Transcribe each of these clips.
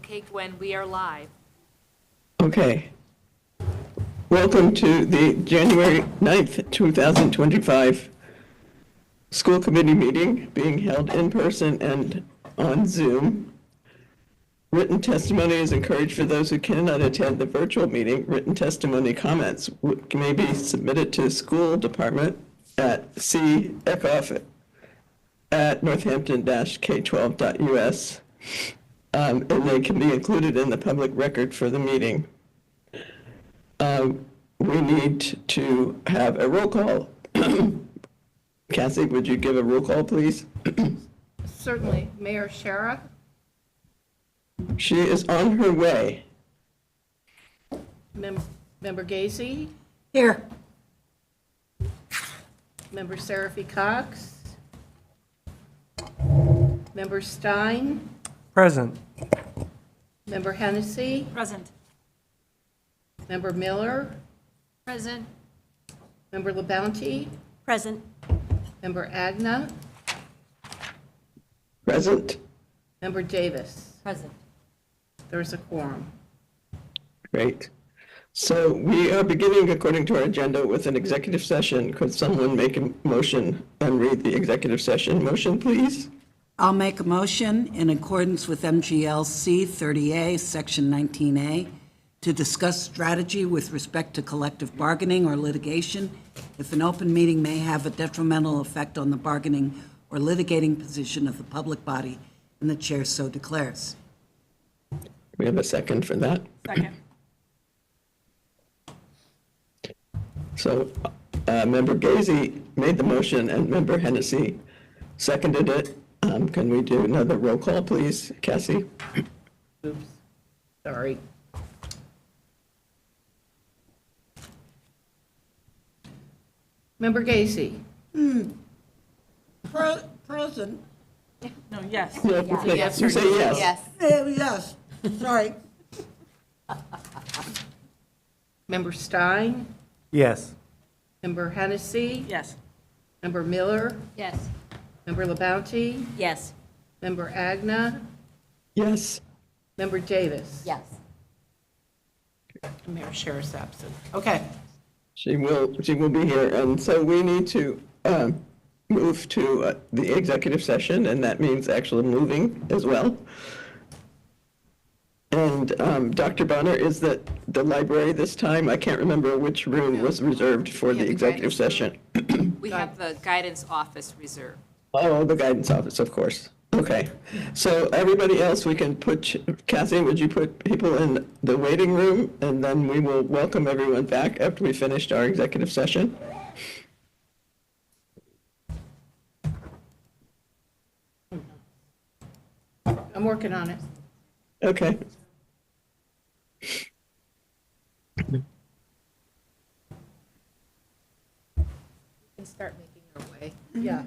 Okay, Gwen, we are live. Okay. Welcome to the January 9th, 2025 school committee meeting being held in person and on Zoom. Written testimony is encouraged for those who cannot attend the virtual meeting. Written testimony comments may be submitted to the school department at cecoff@northampton-k12.us, and they can be included in the public record for the meeting. We need to have a roll call. Kathy, would you give a roll call, please? Certainly. Mayor Shara, She is on her way. Member Gazy, Here. Member Seraphy Cox, Member Stein, Present. Member Hennessy, Present. Member Miller, Present. Member LaBounty, Present. Member Agna, Present? Member Davis. Present. There's a quorum. Great. So we are beginning according to our agenda with an executive session. Could someone make a motion and read the executive session? Motion, please. I'll make a motion in accordance with MGL-C 30A, Section 19A, to discuss strategy with respect to collective bargaining or litigation if an open meeting may have a detrimental effect on the bargaining or litigating position of the public body, and the chair so declares. We have a second for that. Second. So Member Gazy made the motion and Member Hennessy seconded it. Can we do another roll call, please, Cassie? Oops, sorry. Member Gazy, Present. No, yes. No, yes you or say no? yes. Yes, sorry. Member Stein, Yes. Member Hennessy, Yes. Member Miller, Yes. Member LaBounty, Yes. Member Agna, Yes. Member Davis. Yes. Mayor Shara's absent. Okay. She will be here, and so we need to move to the executive session, and that means actually moving as well. And Dr. Bonner, is that the library this time? I can't remember which room was reserved for the executive session. We have the guidance office reserved. Oh, the guidance office, of course. Okay. So everybody else, we can put, Kathy, would you put people in the waiting room? And then we will welcome everyone back after we finished our executive session. I'm working on it. Okay. We can start making our way. Yeah.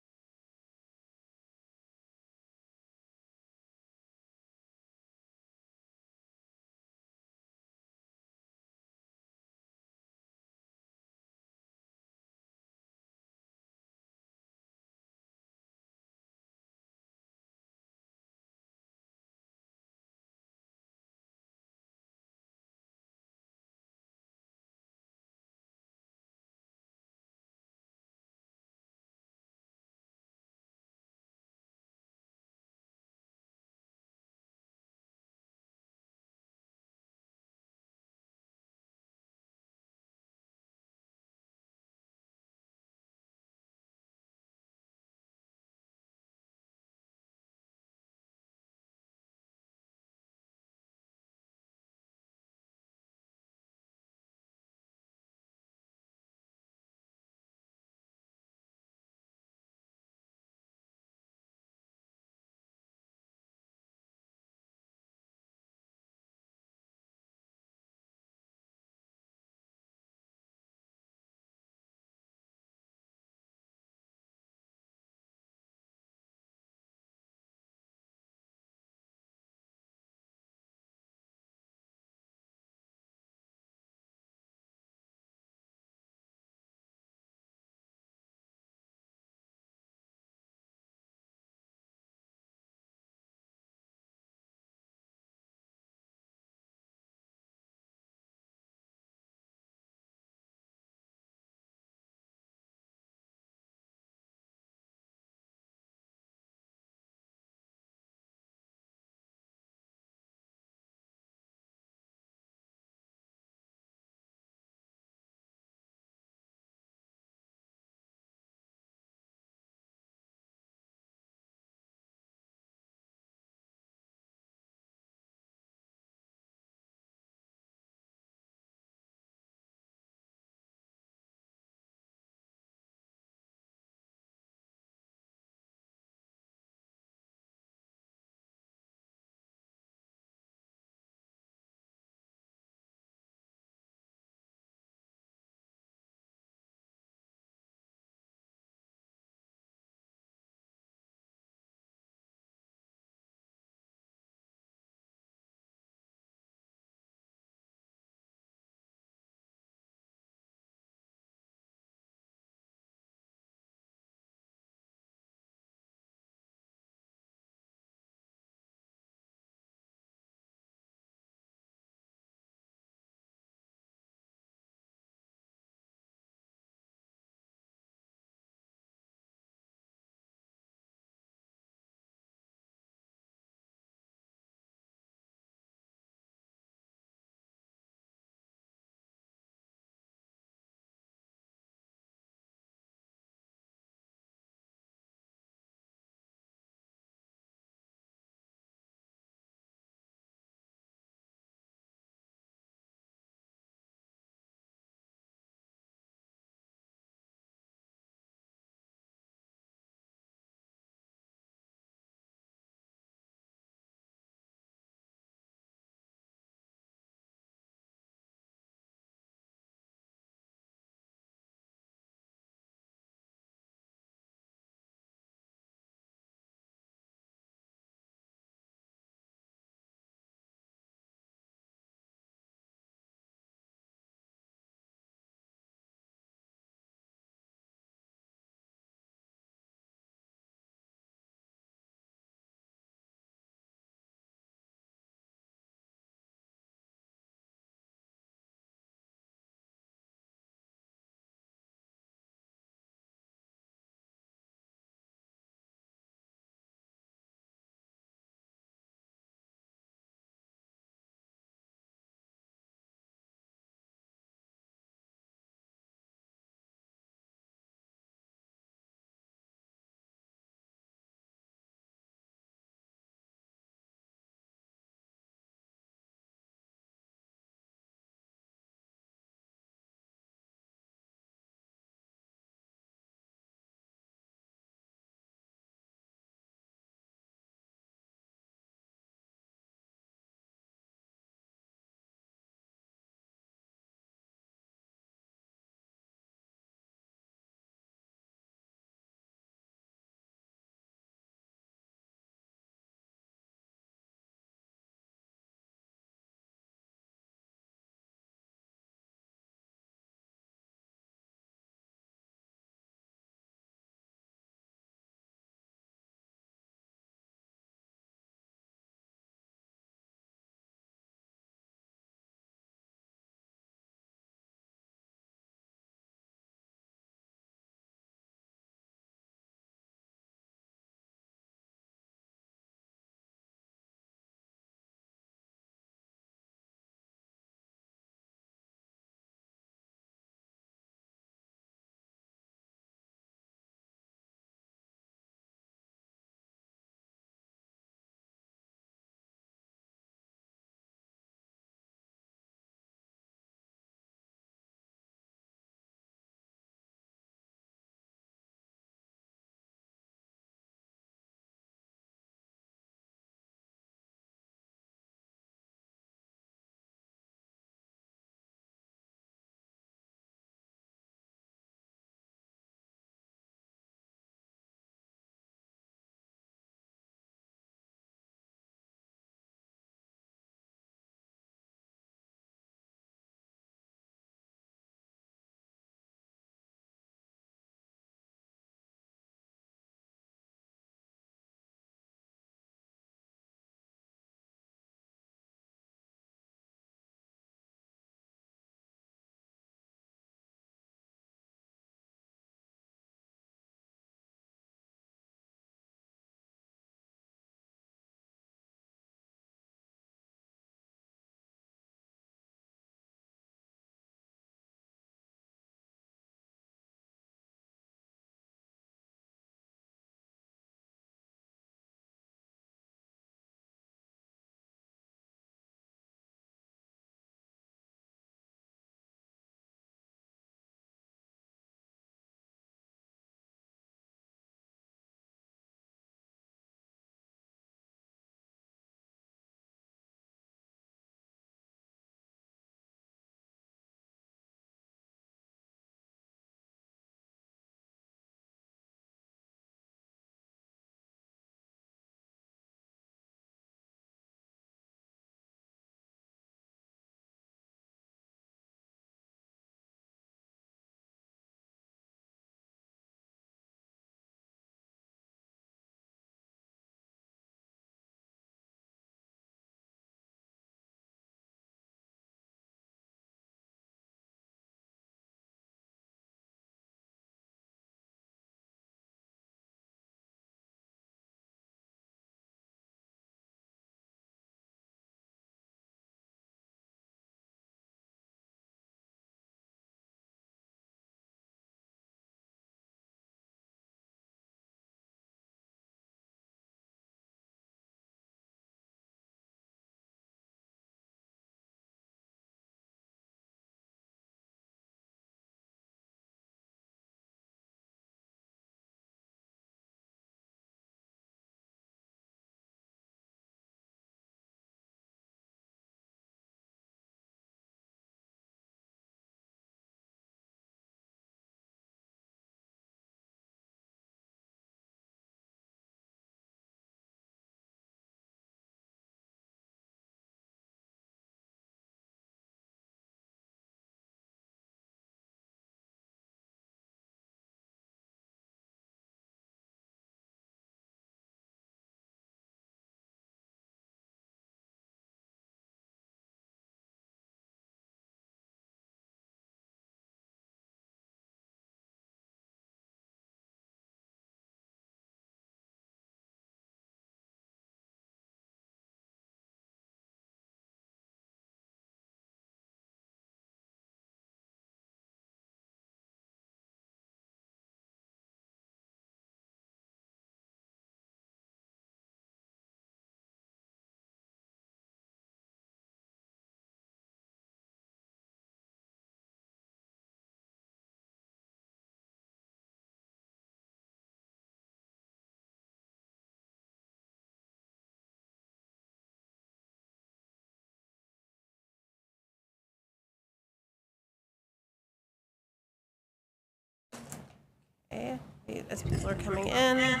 Okay, wait, as people are coming in.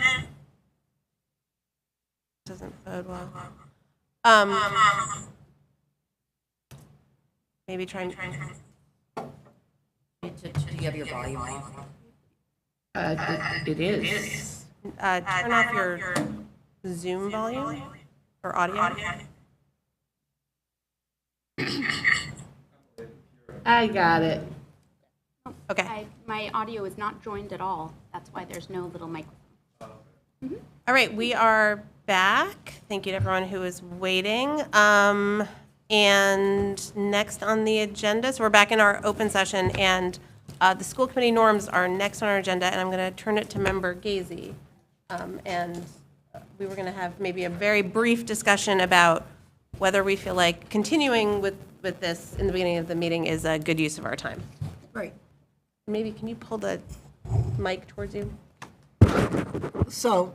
Doesn't bode well. Maybe try and, Do you have your volume off? It is. turn off your Zoom volume or audio. I got it. Okay. My audio is not joined at all. That's why there's no little microphone. All right, we are back. Thank you to everyone who was waiting. And next on the agenda, so we're back in our open session, and the school committee norms are next on our agenda, and I'm going to turn it to Member Gazy. And we were going to have maybe a very brief discussion about whether we feel like continuing with this in the beginning of the meeting is a good use of our time. Right. Maybe, can you pull the mic towards you? So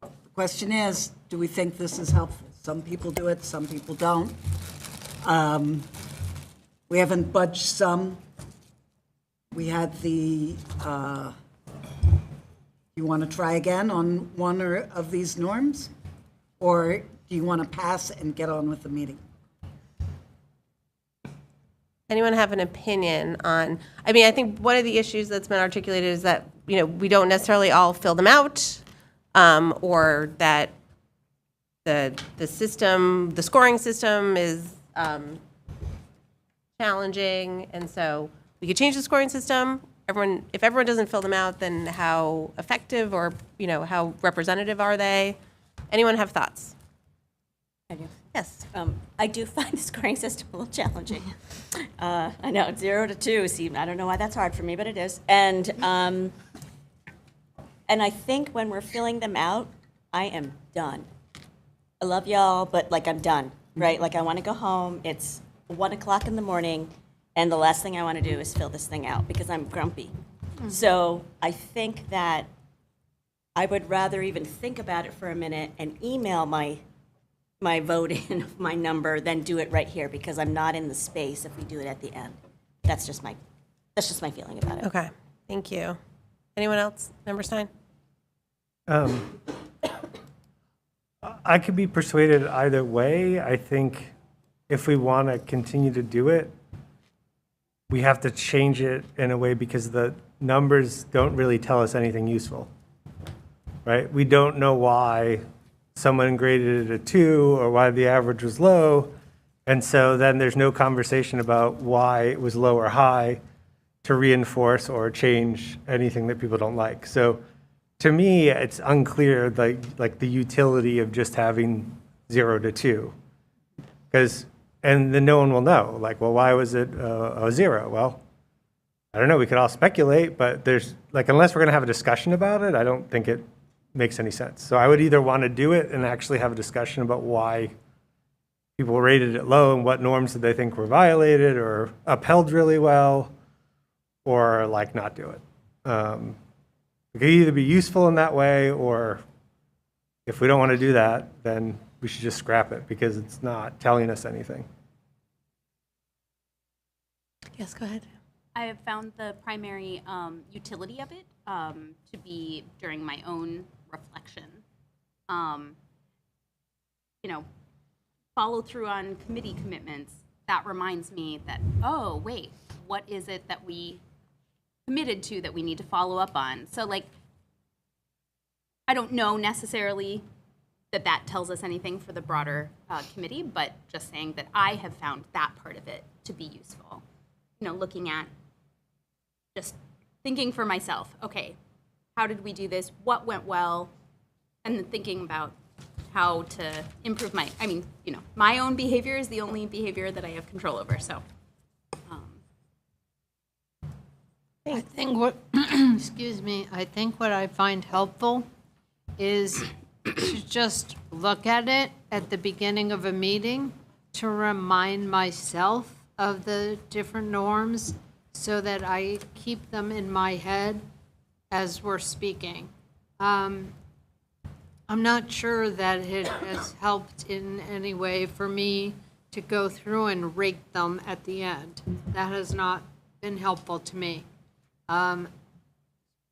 the question is, do we think this is helpful? Some people do it, some people don't. We haven't budged some. We had the, you want to try again on one of these norms? Or do you want to pass and get on with the meeting? Anyone have an opinion on, I mean, I think one of the issues that's been articulated is that, we don't necessarily all fill them out, or that the system, the scoring system is challenging, and so we could change the scoring system. If everyone doesn't fill them out, then how effective or, how representative are they? Anyone have thoughts? I do. Yes. I do find the scoring system a little challenging. I know, it's 0 to 2. See, I don't know why that's hard for me, but it is. And I think when we're filling them out, I am done. I love y'all, but I'm done, right? I want to go home. It's 1 o'clock in the morning, and the last thing I want to do is fill this thing out because I'm grumpy. So I think that I would rather even think about it for a minute and email my vote in, my number, than do it right here because I'm not in the space if we do it at the end. That's just my feeling about it. Okay, thank you. Anyone else? Member Stein? I could be persuaded either way. I think if we want to continue to do it, we have to change it in a way because the numbers don't really tell us anything useful, right? We don't know why someone graded it a 2 or why the average was low. And so then there's no conversation about why it was low or high to reinforce or change anything that people don't like. So to me, it's unclear, like the utility of just having 0 to 2. And then no one will know, well, why was it a 0? Well, I don't know, we could all speculate, but there's, unless we're going to have a discussion about it, I don't think it makes any sense. So I would either want to do it and actually have a discussion about why people rated it low and what norms did they think were violated or upheld really well, or not do it. It could either be useful in that way, or if we don't want to do that, then we should just scrap it because it's not telling us anything. Yes, go ahead. I have found the primary utility of it to be during my own reflection. Follow through on committee commitments. That reminds me that, oh, wait, what is it that we committed to that we need to follow up on? So, I don't know necessarily that tells us anything for the broader committee, but just saying that I have found that part of it to be useful. Looking at just thinking for myself, okay, how did we do this? What went well? And then thinking about how to improve my own behavior is the only behavior that I have control over. So, I think what, excuse me, I think what I find helpful is to just look at it at the beginning of a meeting to remind myself of the different norms so that I keep them in my head as we're speaking. I'm not sure that it has helped in any way for me to go through and rate them at the end. That has not been helpful to me.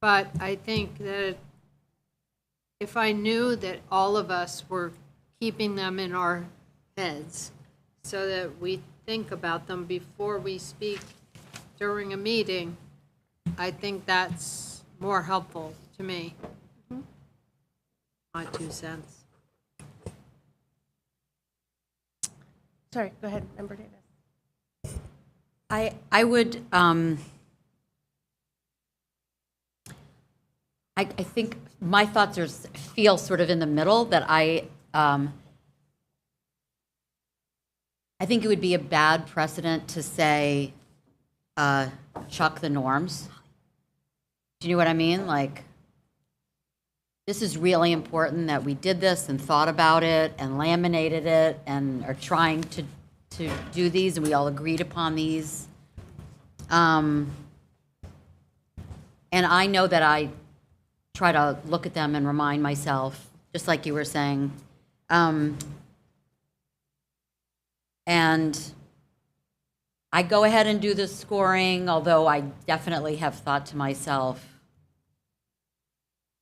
But I think that if I knew that all of us were keeping them in our heads so that we think about them before we speak during a meeting, I think that's more helpful to me. My 2 cents. Sorry, go ahead, Member Davis. I would, I think my thoughts are, feel sort of in the middle, that I think it would be a bad precedent to say, chuck the norms. Do you know what I mean? Like, this is really important that we did this and thought about it and laminated it and are trying to do these, and we all agreed upon these. And I know that I try to look at them and remind myself, just like you were saying. And I go ahead and do the scoring, although I definitely have thought to myself,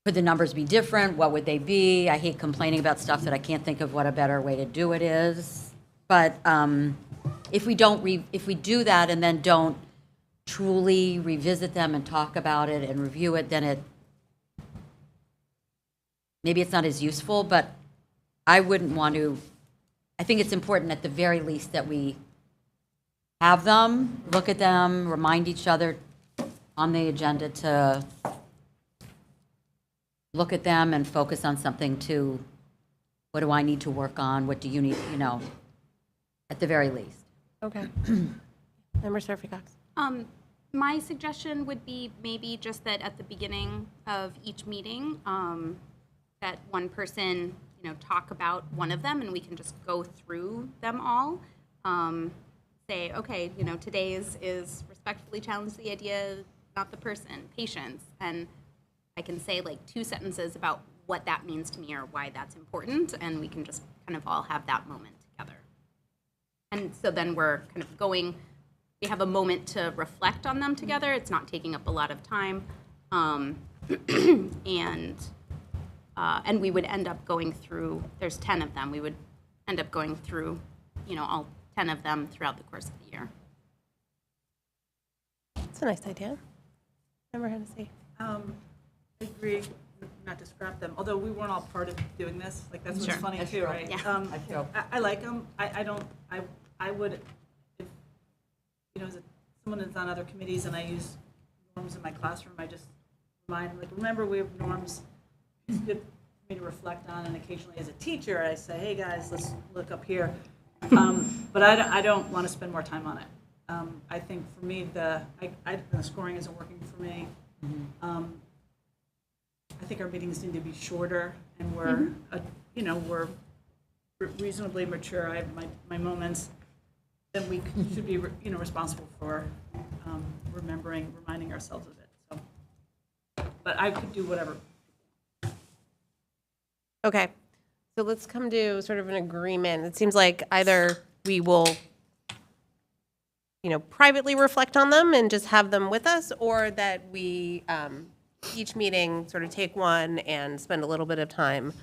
could the numbers be different? What would they be? I hate complaining about stuff that I can't think of what a better way to do it is. But if we do that and then don't truly revisit them and talk about it and review it, then maybe it's not as useful. But I wouldn't want to. I think it's important at the very least that we have them, look at them, remind each other on the agenda to look at them and focus on something to, what do I need to work on? What do you need, at the very least. Okay. Member Seraphy Cox. My suggestion would be maybe just that at the beginning of each meeting, that one person, talk about one of them, and we can just go through them all. Say, okay, today's is respectfully challenge the idea, not the person, patience. And I can say like 2 sentences about what that means to me or why that's important, and we can just kind of all have that moment together. And so then we're kind of we have a moment to reflect on them together. It's not taking up a lot of time. And we would end up going through, there's 10 of them, we would end up going through, all 10 of them throughout the course of the year. That's a nice idea. Member Hennessy. I agree, not to scrap them, although we weren't all part of doing this, like, that's what's Sure. funny That's too, true. right? Yeah. I like them, I would, if, as someone that's on other committees and I use norms in my classroom, I just remind, like, remember we have norms, it's good for me to reflect on, and occasionally as a teacher, I say, hey guys, let's look up here. But I don't want to spend more time on it. I think for me, the scoring isn't working for me. I think our meetings need to be shorter, and we're reasonably mature. I have my moments. Then we should be, responsible for reminding ourselves of it. So, but I could do whatever. Okay, so let's come to sort of an agreement. It seems like either we will, privately reflect on them and just have them with us, or that we, each meeting, sort of take one and spend a little bit of time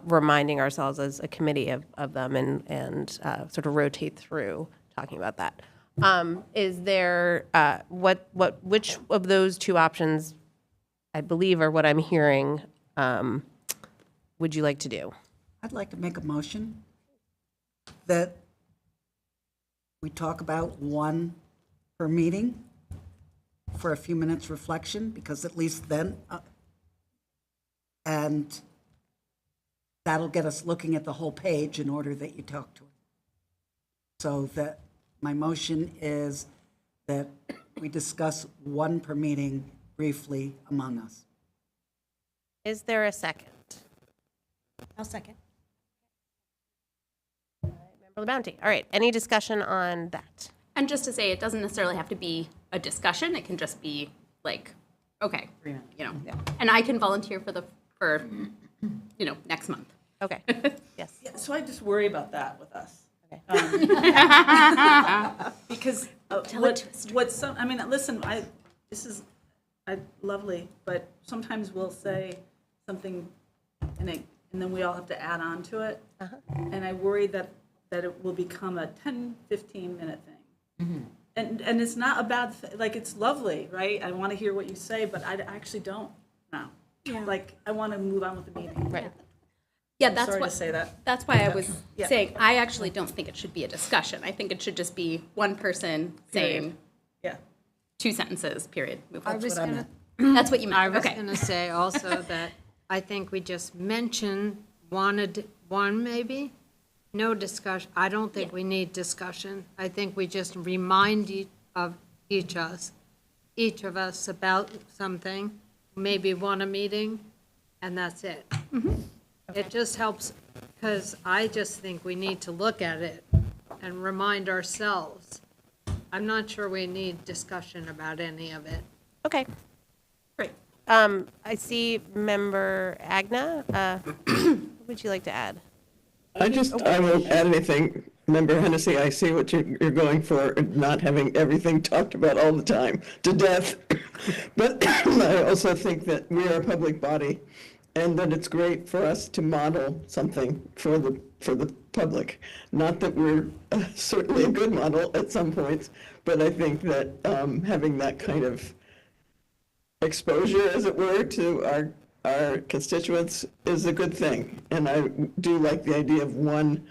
reminding ourselves as a committee of them and sort of rotate through talking about that. Is there, which of those 2 options, I believe, are what I'm hearing, would you like to do? I'd like to make a motion that we talk about one per meeting for a few minutes reflection, because at least then, and that'll get us looking at the whole page in order that you talk to it. So that my motion is that we discuss one per meeting briefly among us. Is there a second? I'll second. Member LaBounty. All right, any discussion on that? And just to say, it doesn't necessarily have to be a discussion. It can just be like, okay, and I can volunteer for next month. Okay, yes. Yeah, so I just worry about that with us. Okay. Because listen, this is lovely, but sometimes we'll say something and then we all have to add on to it. And I worry that it will become a 10, 15-minute thing. And it's not a bad thing, like, it's lovely, right? I want to hear what you say, but I actually don't now. Like, I want to move on with the meeting. Right. Yeah, that's Sorry what, to say that. that's why I was Yeah. saying, I actually don't think it should be a discussion. I think it should just be one person saying Yeah. 2 sentences, period. Move on. That's what I meant. That's what you I meant, was okay. going to say also that I think we just mentioned one maybe, no discussion. I don't think we need discussion. I think we just remind each of us about something, maybe want a meeting, and that's it. It just helps, because I just think we need to look at it and remind ourselves. I'm not sure we need discussion about any of it. Okay. Great. I see Member Agna. What would you like to add? I won't add anything. Member Hennessy, I see what you're going for, not having everything talked about all the time to death. But I also think that we are a public body and that it's great for us to model something for the public. Not that we're certainly a good model at some points, but I think that having that kind of exposure, as it were, to our constituents is a good thing. And I do like the idea of one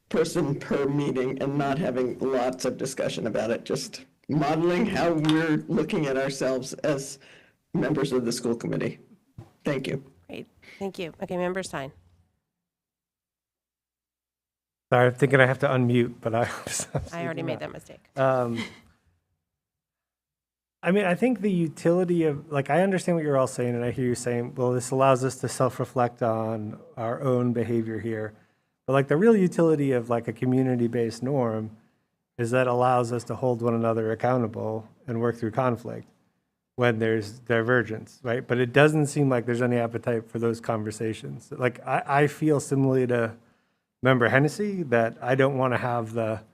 person per meeting and not having lots of discussion about it, just modeling how we're looking at ourselves as members of the school committee. Thank you. Great, thank you. Okay, Member Stein. Sorry, I'm thinking I have to unmute, but I I already made that mistake. I mean, I think the utility of, like, I understand what you're all saying, and I hear you saying, well, this allows us to self-reflect on our own behavior here. But like the real utility of like a community-based norm is that allows us to hold one another accountable and work through conflict when there's divergence, right? But it doesn't seem like there's any appetite for those conversations. Like, I feel similarly to Member Hennessy that I don't want to have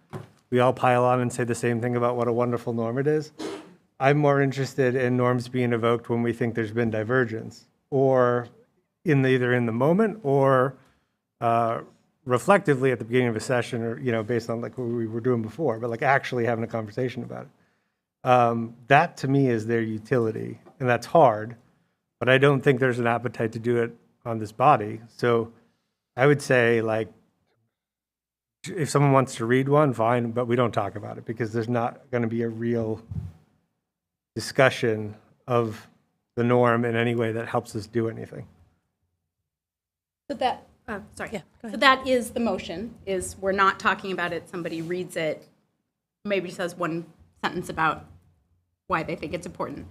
we all pile on and say the same thing about what a wonderful norm it is. I'm more interested in norms being evoked when we think there's been divergence, or either in the moment or reflectively at the beginning of a session, or based on like what we were doing before, but like actually having a conversation about it. That to me is their utility, and that's hard, but I don't think there's an appetite to do it on this body. So I would say, like, if someone wants to read one, fine, but we don't talk about it because there's not going to be a real discussion of the norm in any way that helps us do anything. So that, sorry. Yeah, go ahead. So that is the motion, is we're not talking about it, somebody reads it, maybe says one sentence about why they think it's important.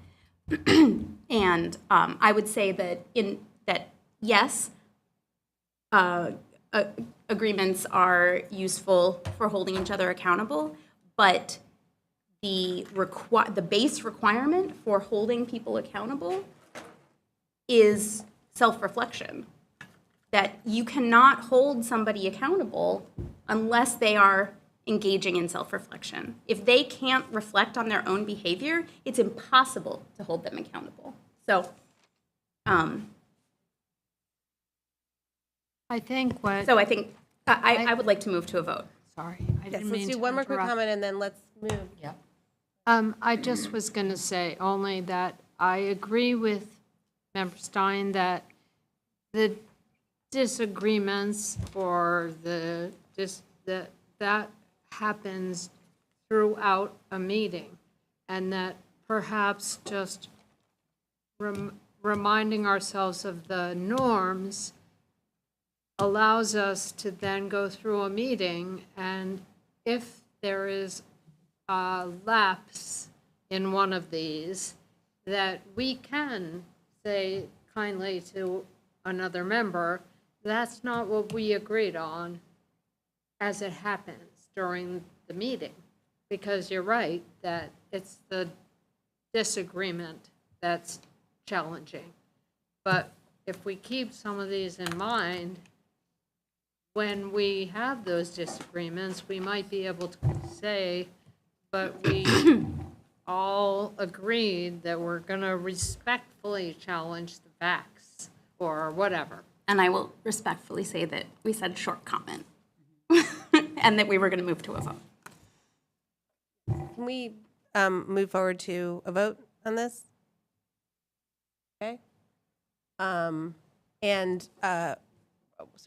And I would say that yes, agreements are useful for holding each other accountable, but the base requirement for holding people accountable is self-reflection. That you cannot hold somebody accountable unless they are engaging in self-reflection. If they can't reflect on their own behavior, it's impossible to hold them accountable. So, I think what, I think I would like to move to a vote. sorry, I Yes, didn't let's mean do to one more quick interrupt. comment and then let's move. Yep. I just was going to say only that I agree with Member Stein that the disagreements or that happens throughout a meeting, and that perhaps just reminding ourselves of the norms allows us to then go through a meeting, and if there is a lapse in one of these, that we can say kindly to another member, that's not what we agreed on as it happens during the meeting. Because you're right, that it's the disagreement that's challenging. But if we keep some of these in mind, when we have those disagreements, we might be able to say, but we all agreed that we're going to respectfully challenge the facts or whatever. And I will respectfully say that we said short comment and that we were going to move to a vote. Can we move forward to a vote on this? Okay. So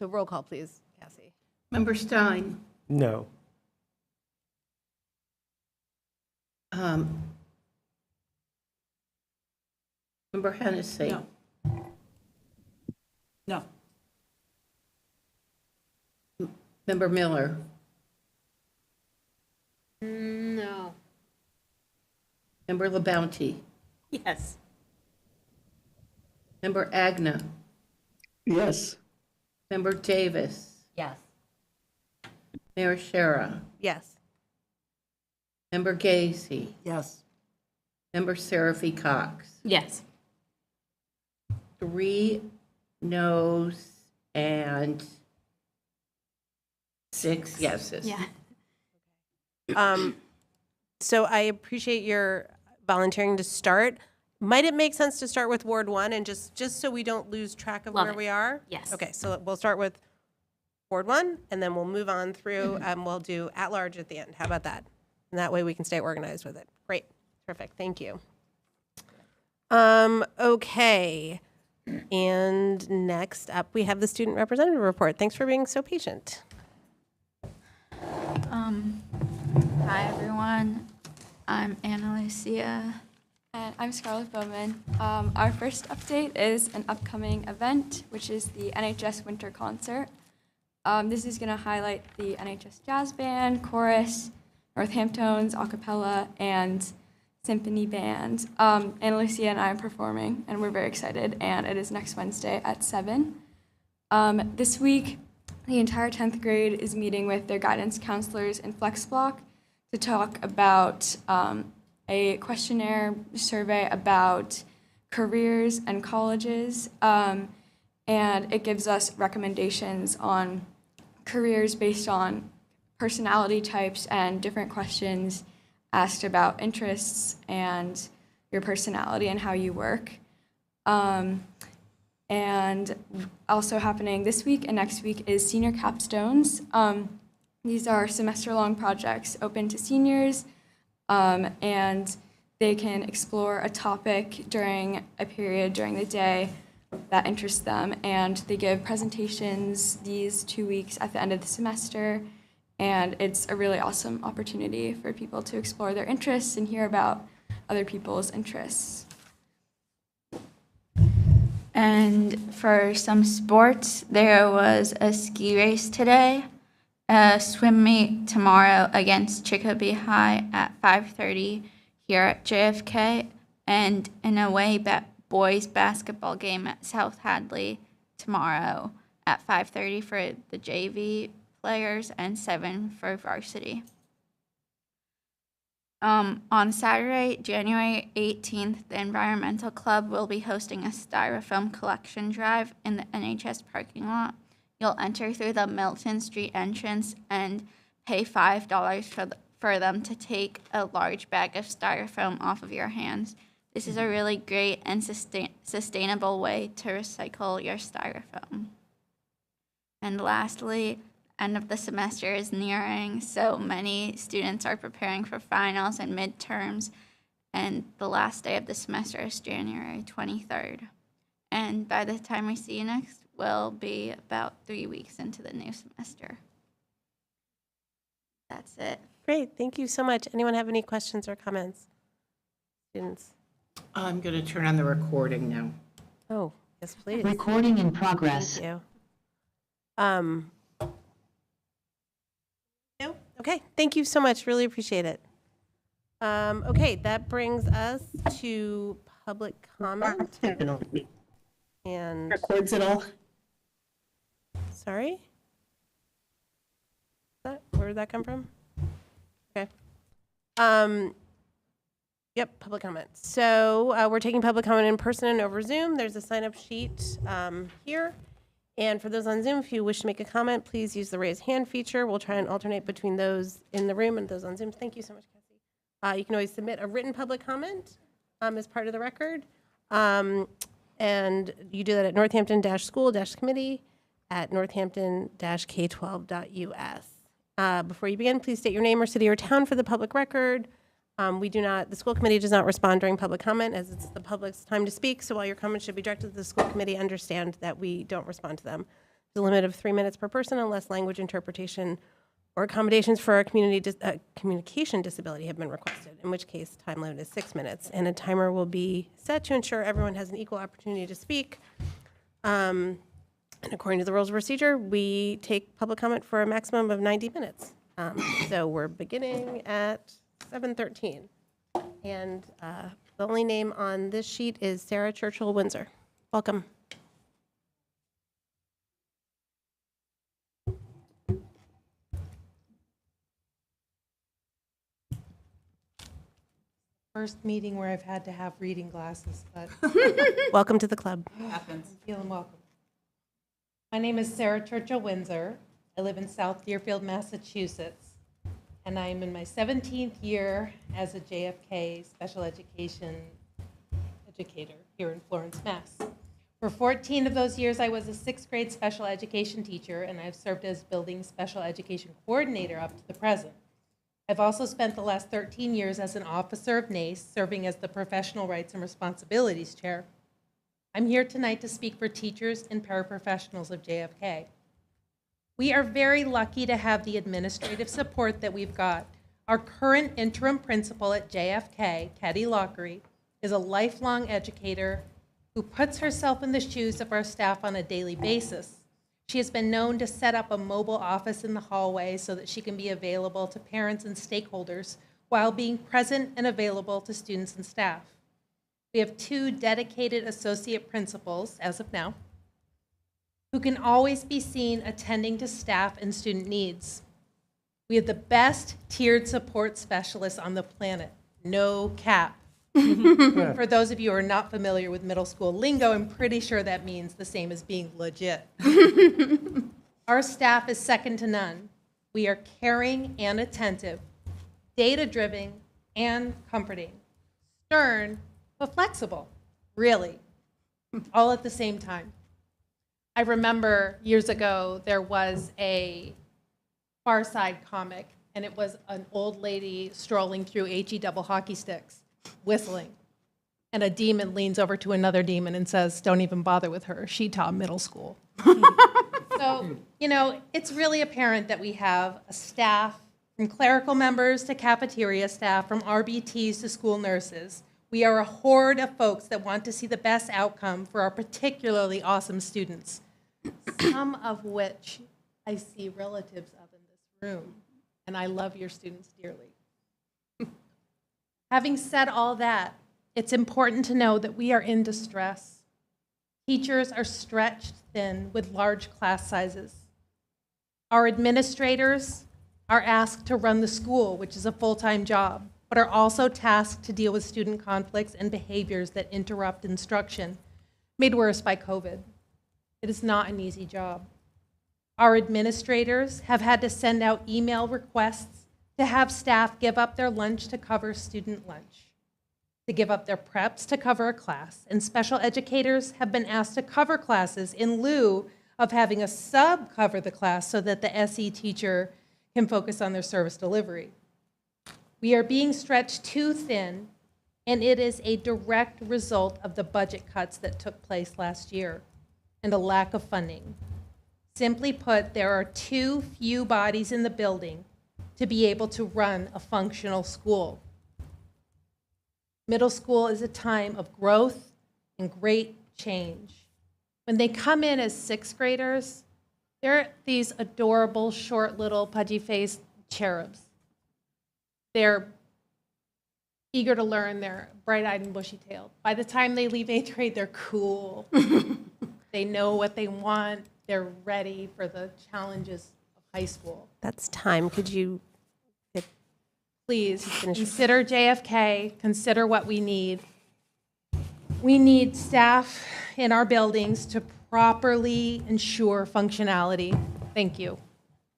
roll call, please, Cassie. Member Stein, No. Member Hennessy. No. No. Member Miller, No. Member LaBounty, Yes. Member Agna, Yes. Member Davis, Yes. Mayor Shara, Yes. Member Gazy, Yes. Member Seraphy Cox. Yes. 3 noes and 6 yeses. Yeah. So I appreciate your volunteering to start. Might it make sense to start with Ward 1 and just so we don't lose track of Love where it. we are? Yes. Okay, so we'll start with Ward 1 and then we'll move on through and we'll do at-large at the end. How about that? And that way we can stay organized with it. Great, terrific, thank you. Okay, and next up we have the student representative report. Thanks for being so patient. Hi everyone, I'm Anna Lucia. And I'm Scarlett Bowman. Our first update is an upcoming event, which is the NHS Winter Concert. This is going to highlight the NHS Jazz Band, Chorus, Northampton's a cappella, and Symphony Band. Anna Lucia and I are performing, and we're very excited, and it is next Wednesday at 7. This week, the entire 10th grade is meeting with their guidance counselors in Flex Block to talk about a questionnaire survey about careers and colleges, and it gives us recommendations on careers based on personality types and different questions asked about interests and your personality and how you work. And also happening this week and next week is senior capstones. These are semester-long projects open to seniors, and they can explore a topic during a period during the day that interests them, and they give presentations these 2 weeks at the end of the semester, and it's a really awesome opportunity for people to explore their interests and hear about other people's interests. And for some sports, there was a ski race today, a swim meet tomorrow against Chicopee High at 5:30 here at JFK, and an away boys basketball game at South Hadley tomorrow at 5:30 for the JV players and 7 for varsity. On Saturday, January 18th, the Environmental Club will be hosting a styrofoam collection drive in the NHS parking lot. You'll enter through the Milton Street entrance and pay $5 for them to take a large bag of styrofoam off of your hands. This is a really great and sustainable way to recycle your styrofoam. And lastly, end of the semester is nearing, so many students are preparing for finals and midterms, and the last day of the semester is January 23rd. And by the time we see you next, we'll be about 3 weeks into the new semester. That's it. Great, thank you so much. Anyone have any questions or comments? Students? I'm going to turn on the recording now. Oh, yes, please. Recording in progress. Thank you. No? Okay, thank you so much. Really appreciate it. Okay, that brings us to public comment. And Records it all? sorry? Where did that come from? Okay. Yep, public comment. So we're taking public comment in person and over Zoom. There's a sign-up sheet here. And for those on Zoom, if you wish to make a comment, please use the raise hand feature. We'll try and alternate between those in the room and those on Zoom. Thank you so much, Cassie. You can always submit a written public comment as part of the record. And you do that at northampton-school-committee at northampton-k12.us. Before you begin, please state your name or city or town for the public record. The school committee does not respond during public comment as it's the public's time to speak, so while your comments should be directed to the school committee, understand that we don't respond to them. There's a limit of 3 minutes per person unless language interpretation or accommodations for a communication disability have been requested, in which case time limit is 6 minutes, and a timer will be set to ensure everyone has an equal opportunity to speak. And according to the rules of procedure, we take public comment for a maximum of 90 minutes. So we're beginning at 7:13. And the only name on this sheet is Sarah Churchill Windsor. Welcome. First meeting where I've had to have reading glasses, but Welcome to the club. Happens. feeling welcome. My name is Sarah Churchill Windsor. I live in South Deerfield, Massachusetts, and I am in my 17th year as a JFK special education educator here in Florence, Mass. For 14 of those years, I was a 6th grade special education teacher, and I've served as building special education coordinator up to the present. I've also spent the last 13 years as an officer of NACE, serving as the Professional Rights and Responsibilities Chair. I'm here tonight to speak for teachers and paraprofessionals of JFK. We are very lucky to have the administrative support that we've got. Our current interim principal at JFK, Katie Lockery, is a lifelong educator who puts herself in the shoes of our staff on a daily basis. She has been known to set up a mobile office in the hallway so that she can be available to parents and stakeholders while being present and available to students and staff. We have 2 dedicated associate principals, as of now, who can always be seen attending to staff and student needs. We have the best tiered support specialists on the planet, no cap. For those of you who are not familiar with middle school lingo, I'm pretty sure that means the same as being legit. Our staff is second to none. We are caring and attentive, data-driven and comforting, stern but flexible, really, all at the same time. I remember years ago there was a Far Side comic, and it was an old lady strolling through HE double hockey sticks, whistling. And a demon leans over to another demon and says, "Don't even bother with her. She taught middle school." So, it's really apparent that we have a staff, from clerical members to cafeteria staff, from RBTs to school nurses. We are a horde of folks that want to see the best outcome for our particularly awesome students, some of which I see relatives of in this room, and I love your students dearly. Having said all that, it's important to know that we are in distress. Teachers are stretched thin with large class sizes. Our administrators are asked to run the school, which is a full-time job, but are also tasked to deal with student conflicts and behaviors that interrupt instruction, made worse by COVID. It is not an easy job. Our administrators have had to send out email requests to have staff give up their lunch to cover student lunch, to give up their preps to cover a class, and special educators have been asked to cover classes in lieu of having a sub cover the class so that the SE teacher can focus on their service delivery. We are being stretched too thin, and it is a direct result of the budget cuts that took place last year and a lack of funding. Simply put, there are too few bodies in the building to be able to run a functional school. Middle school is a time of growth and great change. When they come in as 6th graders, they're these adorable, short, little, pudgy-faced cherubs. They're eager to learn, they're bright-eyed and bushy-tailed. By the time they leave 8th grade, they're cool. They know what they want. They're ready for the challenges of high school. That's time. Could you please consider JFK, consider what we need. We need staff in our buildings to properly ensure functionality. Thank you.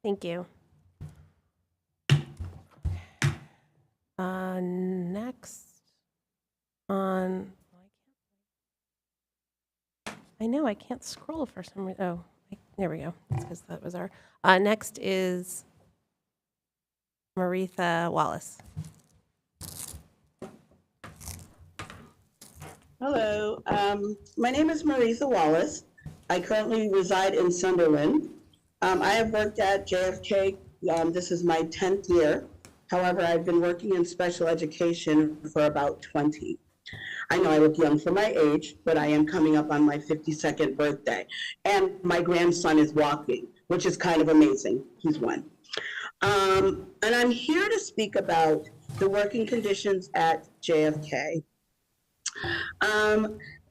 Thank you. Next on, I know I can't scroll for some reason. Oh, there we go. That's because that was our. Next is Maritha Wallace. Hello, my name is Maritha Wallace. I currently reside in Sunderland. I have worked at JFK, this is my 10th year. However, I've been working in special education for about 20. I know I look young for my age, but I am coming up on my 52nd birthday. And my grandson is walking, which is kind of amazing. He's 1. And I'm here to speak about the working conditions at JFK.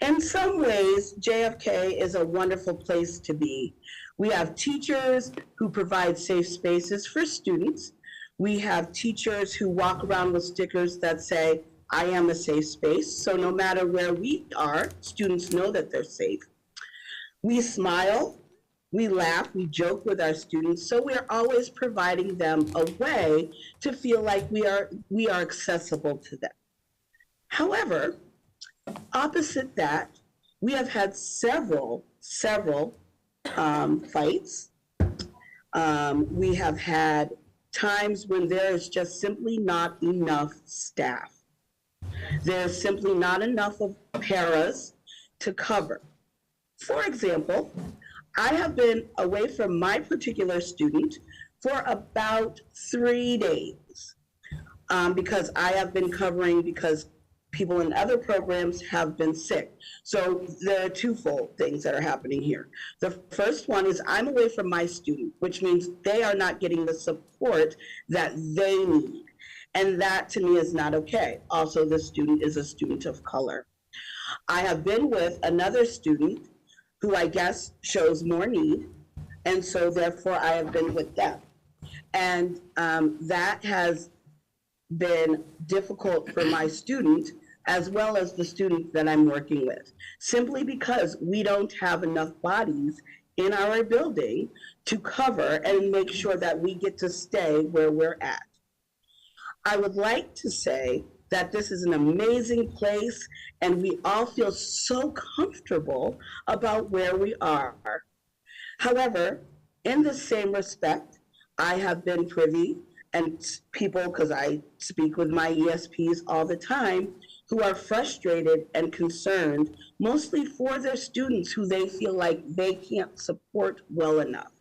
In some ways, JFK is a wonderful place to be. We have teachers who provide safe spaces for students. We have teachers who walk around with stickers that say, I am a safe space. So no matter where we are, students know that they're safe. We smile, we laugh, we joke with our students. So we're always providing them a way to feel like we are accessible to them. However, opposite that, we have had several fights. We have had times when there is just simply not enough staff. There's simply not enough of paras to cover. For example, I have been away from my particular student for about 3 days because I have been covering because people in other programs have been sick. So there are twofold things that are happening here. The first one is I'm away from my student, which means they are not getting the support that they need. And that to me is not okay. Also, the student is a student of color. I have been with another student who I guess shows more need, and so therefore I have been with them. And that has been difficult for my student as well as the student that I'm working with, simply because we don't have enough bodies in our building to cover and make sure that we get to stay where we're at. I would like to say that this is an amazing place and we all feel so comfortable about where we are. However, in the same respect, I have been privy and people, because I speak with my ESPs all the time, who are frustrated and concerned, mostly for their students who they feel like they can't support well enough.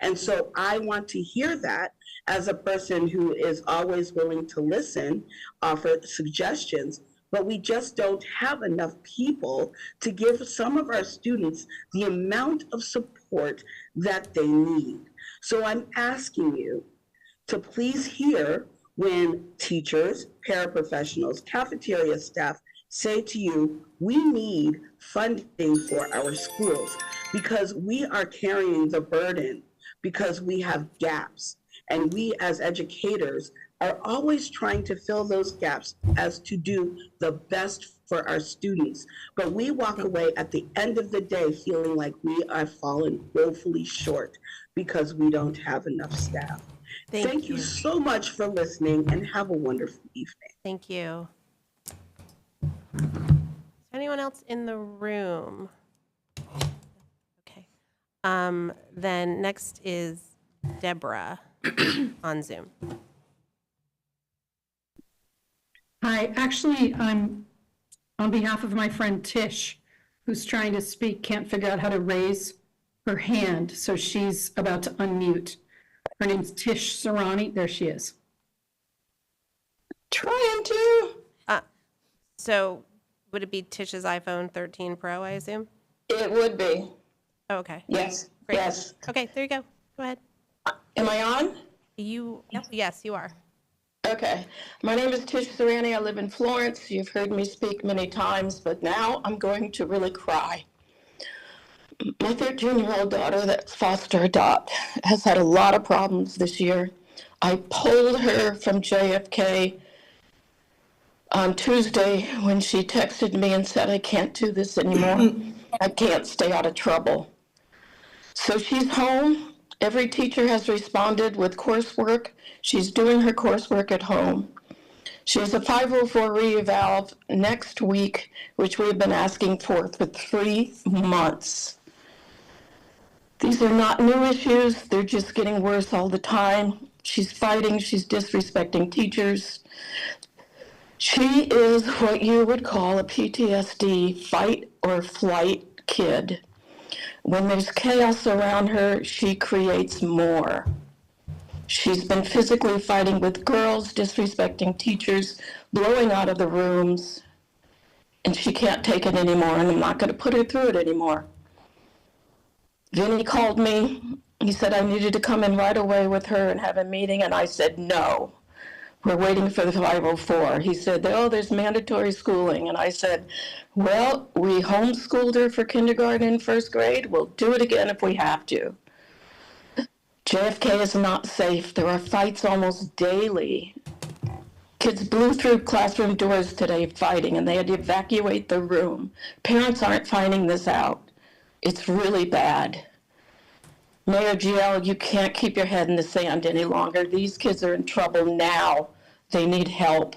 And so I want to hear that as a person who is always willing to listen, offer suggestions, but we just don't have enough people to give some of our students the amount of support that they need. So I'm asking you to please hear when teachers, paraprofessionals, cafeteria staff say to you, we need funding for our schools because we are carrying the burden, because we have gaps. And we as educators are always trying to fill those gaps as to do the best for our students. But we walk away at the end of the day feeling like we are falling woefully short because we don't have enough staff. Thank you so much for listening and have a wonderful evening. Thank you. Is anyone else in the room? Okay. Then next is Deborah on Zoom. Hi, actually, I'm on behalf of my friend Tish, who's trying to speak, can't figure out how to raise her hand, so she's about to unmute. Her name's Tish Sarani. There she is. Trying to. So would it be Tish's iPhone 13 Pro, I assume? It would be. Oh, okay. Yes. Great. Yes. Okay, there you go. Go ahead. Am I on? Yes, you are. Okay. My name is Tish Sarani. I live in Florence. You've heard me speak many times, but now I'm going to really cry. My 13-year-old daughter that's foster adopt has had a lot of problems this year. I pulled her from JFK on Tuesday when she texted me and said, I can't do this anymore. I can't stay out of trouble. So she's home. Every teacher has responded with coursework. She's doing her coursework at home. She has a 504 reeval next week, which we've been asking for 3 months. These are not new issues, they're just getting worse all the time. She's fighting, she's disrespecting teachers. She is what you would call a PTSD fight or flight kid. When there's chaos around her, she creates more. She's been physically fighting with girls, disrespecting teachers, blowing out of the rooms, and she can't take it anymore, and I'm not going to put her through it anymore. Vinny called me. He said I needed to come in right away with her and have a meeting, and I said no. We're waiting for the 504. He said, oh, there's mandatory schooling. And I said, well, we homeschooled her for kindergarten and first grade. We'll do it again if we have to. JFK is not safe. There are fights almost daily. Kids blew through classroom doors today fighting, and they had to evacuate the room. Parents aren't finding this out. It's really bad. Mayor GL, you can't keep your head in the sand any longer. These kids are in trouble now. They need help.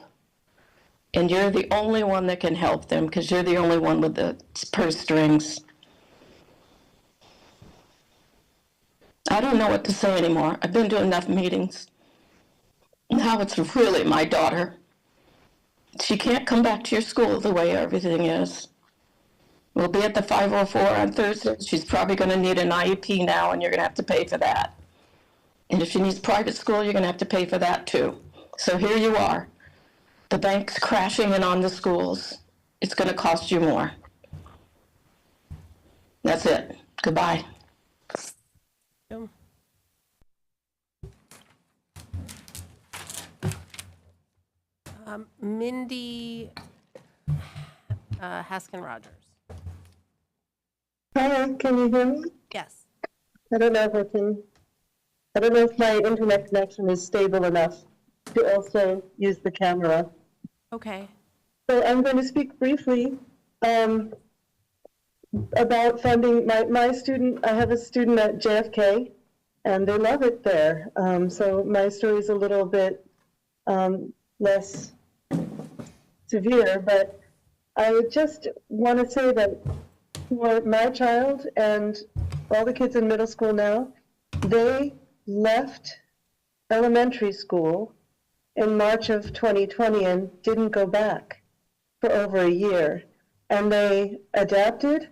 And you're the only one that can help them because you're the only one with the purse strings. I don't know what to say anymore. I've been to enough meetings. Now it's really my daughter. She can't come back to your school the way everything is. We'll be at the 504 on Thursday. She's probably going to need an IEP now, and you're going to have to pay for that. And if she needs private school, you're going to have to pay for that too. So here you are. The bank's crashing in on the schools. It's going to cost you more. That's it. Goodbye. Mindy Haskin-Rogers. Hi, can you hear me? Yes. I don't know if my internet connection is stable enough to also use the camera. Okay. So I'm going to speak briefly about funding my student. I have a student at JFK, and they love it there. So my story is a little bit less severe, but I would just want to say that for my child and all the kids in middle school now, they left elementary school in March of 2020 and didn't go back for over a year. And they adapted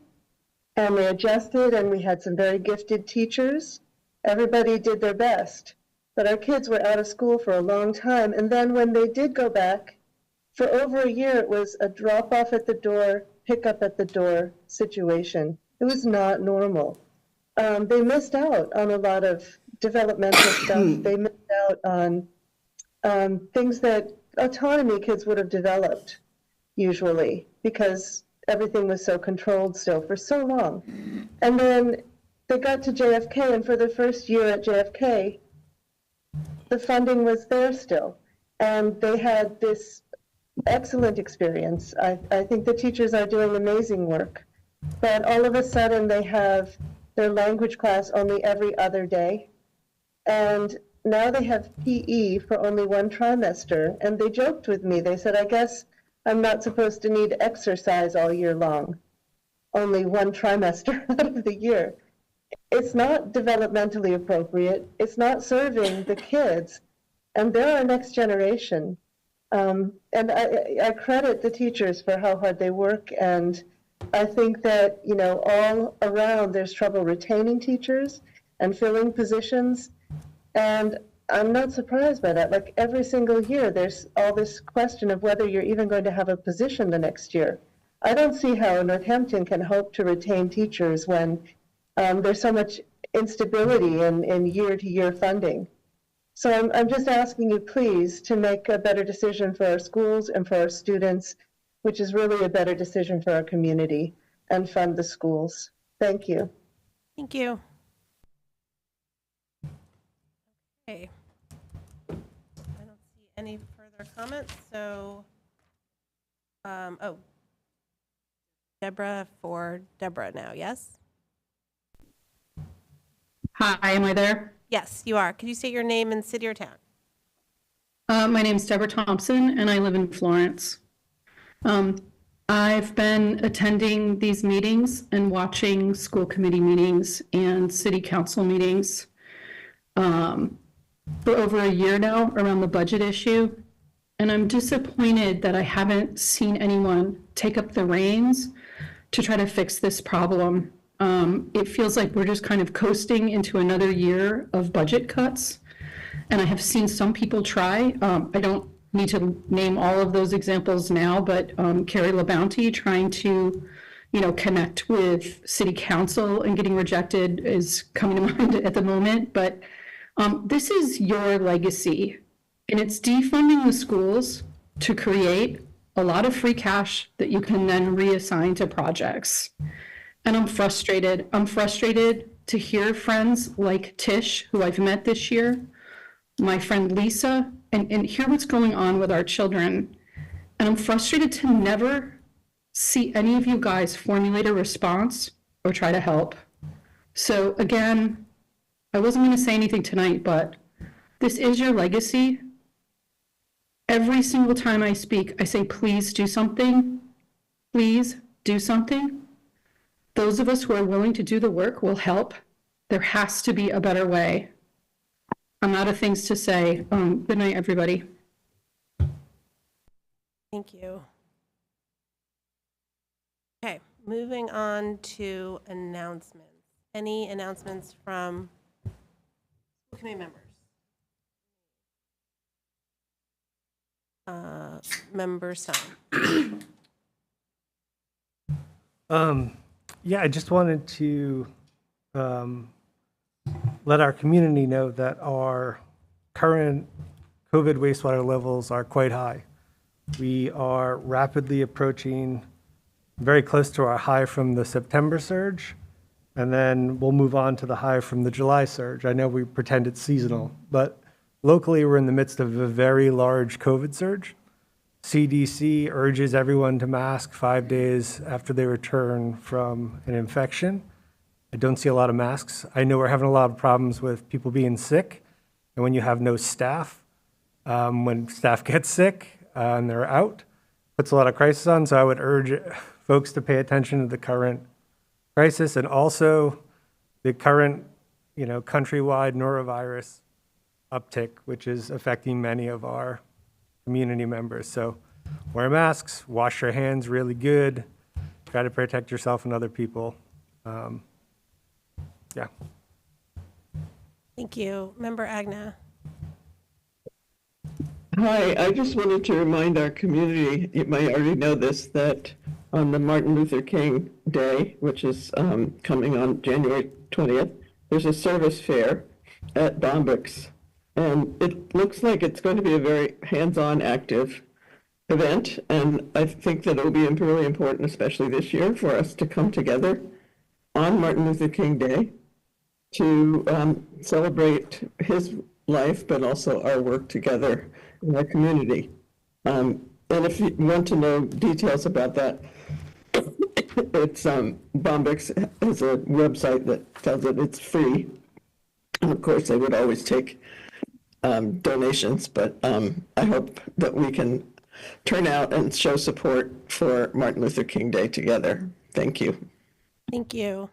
and they adjusted, and we had some very gifted teachers. Everybody did their best. But our kids were out of school for a long time. And then when they did go back, for over a year, it was a drop off at the door, pick up at the door situation. It was not normal. They missed out on a lot of developmental stuff. They missed out on things that autonomy kids would have developed usually because everything was so controlled still for so long. And then they got to JFK, and for the first year at JFK, the funding was there still. And they had this excellent experience. I think the teachers are doing amazing work. But all of a sudden they have their language class only every other day. And now they have PE for only one trimester. And they joked with me. They said, I guess I'm not supposed to need exercise all year long. Only one trimester out of the year. It's not developmentally appropriate. It's not serving the kids. And they're our next generation. And I credit the teachers for how hard they work, and I think that, you know, all around there's trouble retaining teachers and filling positions, and I'm not surprised by that. Like every single year, there's all this question of whether you're even going to have a position the next year. I don't see how Northampton can hope to retain teachers when there's so much instability in year-to-year funding. So I'm just asking you, please, to make a better decision for our schools and for our students, which is really a better decision for our community, and fund the schools. Thank you. Thank you. Okay. I don't see any further comments, so, Deborah now, yes? Hi, am I there? Yes, you are. Could you state your name and city or town? My name's Deborah Thompson, and I live in Florence. I've been attending these meetings and watching school committee meetings and city council meetings for over a year now around the budget issue. And I'm disappointed that I haven't seen anyone take up the reins to try to fix this problem. It feels like we're just kind of coasting into another year of budget cuts. And I have seen some people try. I don't need to name all of those examples now, but Carrie LaBounty trying to, connect with city council and getting rejected is coming to mind at the moment. But this is your legacy, and it's defunding the schools to create a lot of free cash that you can then reassign to projects. And I'm frustrated. I'm frustrated to hear friends like Tish, who I've met this year, my friend Lisa, and hear what's going on with our children. And I'm frustrated to never see any of you guys formulate a response or try to help. So again, I wasn't going to say anything tonight, but this is your legacy. Every single time I speak, I say, please do something. Please do something. Those of us who are willing to do the work will help. There has to be a better way. I'm out of things to say. Good night, everybody. Thank you. Okay, moving on to announcements. Any announcements from school committee members? Member Stein. Yeah, I just wanted to let our community know that our current COVID wastewater levels are quite high. We are rapidly approaching very close to our high from the September surge, and then we'll move on to the high from the July surge. I know we pretend it's seasonal, but locally we're in the midst of a very large COVID surge. CDC urges everyone to mask 5 days after they return from an infection. I don't see a lot of masks. I know we're having a lot of problems with people being sick, and when you have no staff, when staff get sick and they're out, puts a lot of crisis on. So I would urge folks to pay attention to the current crisis and also the current, countrywide norovirus uptick, which is affecting many of our community members. So wear masks, wash your hands really good, try to protect yourself and other people. Yeah. Thank you. Member Agna. Hi, I just wanted to remind our community, you might already know this, that on the Martin Luther King Day, which is coming on January 20th, there's a service fair at Bombyx. And it looks like it's going to be a very hands-on active event. And I think that it will be really important, especially this year, for us to come together on Martin Luther King Day to celebrate his life, but also our work together in our community. And if you want to know details about that, it's Bombyx has a website that tells it it's free. And of course, they would always take donations, but I hope that we can turn out and show support for Martin Luther King Day together. Thank you. Thank you.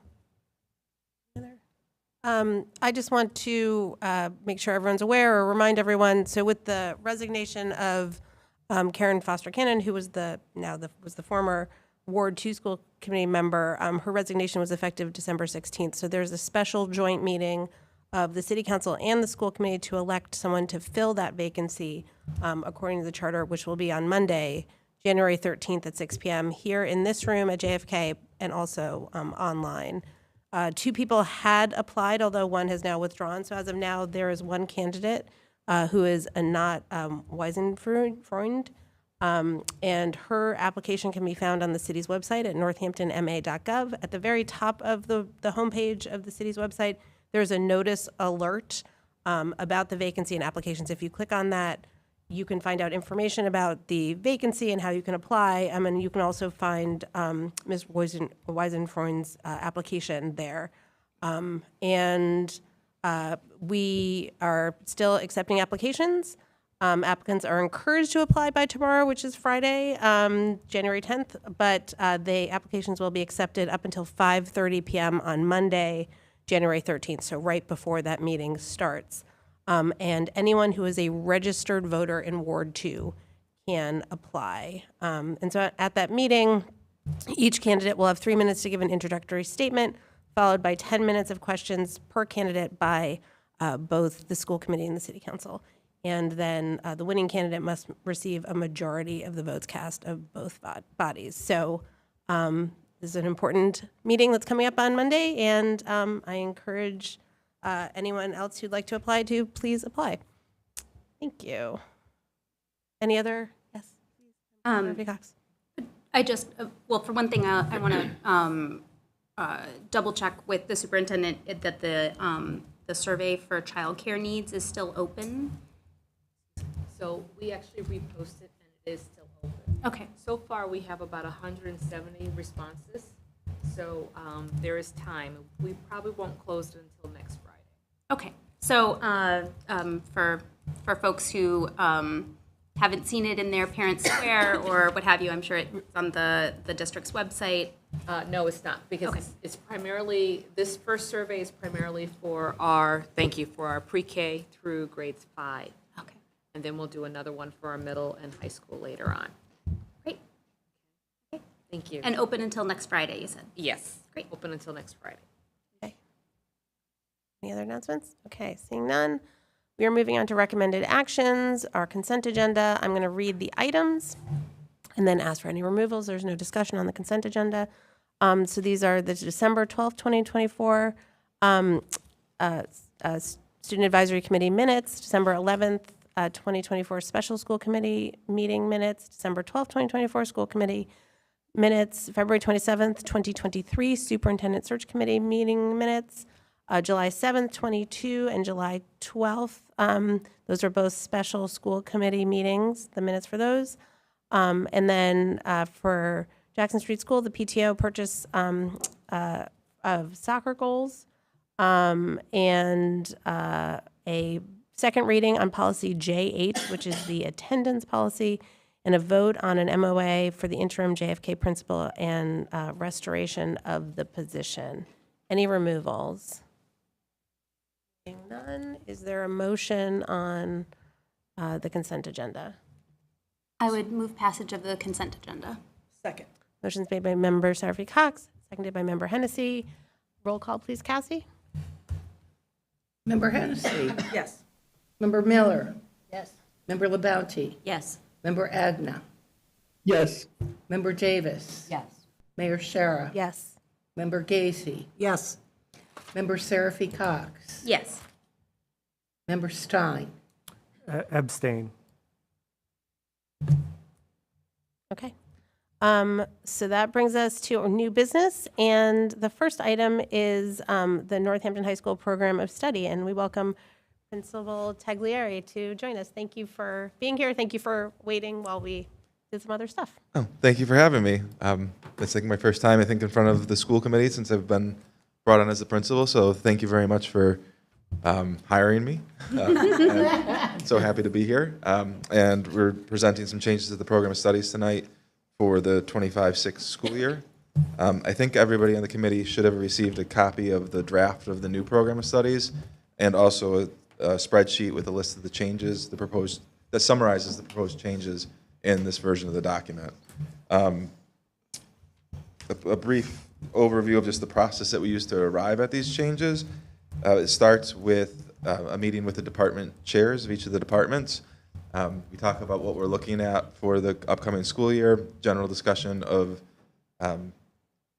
I just want to make sure everyone's aware or remind everyone. So with the resignation of Karen Foster Cannon, who was the former Ward 2 school committee member, her resignation was effective December 16th. So there's a special joint meeting of the city council and the school committee to elect someone to fill that vacancy according to the charter, which will be on Monday, January 13th at 6 p.m. here in this room at JFK and also online. 2 people had applied, although one has now withdrawn. So as of now, there is one candidate who is Anat Weisenfreund, and her application can be found on the city's website at northamptonma.gov. At the very top of the homepage of the city's website, there's a notice alert about the vacancy and applications. If you click on that, you can find out information about the vacancy and how you can apply. And you can also find Ms. Weisenfreund's application there. We are still accepting applications. Applicants are encouraged to apply by tomorrow, which is Friday, January 10th, but the applications will be accepted up until 5:30 p.m. on Monday, January 13th, so right before that meeting starts. And anyone who is a registered voter in Ward 2 can apply. And so at that meeting, each candidate will have 3 minutes to give an introductory statement, followed by 10 minutes of questions per candidate by both the school committee and the city council. And then the winning candidate must receive a majority of the votes cast of both bodies. So this is an important meeting that's coming up on Monday, and I encourage anyone else who'd like to apply to please apply. Thank you. Any other? Yes. Cox. I just, well, for one thing, I want to double check with the superintendent that the survey for childcare needs is still open. So we actually reposted and it is still open. Okay. So far, we have about 170 responses. So there is time. We probably won't close it until next Friday. Okay. So for folks who haven't seen it in their Parents Square or what have you, I'm sure it's on the district's website. No, it's not, because Okay. it's primarily, this first survey is primarily for our pre-K through grades 5. Okay. And then we'll do another one for our middle and high school later on. Great. Okay. Thank you. And open until next Friday, you said? Yes. Great. Open until next Friday. Any other announcements? Okay, seeing none. We are moving on to recommended actions, our consent agenda. I'm going to read the items and then ask for any removals. There's no discussion on the consent agenda. So these are the December 12th, 2024 Student Advisory Committee minutes, December 11th, 2024 Special School Committee meeting minutes, December 12th, 2024 School Committee minutes, February 27th, 2023 Superintendent Search Committee meeting minutes, July 7th, 22, and July 12th. Those are both special school committee meetings, the minutes for those. And then for Jackson Street School, the PTO purchase of soccer goals, and a second reading on policy J8, which is the attendance policy, and a vote on an MOA for the interim JFK principal and restoration of the position. Any removals? Seeing none, is there a motion on the consent agenda? I would move passage of the consent agenda. Second. Motion's made by member Seraphy Cox, seconded by member Hennessy. Roll call, please, Cassie. Member Hennessy. Yes. Member Miller. Yes. Member LaBounty. Yes. Member Agna. Yes. Member Davis. Yes. Mayor Shara. Yes. Member Gacy. Yes. Member Seraphy Cox. Yes. Member Stein. Abstain. Okay. So that brings us to new business, and the first item is the Northampton High School Program of Study, and we welcome Principal Taglieri to join us. Thank you for being here. Thank you for waiting while we did some other stuff. Oh, thank you for having me. It's like my first time, I think, in front of the school committee since I've been brought on as the principal, so thank you very much for hiring me. I'm so happy to be here. And we're presenting some changes to the program of studies tonight for the 25-6 school year. I think everybody on the committee should have received a copy of the draft of the new program of studies and also a spreadsheet with a list of the changes, the proposed, that summarizes the proposed changes in this version of the document. A brief overview of just the process that we use to arrive at these changes. It starts with a meeting with the department chairs of each of the departments. We talk about what we're looking at for the upcoming school year, general discussion of our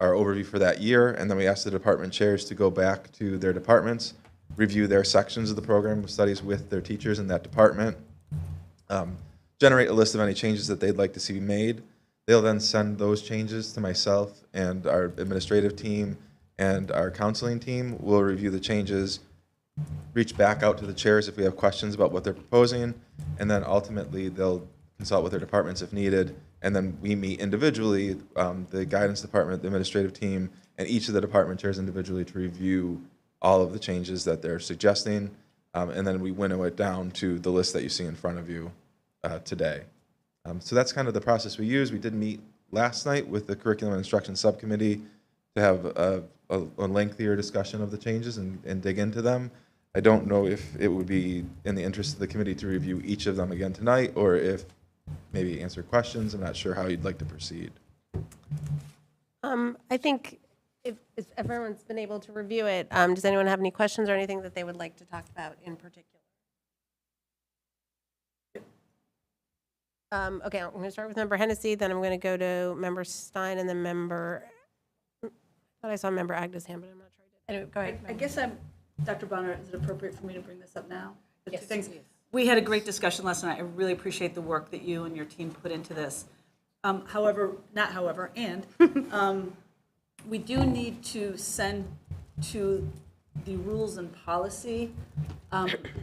overview for that year, and then we ask the department chairs to go back to their departments, review their sections of the program of studies with their teachers in that department, generate a list of any changes that they'd like to see made. They'll then send those changes to myself and our administrative team and our counseling team. We'll review the changes, reach back out to the chairs if we have questions about what they're proposing, and then ultimately they'll consult with their departments if needed, and then we meet individually, the guidance department, the administrative team, and each of the department chairs individually to review all of the changes that they're suggesting. And then we winnow it down to the list that you see in front of you today. So that's kind of the process we use. We did meet last night with the Curriculum and Instruction Subcommittee to have a lengthier discussion of the changes and dig into them. I don't know if it would be in the interest of the committee to review each of them again tonight, or if maybe answer questions. I'm not sure how you'd like to proceed. I think if everyone's been able to review it, does anyone have any questions or anything that they would like to talk about in particular? Okay, I'm going to start with Member Hennessy, then I'm going to go to Member Stein, and then I thought I saw Member Agnes' hand, but I'm not sure I did. Anyway, go ahead. I guess Dr. Bonner, is it appropriate for me to bring this up now? The Yes, two things. please. We had a great discussion last night. I really appreciate the work that you and your team put into this. We do need to send to the rules and policy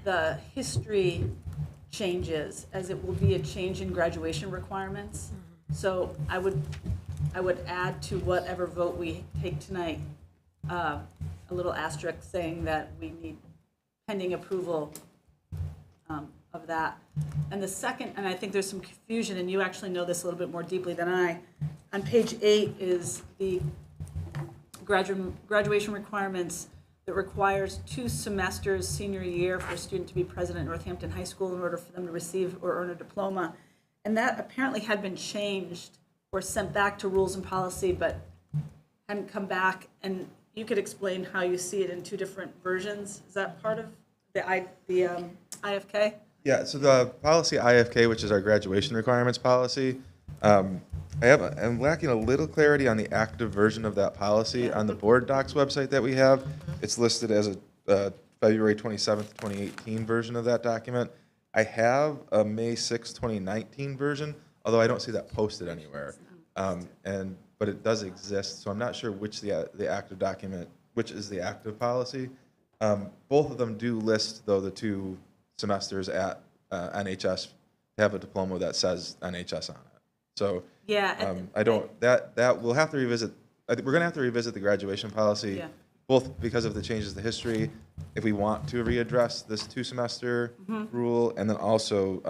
the history changes, as it will be a change in graduation requirements. So I would add to whatever vote we take tonight, a little asterisk saying that we need pending approval of that. And the second, and I think there's some confusion, and you actually know this a little bit more deeply than I, on page 8 is the graduation requirements that requires 2 semesters senior year for a student to be present at Northampton High School in order for them to receive or earn a diploma. And that apparently had been changed or sent back to rules and policy, but hadn't come back. And you could explain how you see it in 2 different versions. Is that part of the IFK? Yeah, so the policy IFK, which is our graduation requirements policy, I'm lacking a little clarity on the active version of that policy on the board docs website that we have. It's listed as a February 27th, 2018 version of that document. I have a May 6th, 2019 version, although I don't see that posted anywhere. But it does exist, so I'm not sure which the active document, which is the active policy. Both of them do list, though, the 2 semesters at NHS have a diploma that says NHS on it. So Yeah. I don't, that we'll have to revisit. We're going to have to revisit the graduation policy, both because of the changes to history, if we want to readdress this 2-semester rule, and then also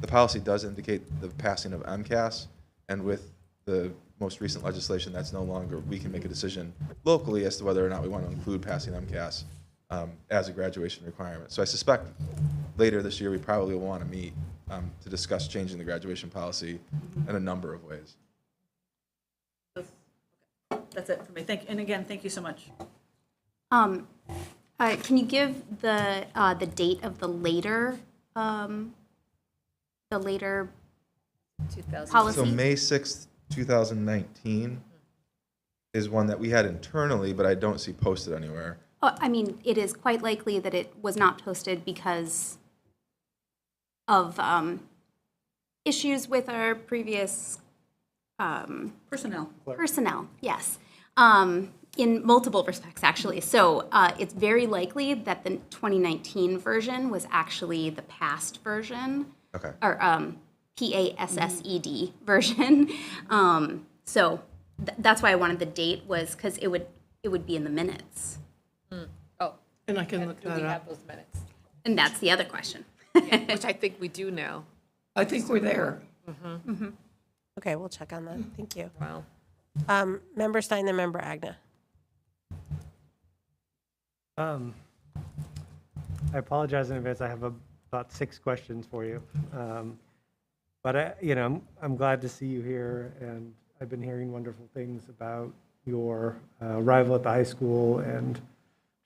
the policy does indicate the passing of MCAS, and with the most recent legislation, that's no longer, we can make a decision locally as to whether or not we want to include passing MCAS as a graduation requirement. So I suspect later this year we probably will want to meet to discuss changing the graduation policy in a number of ways. That's it for me. And again, thank you so much. Can you give the date of the later policy? So May 6th, 2019 is one that we had internally, but I don't see posted anywhere. I mean, it is quite likely that it was not posted because of issues with our previous personnel. Personnel, yes, in multiple respects, actually. So it's very likely that the 2019 version was actually the past version, or PASSED version. So that's why I wanted the date, was because it would be in the minutes. Oh, and I can look do that we up. have those minutes? And that's the other question. Which I think we do now. I think we're there. Okay, we'll check on that. Thank you. Wow. Member Stein, then Member Agna. I apologize in advance. I have about 6 questions for you. But I'm glad to see you here, and I've been hearing wonderful things about your arrival at the high school and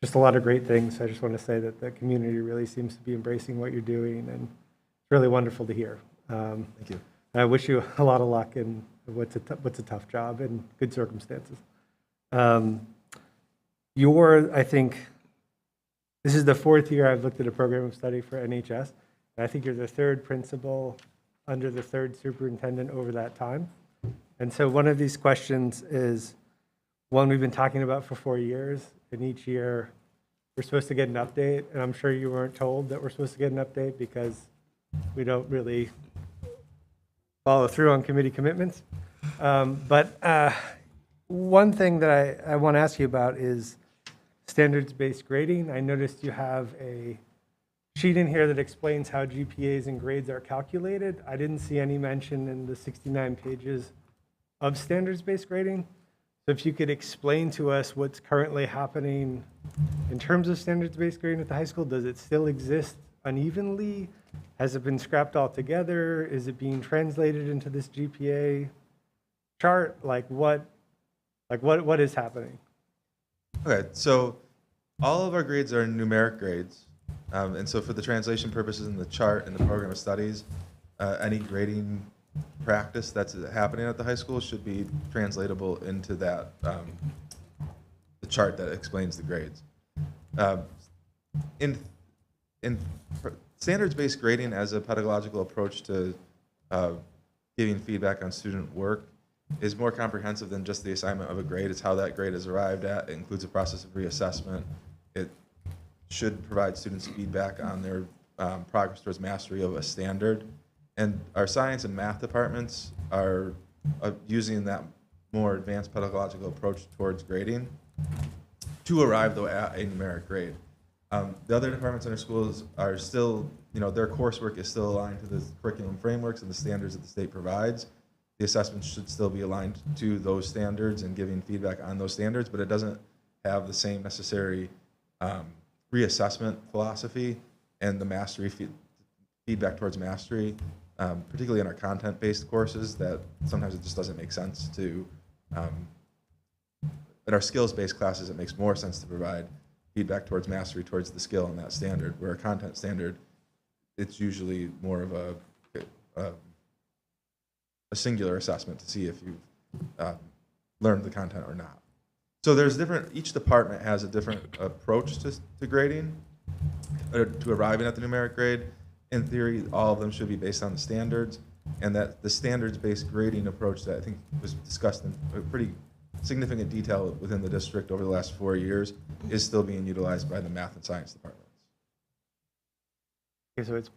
just a lot of great things. I just want to say that the community really seems to be embracing what you're doing, and it's really wonderful to hear. Thank you. I wish you a lot of luck in what's a tough job in good circumstances. I think, this is the 4th year I've looked at a program of study for NHS, and I think you're the 3rd principal under the 3rd superintendent over that time. And so one of these questions is one we've been talking about for 4 years, and each year we're supposed to get an update, and I'm sure you weren't told that we're supposed to get an update because we don't really follow through on committee commitments. But one thing that I want to ask you about is standards-based grading. I noticed you have a sheet in here that explains how GPAs and grades are calculated. I didn't see any mention in the 69 pages of standards-based grading. So if you could explain to us what's currently happening in terms of standards-based grading at the high school, does it still exist unevenly? Has it been scrapped altogether? Is it being translated into this GPA chart? What is happening? Okay, so all of our grades are numeric grades. And so for the translation purposes in the chart and the program of studies, any grading practice that's happening at the high school should be translatable into that, the chart that explains the grades. In standards-based grading as a pedagogical approach to giving feedback on student work is more comprehensive than just the assignment of a grade. It's how that grade is arrived at. It includes a process of reassessment. It should provide students feedback on their progress towards mastery of a standard. And our science and math departments are using that more advanced pedagogical approach towards grading to arrive, though, at a numeric grade. The other departments in our schools are still, their coursework is still aligned to the curriculum frameworks and the standards that the state provides. The assessments should still be aligned to those standards and giving feedback on those standards, but it doesn't have the same necessary reassessment philosophy and the mastery feedback towards mastery, particularly in our content-based courses, that sometimes it just doesn't make sense to, in our skills-based classes, it makes more sense to provide feedback towards mastery, towards the skill in that standard, where a content standard, it's usually more of a singular assessment to see if you've learned the content or not. So there's each department has a different approach to grading, or to arriving at the numeric grade. In theory, all of them should be based on the standards, and that the standards-based grading approach that I think was discussed in a pretty significant detail within the district over the last 4 years is still being utilized by the math and science departments. Okay, so it's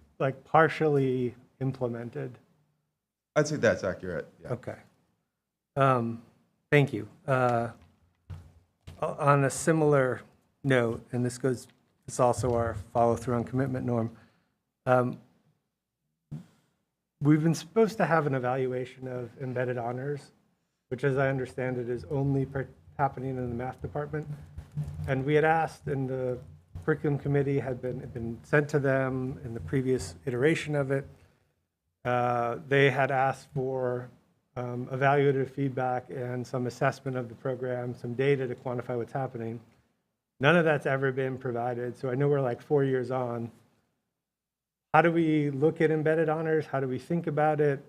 partially implemented. I'd say that's accurate. Yeah. Okay. Thank you. On a similar note, and it's also our follow-through on commitment norm, we've been supposed to have an evaluation of embedded honors, which, as I understand it, is only happening in the math department. And we had asked, and the curriculum committee had been sent to them in the previous iteration of it. They had asked for evaluative feedback and some assessment of the program, some data to quantify what's happening. None of that's ever been provided. So I know we're 4 years on. How do we look at embedded honors? How do we think about it?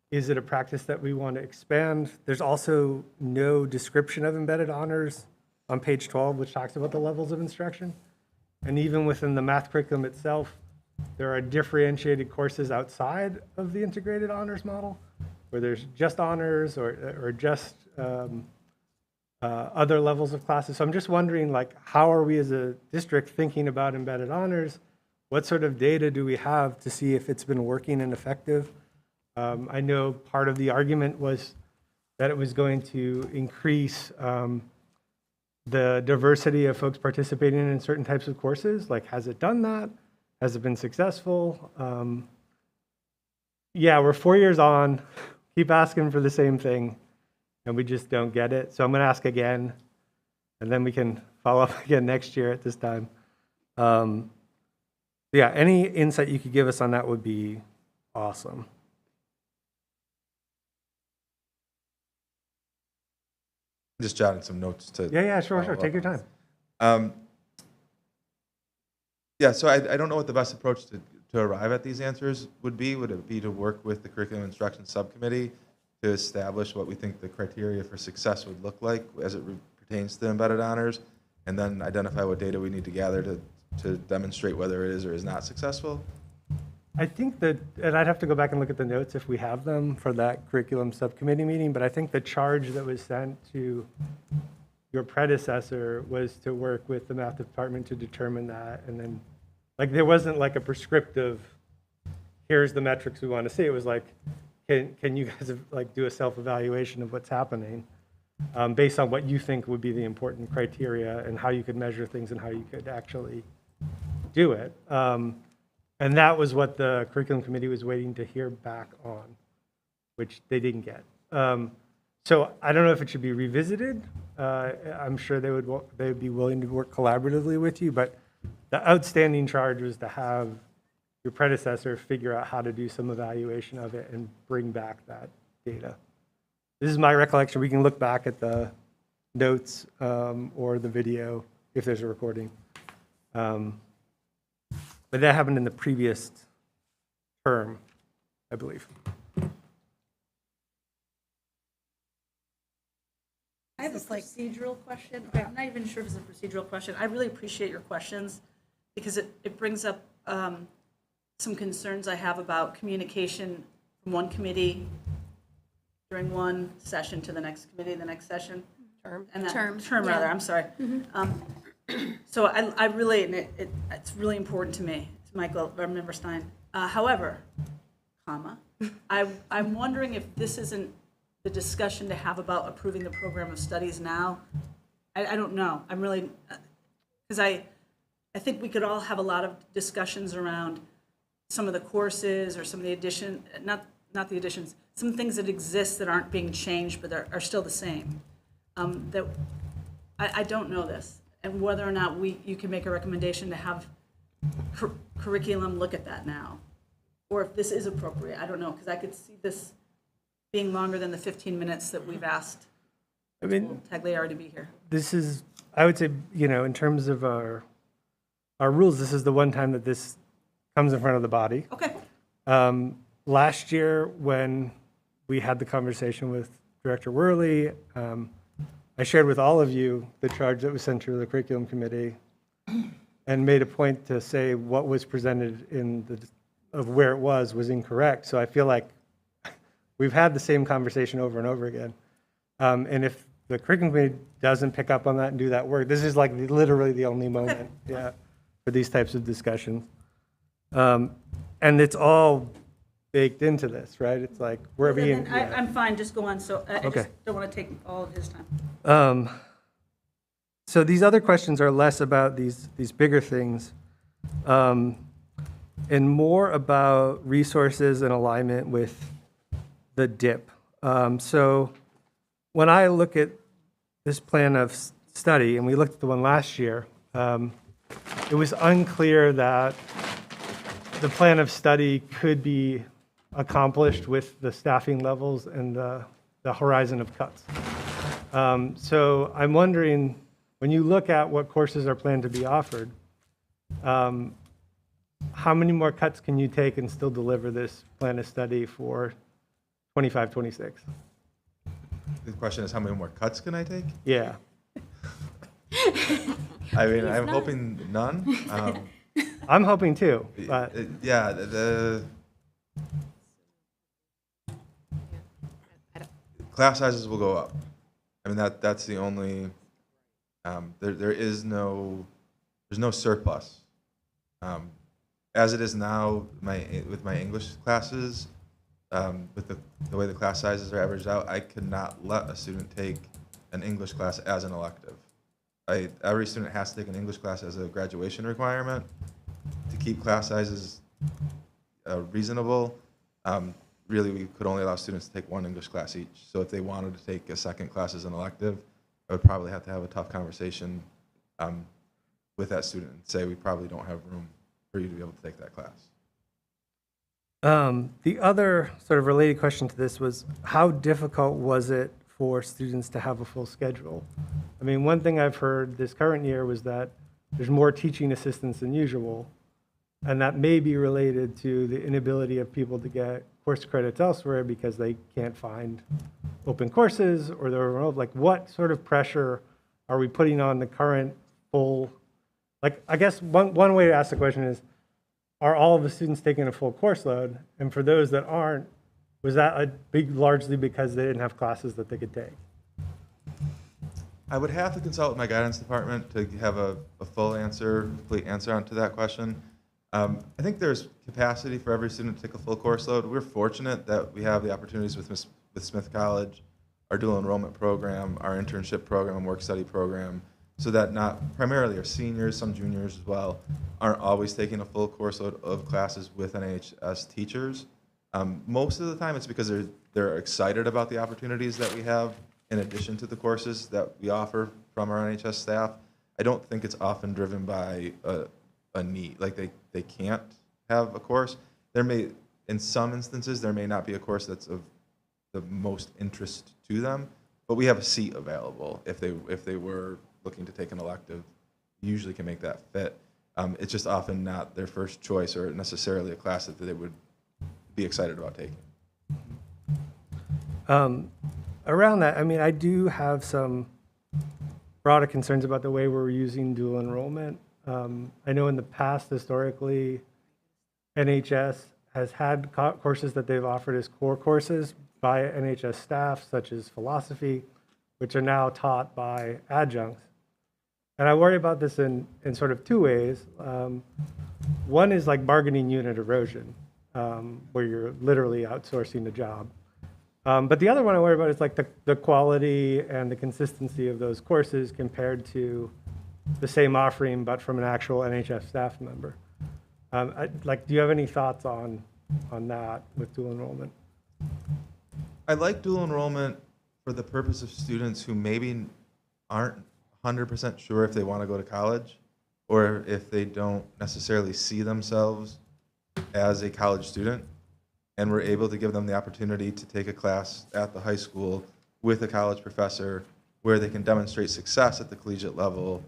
Is it a practice that we want to expand? There's also no description of embedded honors on page 12, which talks about the levels of instruction. And even within the math curriculum itself, there are differentiated courses outside of the integrated honors model, where there's just honors or just other levels of classes. So I'm just wondering, how are we as a district thinking about embedded honors? What sort of data do we have to see if it's been working and effective? I know part of the argument was that it was going to increase the diversity of folks participating in certain types of courses. Has it done that? Has it been successful? Yeah, we're 4 years on, keep asking for the same thing, and we just don't get it. So I'm going to ask again, and then we can follow up again next year at this time. Yeah, any insight you could give us on that would be awesome. Just jotting some notes to. Yeah, sure. Take your time. Yeah, so I don't know what the best approach to arrive at these answers would be. Would it be to work with the curriculum instruction subcommittee to establish what we think the criteria for success would look like as it pertains to embedded honors, and then identify what data we need to gather to demonstrate whether it is or is not successful? I think that, and I'd have to go back and look at the notes if we have them for that curriculum subcommittee meeting, but I think the charge that was sent to your predecessor was to work with the math department to determine that. And then, there wasn't a prescriptive, here's the metrics we want to see. It was can you guys do a self-evaluation of what's happening based on what you think would be the important criteria and how you could measure things and how you could actually do it. And that was what the curriculum committee was waiting to hear back on, which they didn't get. So I don't know if it should be revisited. I'm sure they would be willing to work collaboratively with you, but the outstanding charge was to have your predecessor figure out how to do some evaluation of it and bring back that data. This is my recollection. We can look back at the notes or the video if there's a recording. But that happened in the previous term, I believe. I have a procedural question. Okay, I'm not even sure if it's a procedural question. I really appreciate your questions because it brings up some concerns I have about communication from one committee during one session to the next committee, the next session. Term. And that, Term, rather, yeah. I'm sorry. So I really, and it's really important to me, to Michael, Member Stein. However, I'm wondering if this isn't the discussion to have about approving the program of studies now. I don't know. I'm really, because I think we could all have a lot of discussions around some of the courses or some of the not the additions, some things that exist that aren't being changed but are still the same. That I don't know this, and whether or not you can make a recommendation to have curriculum look at that now, or if this is appropriate. I don't know, because I could see this being longer than the 15 minutes that we've asked. I mean, Tagliari to be here. this is, I would say, in terms of our rules, this is the one time that this comes in front of the body. Okay. Last year, when we had the conversation with Director Worley, I shared with all of you the charge that was sent to the curriculum committee and made a point to say what was presented of where it was incorrect. So I feel like we've had the same conversation over and over again. And if the curriculum committee doesn't pick up on that and do that work, this is like literally the only moment, for these types of discussions. And it's all baked into this, right? It's like we're being. I'm fine. Just go on. So I Okay. just don't want to take all of his time. So these other questions are less about these bigger things, and more about resources and alignment with the DIP. So when I look at this plan of study, and we looked at the one last year, it was unclear that the plan of study could be accomplished with the staffing levels and the horizon of cuts. So I'm wondering, when you look at what courses are planned to be offered, how many more cuts can you take and still deliver this plan of study for 25, 26? The question is, how many more cuts can I take? Yeah. I mean, I'm hoping none. I'm hoping too, but yeah, the class sizes will go up. I mean, that's the only. There's no surplus. As it is now, with my English classes, with the way the class sizes are averaged out, I could not let a student take an English class as an elective. Every student has to take an English class as a graduation requirement to keep class sizes reasonable. Really, we could only allow students to take one English class each. So if they wanted to take a second class as an elective, I would probably have to have a tough conversation with that student and say, we probably don't have room for you to be able to take that class. The other sort of related question to this was, how difficult was it for students to have a full schedule? I mean, one thing I've heard this current year was that there's more teaching assistants than usual, and that may be related to the inability of people to get course credits elsewhere because they can't find open courses or they're remote. Like, what sort of pressure are we putting on the current full, like, I guess one way to ask the question is, are all of the students taking a full course load? And for those that aren't, was that largely because they didn't have classes that they could take? I would have to consult with my guidance department to have a full answer, complete answer onto that question. I think there's capacity for every student to take a full course load. We're fortunate that we have the opportunities with Smith College, our dual enrollment program, our internship program, work study program, so that not primarily our seniors, some juniors as well, aren't always taking a full course load of classes with NHS teachers. Most of the time, it's because they're excited about the opportunities that we have in addition to the courses that we offer from our NHS staff. I don't think it's often driven by a need, like they can't have a course. There may, in some instances, there may not be a course that's of the most interest to them, but we have a seat available if they were looking to take an elective. Usually can make that fit. It's just often not their first choice or necessarily a class that they would be excited about taking. Around that, I mean, I do have some broader concerns about the way we're using dual enrollment. I know in the past, historically, NHS has had courses that they've offered as core courses by NHS staff, such as philosophy, which are now taught by adjuncts. And I worry about this in sort of two ways. One is like bargaining unit erosion, where you're literally outsourcing the job. But the other one I worry about is like the quality and the consistency of those courses compared to the same offering, but from an actual NHS staff member. Do you have any thoughts on that with dual enrollment? I like dual enrollment for the purpose of students who maybe aren't 100% sure if they want to go to college, or if they don't necessarily see themselves as a college student, and we're able to give them the opportunity to take a class at the high school with a college professor where they can demonstrate success at the collegiate level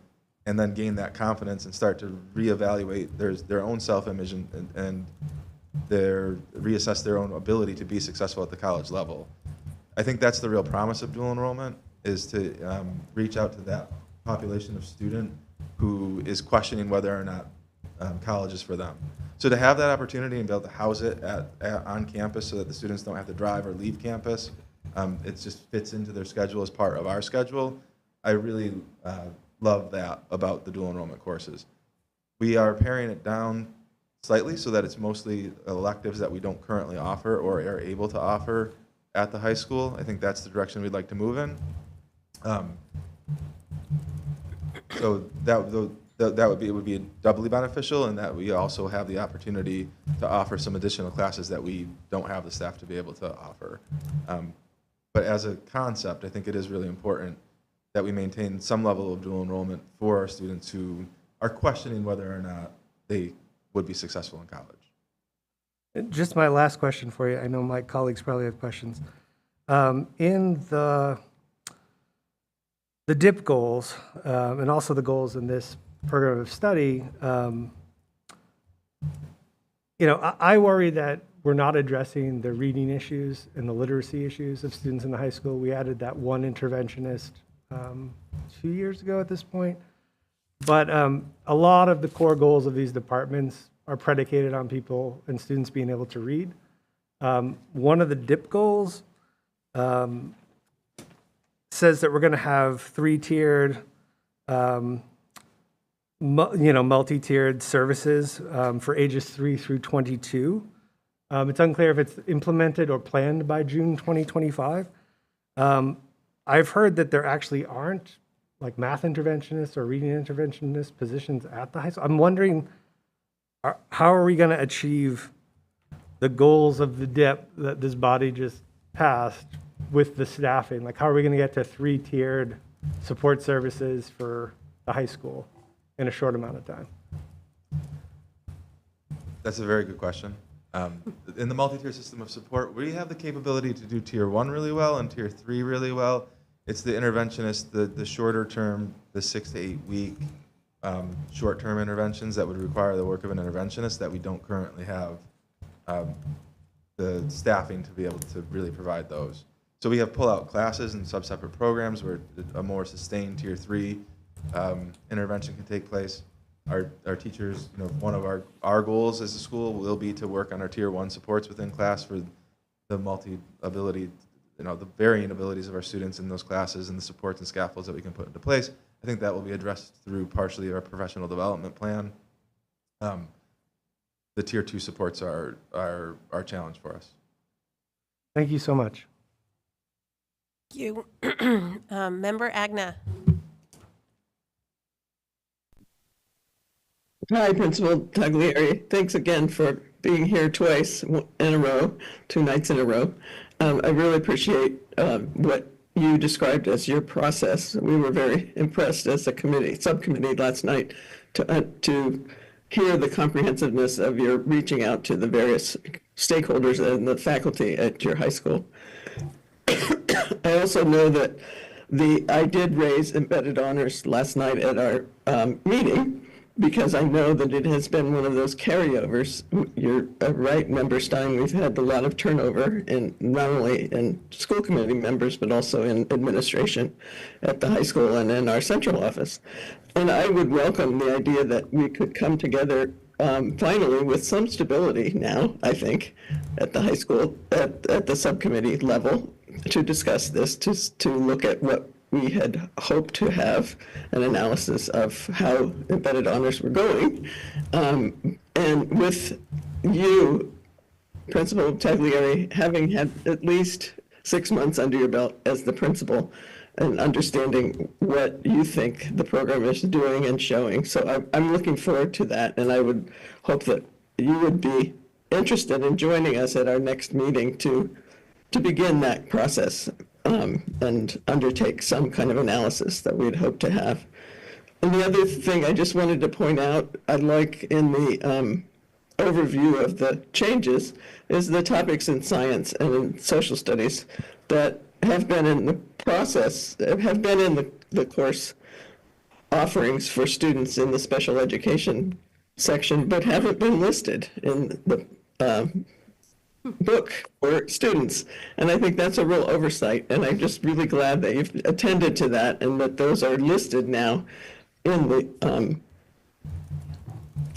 and then gain that confidence and start to reevaluate their own self-image and reassess their own ability to be successful at the college level. I think that's the real promise of dual enrollment, is to reach out to that population of student who is questioning whether or not college is for them. So to have that opportunity and be able to house it on campus so that the students don't have to drive or leave campus, it just fits into their schedule as part of our schedule. I really love that about the dual enrollment courses. We are paring it down slightly so that it's mostly electives that we don't currently offer or are able to offer at the high school. I think that's the direction we'd like to move in. So it would be doubly beneficial, and that we also have the opportunity to offer some additional classes that we don't have the staff to be able to offer. But as a concept, I think it is really important that we maintain some level of dual enrollment for our students who are questioning whether or not they would be successful in college. Just my last question for you. I know my colleagues probably have questions. In the DIP goals, and also the goals in this program of study, I worry that we're not addressing the reading issues and the literacy issues of students in the high school. We added that one interventionist 2 years ago at this point. But a lot of the core goals of these departments are predicated on people and students being able to read. One of the DIP goals says that we're going to have three-tiered, multi-tiered services for ages 3 through 22. It's unclear if it's implemented or planned by June 2025. I've heard that there actually aren't like math interventionists or reading interventionist positions at the high school. I'm wondering, how are we going to achieve the goals of the DIP that this body just passed with the staffing? Like, how are we going to get to three-tiered support services for the high school in a short amount of time? That's a very good question. In the multi-tier system of support, we have the capability to do tier 1 really well and tier 3 really well. It's the interventionist, the shorter term, the 6 to 8 week short-term interventions that would require the work of an interventionist that we don't currently have the staffing to be able to really provide those. So we have pull-out classes and sub-separate programs where a more sustained tier 3 intervention can take place. Our teachers, one of our goals as a school will be to work on our tier 1 supports within class for the multi-ability, the varying abilities of our students in those classes and the supports and scaffolds that we can put into place. I think that will be addressed through partially our professional development plan. The tier 2 supports are our challenge for us. Thank you so much. Thank you. Member Agna. Hi, Principal Taglieri. Thanks again for being here twice in a row, 2 nights in a row. I really appreciate what you described as your process. We were very impressed as a subcommittee last night to hear the comprehensiveness of your reaching out to the various stakeholders and the faculty at your high school. I also know that I did raise embedded honors last night at our meeting, because I know that it has been one of those carryovers. You're right, Member Stein, we've had a lot of turnover in not only in school committee members, but also in administration at the high school and in our central office. And I would welcome the idea that we could come together finally with some stability now, I think, at the high school, at the subcommittee level, to discuss this, to look at what we had hoped to have an analysis of how embedded honors were going. And with you, Principal Taglieri, having had at least 6 months under your belt as the principal and understanding what you think the program is doing and showing. So I'm looking forward to that, and I would hope that you would be interested in joining us at our next meeting to begin that process. And undertake some kind of analysis that we'd hope to have. And the other thing I just wanted to point out, I'd like in the overview of the changes, is the topics in science and in social studies that have been in the process, have been in the course offerings for students in the special education section, but haven't been listed in the book for students. And I think that's a real oversight, and I'm just really glad that you've attended to that and that those are listed now in the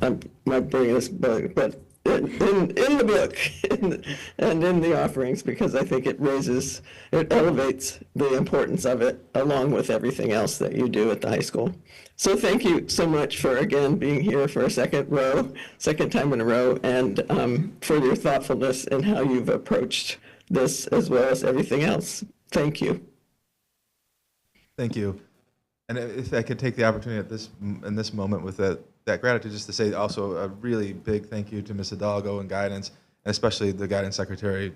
I'm not bringing this book, but in the book and in the offerings, because I think it elevates the importance of it along with everything else that you do at the high school. So thank you so much for, again, being here for a second time in a row, and for your thoughtfulness and how you've approached this as well as everything else. Thank you. Thank you. And if I could take the opportunity in this moment with that gratitude, just to say also a really big thank you to Ms. Hidalgo and guidance, and especially the guidance secretary,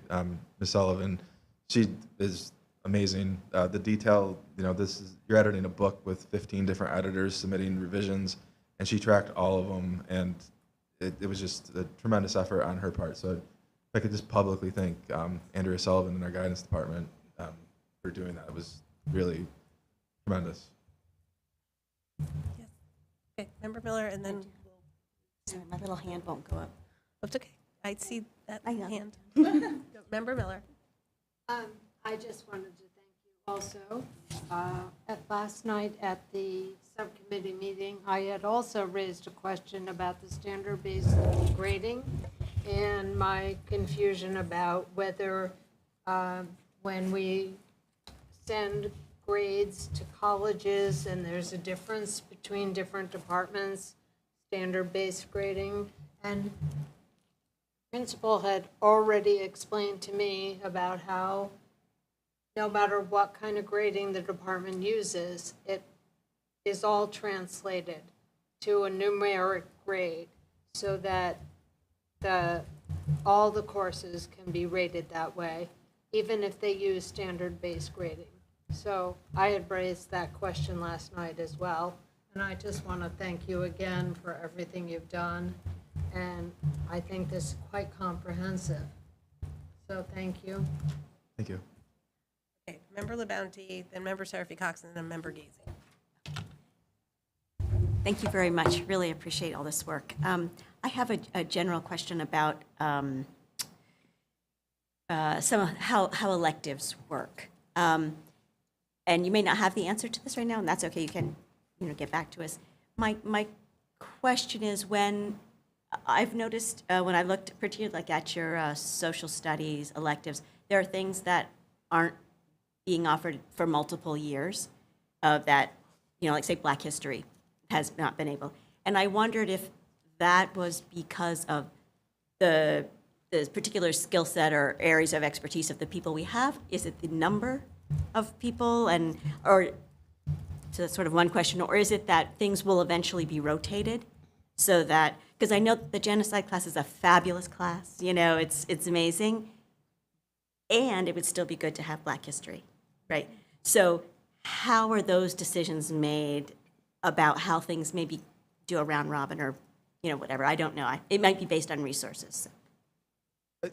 Ms. Sullivan. She is amazing. The detail, you're editing a book with 15 different editors submitting revisions, and she tracked all of them, and it was just a tremendous effort on her part. So if I could just publicly thank Andrea Sullivan and our guidance department for doing that. It was really tremendous. Yes. Okay, Member Miller, and then Sorry, my little hand won't go up. that's okay. I see that I know. hand. Member Miller. I just wanted to thank you also. Last night at the subcommittee meeting, I had also raised a question about the standard-based grading and my confusion about whether when we send grades to colleges and there's a difference between different departments, standard-based grading, and principal had already explained to me about how no matter what kind of grading the department uses, it is all translated to a numeric grade so that all the courses can be rated that way, even if they use standard-based grading. So I had raised that question last night as well, and I just want to thank you again for everything you've done, and I think this is quite comprehensive. So thank you. Thank you. Okay, Member LaBounty, then Member Seraphy Cox, and then Member Gazy. Thank you very much. Really appreciate all this work. I have a general question about some of how electives work. And you may not have the answer to this right now, and that's okay. You can, get back to us. My question is, when I've noticed when I looked particularly at your social studies electives, there are things that aren't being offered for multiple years. That, like say Black History has not been able. And I wondered if that was because of the particular skill set or areas of expertise of the people we have. Is it the number of people, or so that's sort of one question, or is it that things will eventually be rotated so that, because I know the genocide class is a fabulous class, you know, it's amazing, and it would still be good to have Black history, right? So how are those decisions made about how things maybe do a round robin or, you know, whatever? I don't know. It might be based on resources.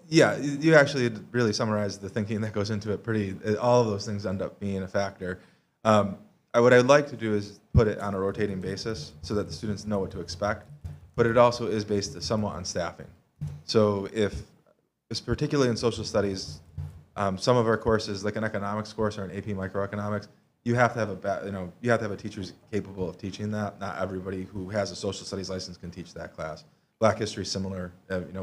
Yeah, you actually really summarized the thinking that goes into it pretty, all of those things end up being a factor. What I'd like to do is put it on a rotating basis so that the students know what to expect, but it also is based somewhat on staffing. So if, particularly in social studies, some of our courses, like an economics course or an AP microeconomics, you have to have you have to have a teacher who's capable of teaching that. Not everybody who has a social studies license can teach that class. Black history, similar,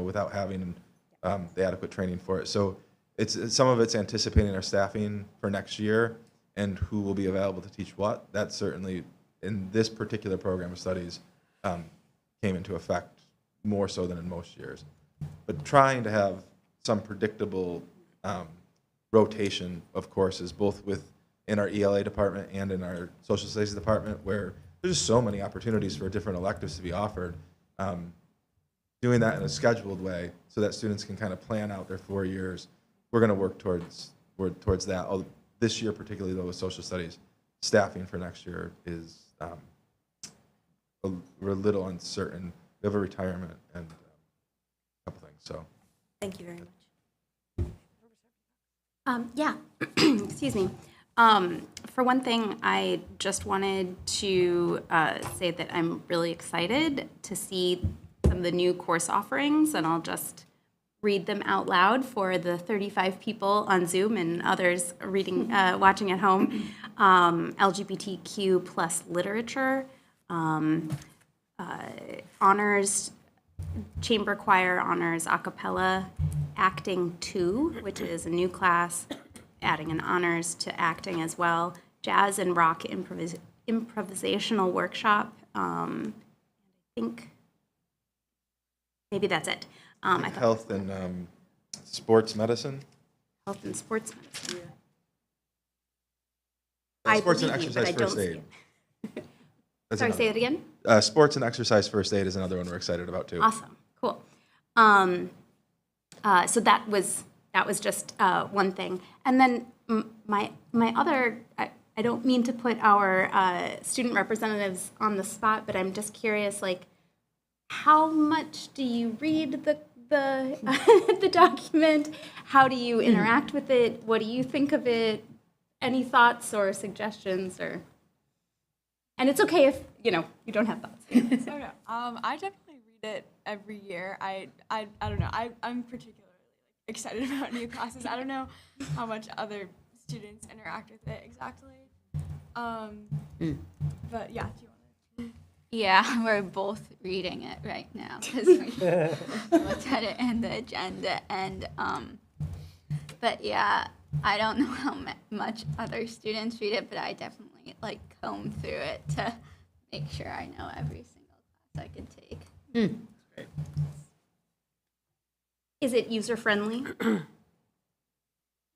without having the adequate training for it. So it's some of it's anticipating our staffing for next year and who will be available to teach what. That certainly, in this particular program of studies, came into effect more so than in most years. But trying to have some predictable rotation of courses, both in our ELA department and in our social studies department, where there's just so many opportunities for different electives to be offered. Doing that in a scheduled way so that students can kind of plan out their 4 years. We're going to work towards that. This year, particularly though with social studies, staffing for next year is we're a little uncertain. We have a retirement and a couple things. So, thank you very much. Yeah, excuse me. For one thing, I just wanted to say that I'm really excited to see some of the new course offerings, and I'll just read them out loud for the 35 people on Zoom and others watching at home. LGBTQ plus literature, honors, chamber choir honors a cappella, acting 2, which is a new class, adding an honors to acting as well, jazz and rock improvisational workshop. I think maybe that's it. health and sports medicine. Health and sports medicine. Sports and believe you, but exercise I don't first see aid. it. That's Sorry, say another it one. again? Sports and exercise first aid is another one we're excited about too. Awesome, cool. So that was just one thing, and then my other. I don't mean to put our student representatives on the spot, but I'm just curious, like, how much do you read the the document? How do you interact with it? What do you think of it? Any thoughts or suggestions, or? And it's okay if you don't have thoughts. So no, I definitely read it every year. I don't know. I'm particularly excited about new classes. I don't know how much other students interact with it exactly. But yeah, do you want to? Yeah, we're both reading it right now because we looked at it in the agenda. And but yeah, I don't know how much other students read it, but I definitely comb through it to make sure I know every single class I could take. Is it user friendly?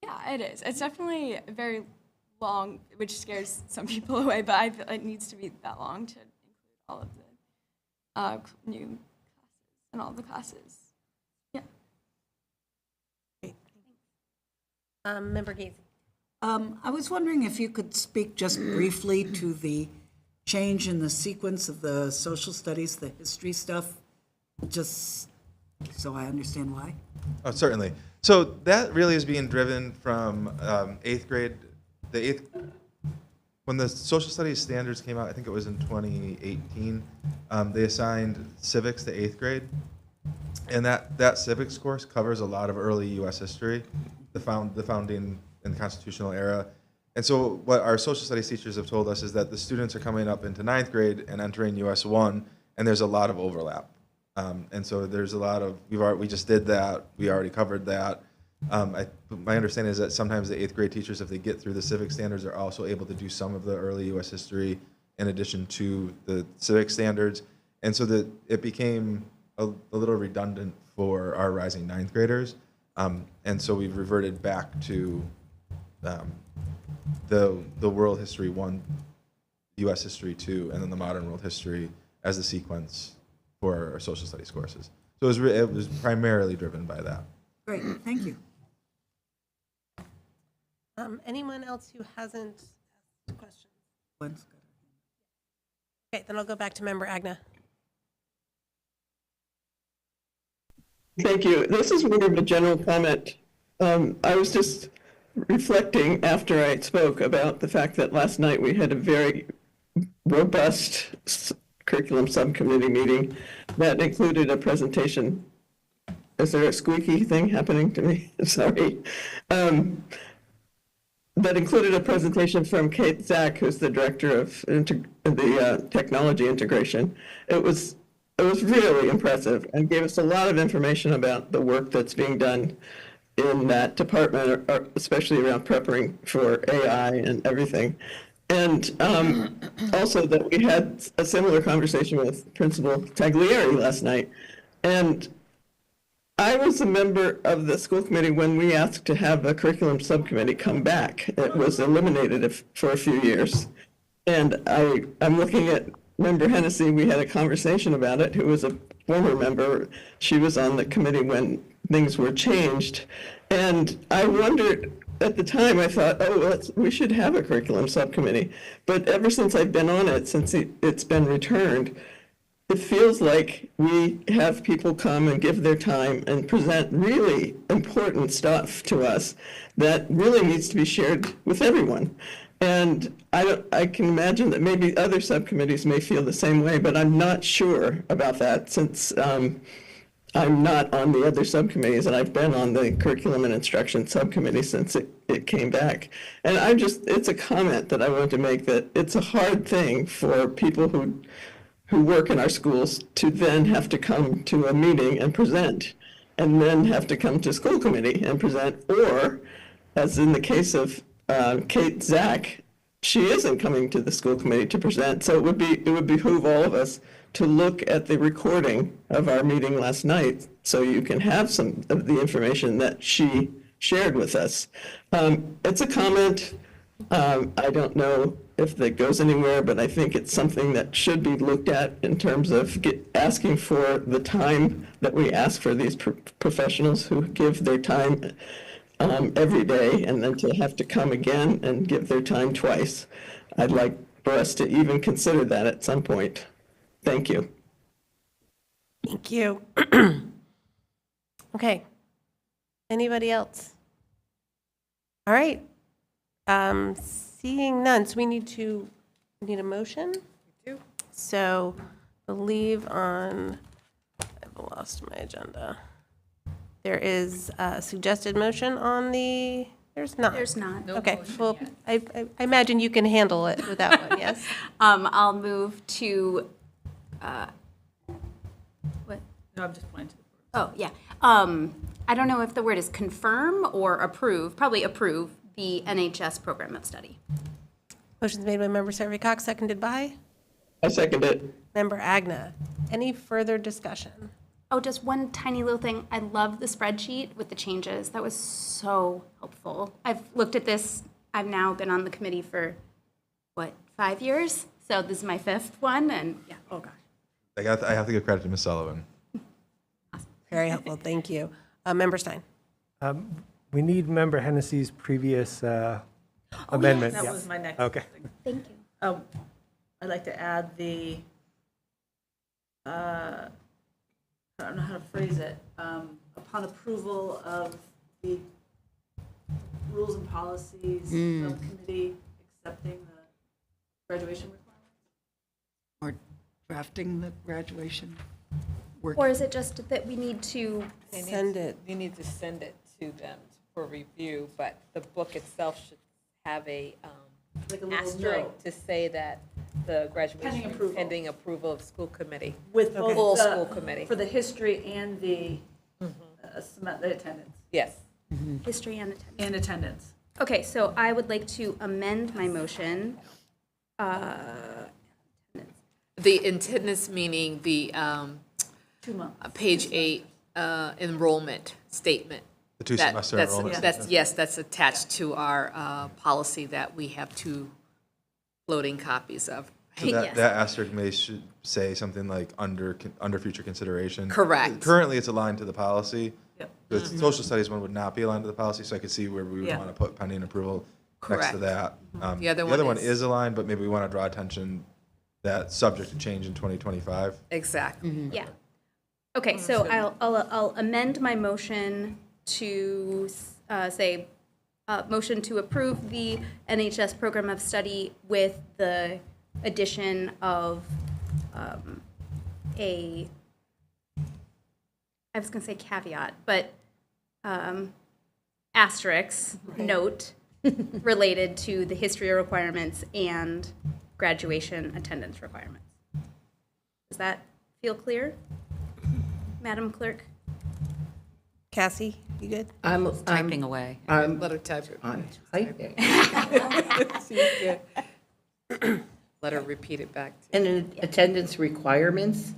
Yeah, it is. It's definitely very long, which scares some people away, but I feel it needs to be that long to include all of the new classes and all the classes. Yeah. Member Gazy. I was wondering if you could speak just briefly to the change in the sequence of the social studies, the history stuff, just so I understand why. Oh, certainly. So that really is being driven from 8th grade. When the social studies standards came out, I think it was in 2018, they assigned civics to 8th grade. And that civics course covers a lot of early U.S. history, the founding and the constitutional era. And so what our social studies teachers have told us is that the students are coming up into 9th grade and entering US 1, and there's a lot of overlap. And so there's a lot of, we just did that, we already covered that. My understanding is that sometimes the 8th grade teachers, if they get through the civic standards, are also able to do some of the early US history in addition to the civic standards. And so that it became a little redundant for our rising 9th graders. And so we've reverted back to the world history 1, US history 2, and then the modern world history as the sequence for our social studies courses. So it was primarily driven by that. Great, thank you. Anyone else who hasn't asked questions? Okay, then I'll go back to Member Agna. Thank you. This is more of a general comment. I was just reflecting after I spoke about the fact that last night we had a very robust curriculum subcommittee meeting that included a presentation. Is there a squeaky thing happening to me? Sorry. That included a presentation from Kate Zach, who's the director of the technology integration. It was really impressive and gave us a lot of information about the work that's being done in that department, especially around preparing for AI and everything. And also that we had a similar conversation with Principal Taglieri last night. And I was a member of the school committee when we asked to have a curriculum subcommittee come back. It was eliminated for a few years. And I'm looking at Member Hennessy. We had a conversation about it, who was a former member. She was on the committee when things were changed. And I wondered, at the time, I thought, oh, we should have a curriculum subcommittee. But ever since I've been on it, since it's been returned, it feels like we have people come and give their time and present really important stuff to us that really needs to be shared with everyone. And I can imagine that maybe other subcommittees may feel the same way, but I'm not sure about that since I'm not on the other subcommittees, and I've been on the curriculum and instruction subcommittee since it came back. And it's a comment that I want to make, that it's a hard thing for people who work in our schools to then have to come to a meeting and present, and then have to come to school committee and present, or, as in the case of Kate Zach, she isn't coming to the school committee to present. So it would behoove all of us to look at the recording of our meeting last night so you can have some of the information that she shared with us. It's a comment. I don't know if that goes anywhere, but I think it's something that should be looked at in terms of asking for the time that we ask for these professionals who give their time every day, and then to have to come again and give their time twice. I'd like for us to even consider that at some point. Thank you. Thank you. Okay. Anybody else? All right. Seeing none, so we need a motion? We do. So I believe I've lost my agenda. There is a suggested motion on there's not. There's not. Okay, well, I imagine you can handle it with that one, yes? I'll move to, what? No, I'm just pointing to the board. Oh, yeah. I don't know if the word is confirm or approve, probably approve the NHS program of study. Motion's made by Member Seraphy Cox, seconded by I second it. Member Agna. Any further discussion? Oh, just one tiny little thing. I love the spreadsheet with the changes. That was so helpful. I've looked at this. I've now been on the committee for, 5 years? So this is my 5th one, and yeah, oh gosh. I have to give credit to Ms. Sullivan. Very helpful, thank you. Member Stein. We need Member Hennessy's previous amendment. That Yeah. was my next Okay. thing. Thank you. I'd like to add the, I don't know how to phrase it, upon approval of the rules and policies subcommittee accepting the graduation requirements. Or drafting the graduation work. Or is it just that we need to Send it. You need to send it to them for review, but the book itself should have a Like a little asterisk note. to say that the graduation Pending is approval. pending approval of school committee. With Okay. both Full the- school committee. For the history and the the attendance. Yes. history and attendance? And attendance. Okay, so I would like to amend my motion. The attendance meaning the 2 months. page 8 enrollment statement. The two-semester enrollment. That's attached to our policy that we have 2 floating copies of. So that asterisk should say something like under future consideration. Correct. Currently, it's aligned to the policy. Yep. The social studies one would not be aligned to the policy, so I could see where we would Yeah. want to put pending approval next to Correct. that. The other The other one one is- is aligned, but maybe we want to draw attention that subject to change in 2025. Exactly. Yeah. Okay, so I'll amend my motion to say, motion to approve the NHS program of study with the addition of I was going to say caveat, but asterisk note related to the history requirements and graduation attendance requirements. Does that feel clear, Madam Clerk? Cassie, you good? I'm Typing away. I'm let her type it on typing. Let her repeat it back. And in attendance requirements?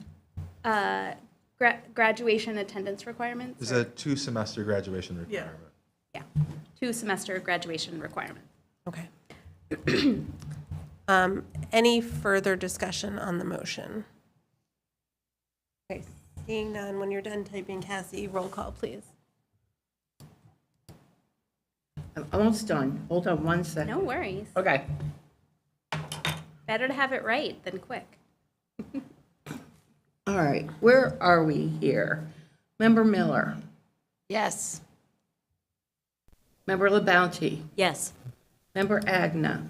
Graduation attendance requirements? There's a 2-semester graduation requirement. Yeah, 2-semester graduation requirement. Okay. Any further discussion on the motion? Okay, seeing none, when you're done typing, Cassie, roll call, please. I'm almost done. Hold on one second. No worries. Okay. Better to have it right than quick. All right. Where are we here? Member Miller. Yes. Member LaBounty. Yes. Member Agna.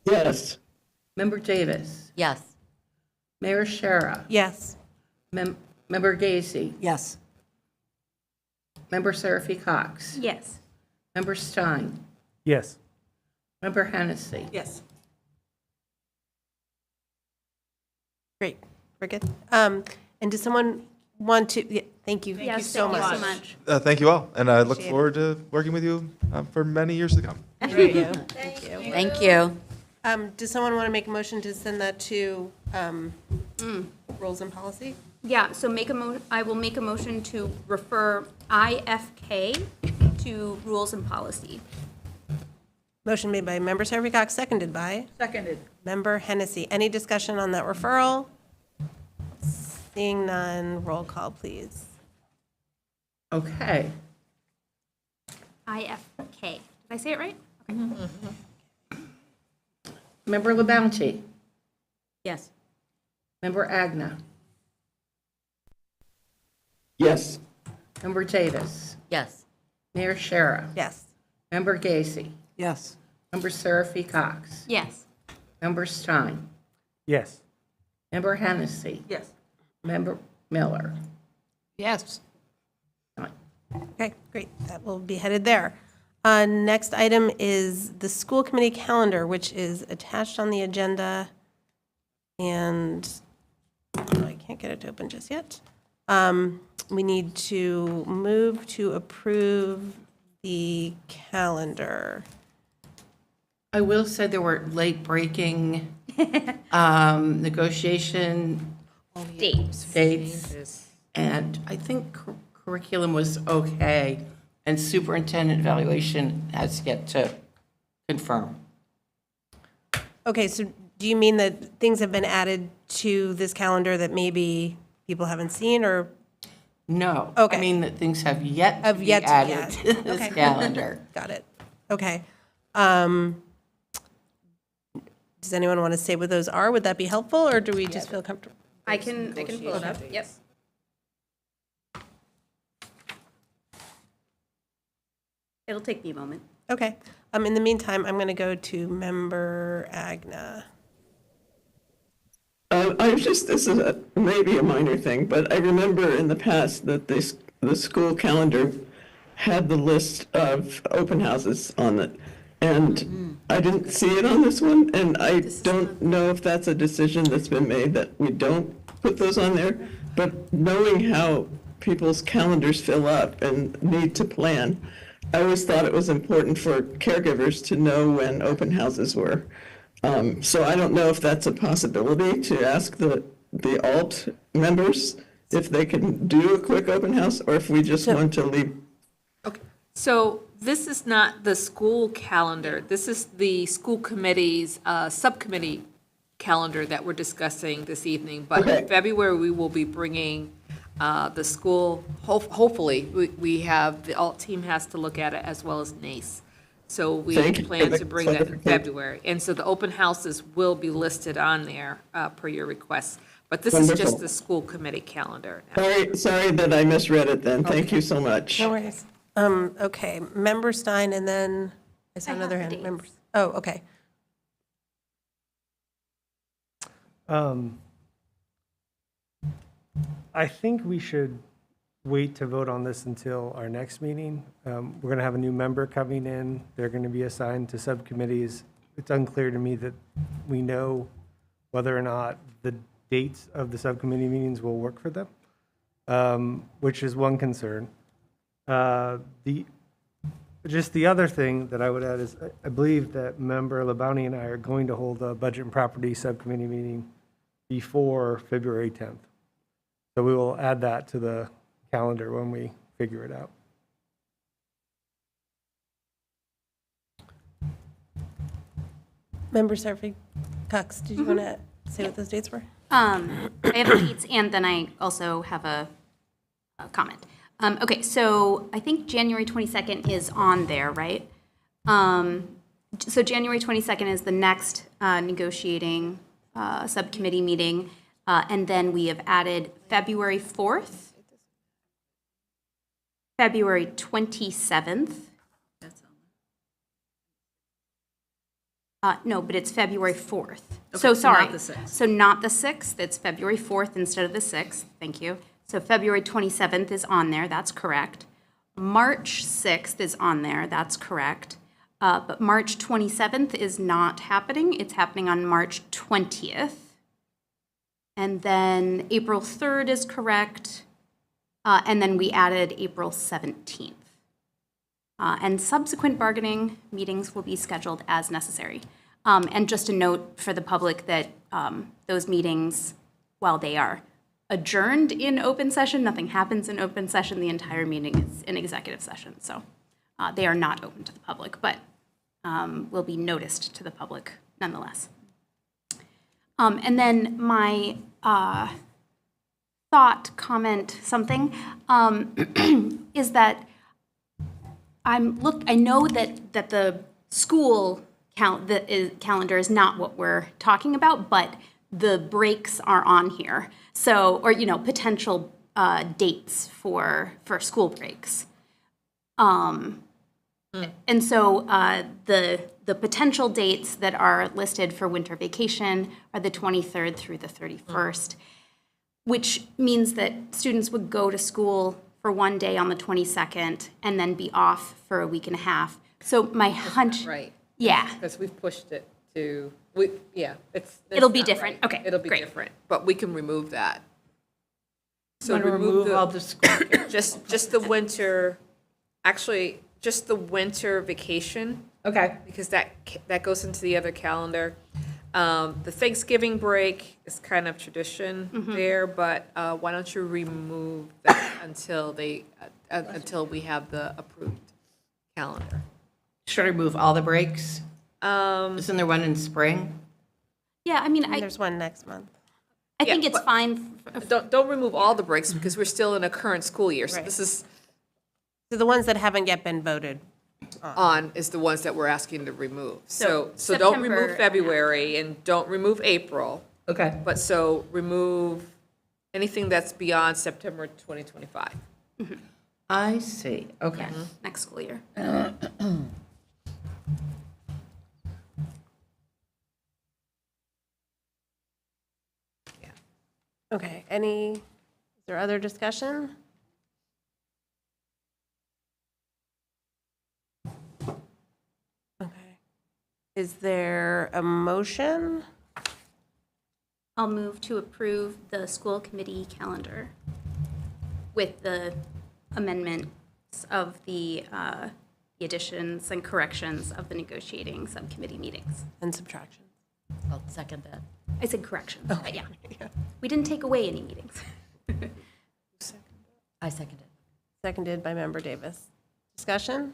Yes. Member Davis. Yes. Mayor Shara. Yes. Member Gacy. Yes. Member Seraphy Cox. Yes. Member Stein. Yes. Member Hennessy. Yes. Great, we're good. And does someone want to, yeah, thank you. Yes, so thank much. you so much. Thank you all, and I look Appreciate it. forward to working with you for many years to come. Thank you. Thank you. Thank you. Does someone want to make a motion to send that to Rules and Policy? Yeah, so I will make a motion to refer IFK to rules and policy. Motion made by Member Seraphy Cox, seconded by Seconded. Member Hennessy. Any discussion on that referral? Seeing none, roll call, please. Okay. IFK. Did I say it right? Okay. Member LaBounty. Yes. Member Agna. Yes. Member Davis. Yes. Mayor Shara. Yes. Member Gacy. Yes. Member Seraphy Cox. Yes. Member Stein. Yes. Member Hennessy. Yes. Member Miller. Yes. Okay, great. That will be headed there. Next item is the school committee calendar, which is attached on the agenda. And I can't get it to open just yet. We need to move to approve the calendar. I will say there were late-breaking negotiation dates, and I think curriculum was okay, and superintendent evaluation has yet to confirm. Okay, so do you mean that things have been added to this calendar that maybe people haven't seen, or? No. Okay. I mean, that things have yet to be added to this Okay. calendar. Got it. Okay. Does anyone want to say what those are? Would that be helpful, or do we just feel comfortable? I can pull it up. Yep. It'll take me a moment. Okay. In the meantime, I'm going to go to Member Agna. This is maybe a minor thing, but I remember in the past that the school calendar had the list of open houses on it. And I didn't see it on this one, and I don't know if that's a decision that's been made that we don't put those on there. But knowing how people's calendars fill up and need to plan, I always thought it was important for caregivers to know when open houses were. So I don't know if that's a possibility to ask the alt members if they can do a quick open house, or if we just want to leave. So this is not the school calendar. This is the school committee's subcommittee calendar that we're discussing this evening. But Okay. in February, we will be bringing the school, hopefully, we have, the alt team has to look at it as well as NACE. So we Thank you for plan the to bring that in clarification. February. And so the open houses will be listed on there per your request. But this is just Wonderful. the school committee calendar now. Sorry that I misread it then. Thank you so much. No worries. Okay, Member Stein, and then I saw another hand. Members. Oh, okay. I think we should wait to vote on this until our next meeting. We're going to have a new member coming in. They're going to be assigned to subcommittees. It's unclear to me that we know whether or not the dates of the subcommittee meetings will work for them, which is one concern. Just the other thing that I would add is I believe that Member Labonte and I are going to hold a Budget and Property Subcommittee meeting before February 10th. So we will add that to the calendar when we figure it out. Member Serphy Cox, did you want to say what those dates were? I have the dates, and then I also have a comment. Okay, so I think January 22nd is on there, right? So January 22nd is the next negotiating subcommittee meeting, and then we have added February 4th, February 27th. No, but it's February 4th. So sorry. not the 6th. So not the 6th, it's February 4th instead of the 6th. Thank you. So February 27th is on there, that's correct. March 6th is on there, that's correct. But March 27th is not happening. It's happening on March 20th. And then April 3rd is correct. And then we added April 17th. And subsequent bargaining meetings will be scheduled as necessary. And just a note for the public that those meetings, while they are adjourned in open session, nothing happens in open session. The entire meeting is in executive session. So they are not open to the public, but will be noticed to the public nonetheless. And then my thought, comment, something, is that I know that the school calendar is not what we're talking about, but the breaks are on here. So, or, potential dates for school breaks. And so the potential dates that are listed for winter vacation are the 23rd through the 31st, which means that students would go to school for one day on the 22nd and then be off for a week and a half. So my hunch, Right. yeah, Because we've pushed it to, It'll be not different. right. Okay, It'll be great. different, but we can remove that. So Want to remove all the school. just the winter, actually, just the winter vacation. Okay. Because that goes into the other calendar. The Thanksgiving break is kind of tradition there, but why don't you remove that until we have the approved calendar? Should I remove all the breaks? Isn't there one in spring? yeah. I mean, There's one next month. I think Yeah, it's but- fine. Don't remove all the breaks because we're still in a current school year. So Right. this is So the ones that haven't yet been voted. on is the ones that we're asking to remove. So So don't September remove and February and don't remove April, Okay. but so remove anything that's beyond September 2025. I see. Okay. Next school year. Okay, is there other discussion? Okay. Is there a motion? I'll move to approve the school committee calendar with the amendments of the additions and corrections of the negotiating subcommittee meetings. And subtraction. I'll second that. I said corrections, but yeah. We didn't take away any meetings. I second it. Seconded by Member Davis. Discussion?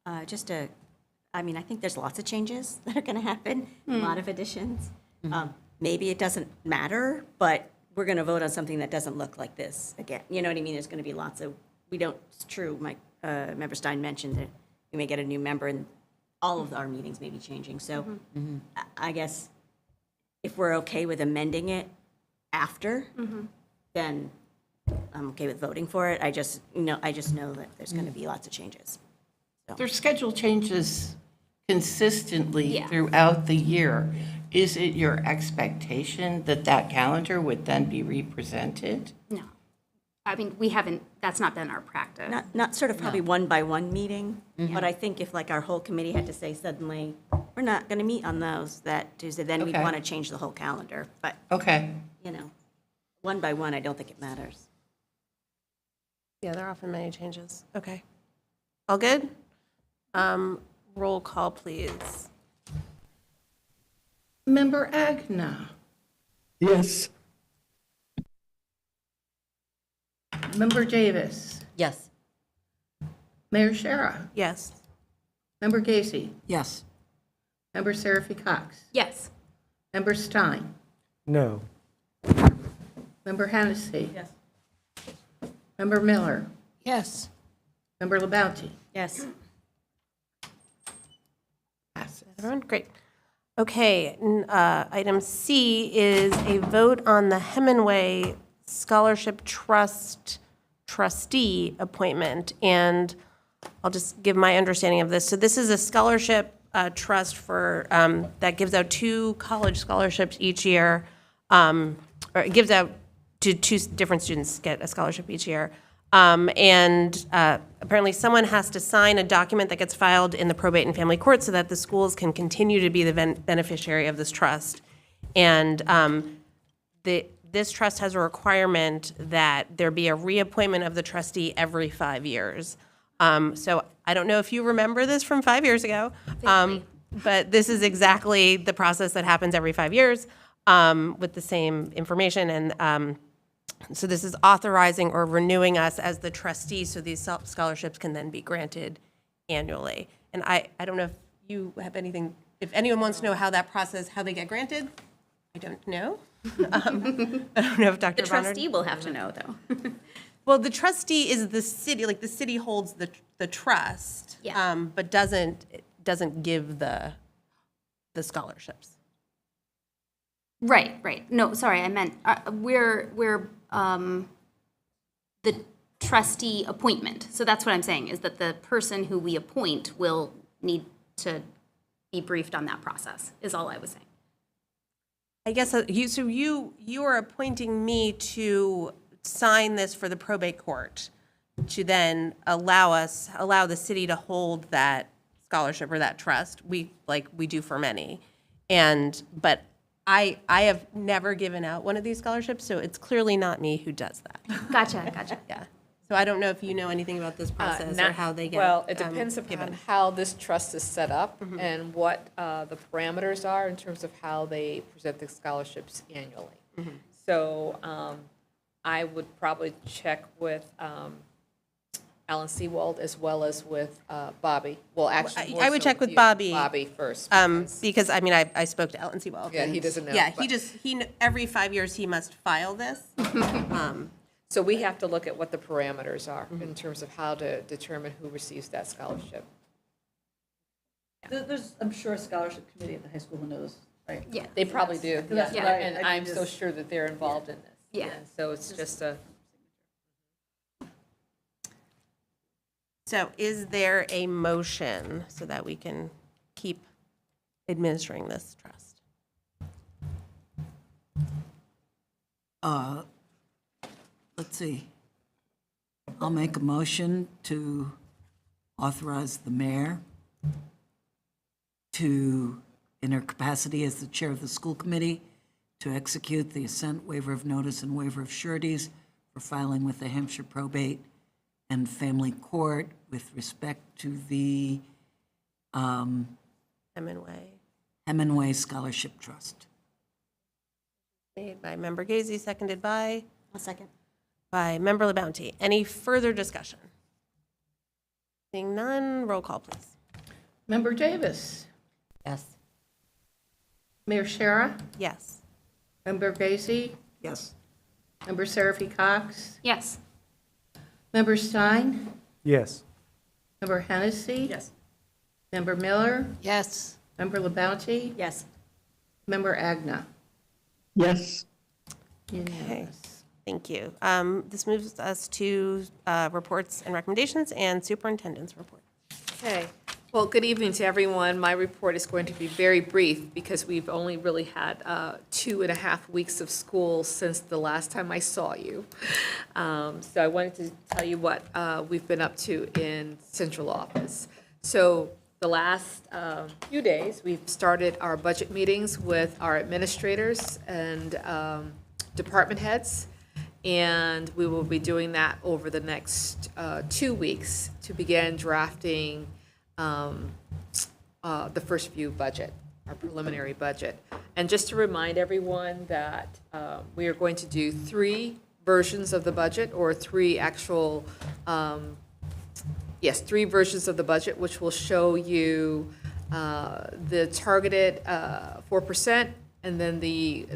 I mean, I think there's lots of changes that are going to happen, a lot of additions. Maybe it doesn't matter, but we're going to vote on something that doesn't look like this again. You know what I mean? There's going to be lots of, it's true, Member Stein mentioned that we may get a new member and all of our meetings may be changing. So I guess if we're okay with amending it after, then I'm okay with voting for it. I just know that there's going to be lots of changes. Their schedule changes consistently Yeah. throughout the year. Is it your expectation that that calendar would then be represented? No. I mean, that's not been our practice. Not sort of probably one by one meeting, but I think if like our whole committee had to say suddenly, we're not going to meet on those that Tuesday, then we'd Okay. want to change the whole calendar. But, Okay. one by one, I don't think it matters. Yeah, there are often many changes. Okay. All good? Roll call, please. Member Agna, Yes. Member Davis, Yes. Mayor Shara, Yes. Member Gacy, Yes. Member Seraphy Cox, Yes. Member Stein, No. Member Hennessy. Yes. Member Miller, Yes. Member LaBounty. Yes. Passes. Everyone, great. Okay, item C is a vote on the Hemingway Scholarship Trust trustee appointment. And I'll just give my understanding of this. So this is a scholarship trust for, that gives out 2 college scholarships each year, or it gives out to 2 different students get a scholarship each year. And apparently someone has to sign a document that gets filed in the probate and family court so that the schools can continue to be the beneficiary of this trust. And this trust has a requirement that there be a reappointment of the trustee every 5 years. So I don't know if you remember this from 5 years ago, but this is exactly the process that happens every 5 years with the same information. And so this is authorizing or renewing us as the trustee so these scholarships can then be granted annually. And I don't know if you have anything, if anyone wants to know how that process, how they get granted, I don't know. I don't know if Dr. The Bonner. trustee will have to know, though. Well, the trustee is the city, like the city holds the trust, Yeah. but doesn't give the scholarships. Right. No, sorry, I meant, we're the trustee appointment. So that's what I'm saying, is that the person who we appoint will need to be briefed on that process, is all I was saying. I guess you are appointing me to sign this for the probate court to then allow the city to hold that scholarship or that trust. We do for many. But I have never given out one of these scholarships, so it's clearly not me who does that. Gotcha. Yeah. So I don't know if you know anything about this process or how they get. Well, it depends given. upon how this trust is set up and what the parameters are in terms of how they present the scholarships annually. So I would probably check with Alan Seawald as well as with Bobby. Well, actually, more I would so check with you. Bobby. Bobby first. Because I mean, I spoke to Ellen Seawald. Yeah, he and- doesn't know, Yeah, but- every 5 years, he must file this. So we have to look at what the parameters are in terms of how to determine who receives that scholarship. There's, I'm sure, a scholarship committee at the high school who knows, right? Yeah. They probably do. That's Yeah. what And I I'm so just- sure that they're involved in this. Yeah. And so it's just a, So is there a motion so that we can keep administering this trust? Let's see. I'll make a motion to authorize the mayor to, in her capacity as the chair of the school committee, to execute the assent, waiver of notice, and waiver of sureties for filing with the Hampshire Probate and Family Court with respect to the Hemingway Scholarship Trust. Made by Member Gazy, seconded by? I'll second. By Member LaBounty. Any further discussion? Seeing none, roll call, please. Member Davis. Yes. Mayor Shara. Yes. Member Gazy. Yes. Member Seraphy Cox. Yes. Member Stein. Yes. Member Hennessy. Yes. Member Miller. Yes. Member LaBounty. Yes. Member Agna. Yes. Unanimous. Thank you. This moves us to reports and recommendations and superintendent's report. Okay. Well, good evening to everyone. My report is going to be very brief because we've only really had 2.5 weeks of school since the last time I saw you. So I wanted to tell you what we've been up to in central office. So the last few days, we've started our budget meetings with our administrators and department heads. And we will be doing that over the next 2 weeks to begin drafting the first view budget, our preliminary budget. And just to remind everyone that we are going to do 3 versions of the budget, or 3 actual, 3 versions of the budget, which will show you the targeted 4%, and then the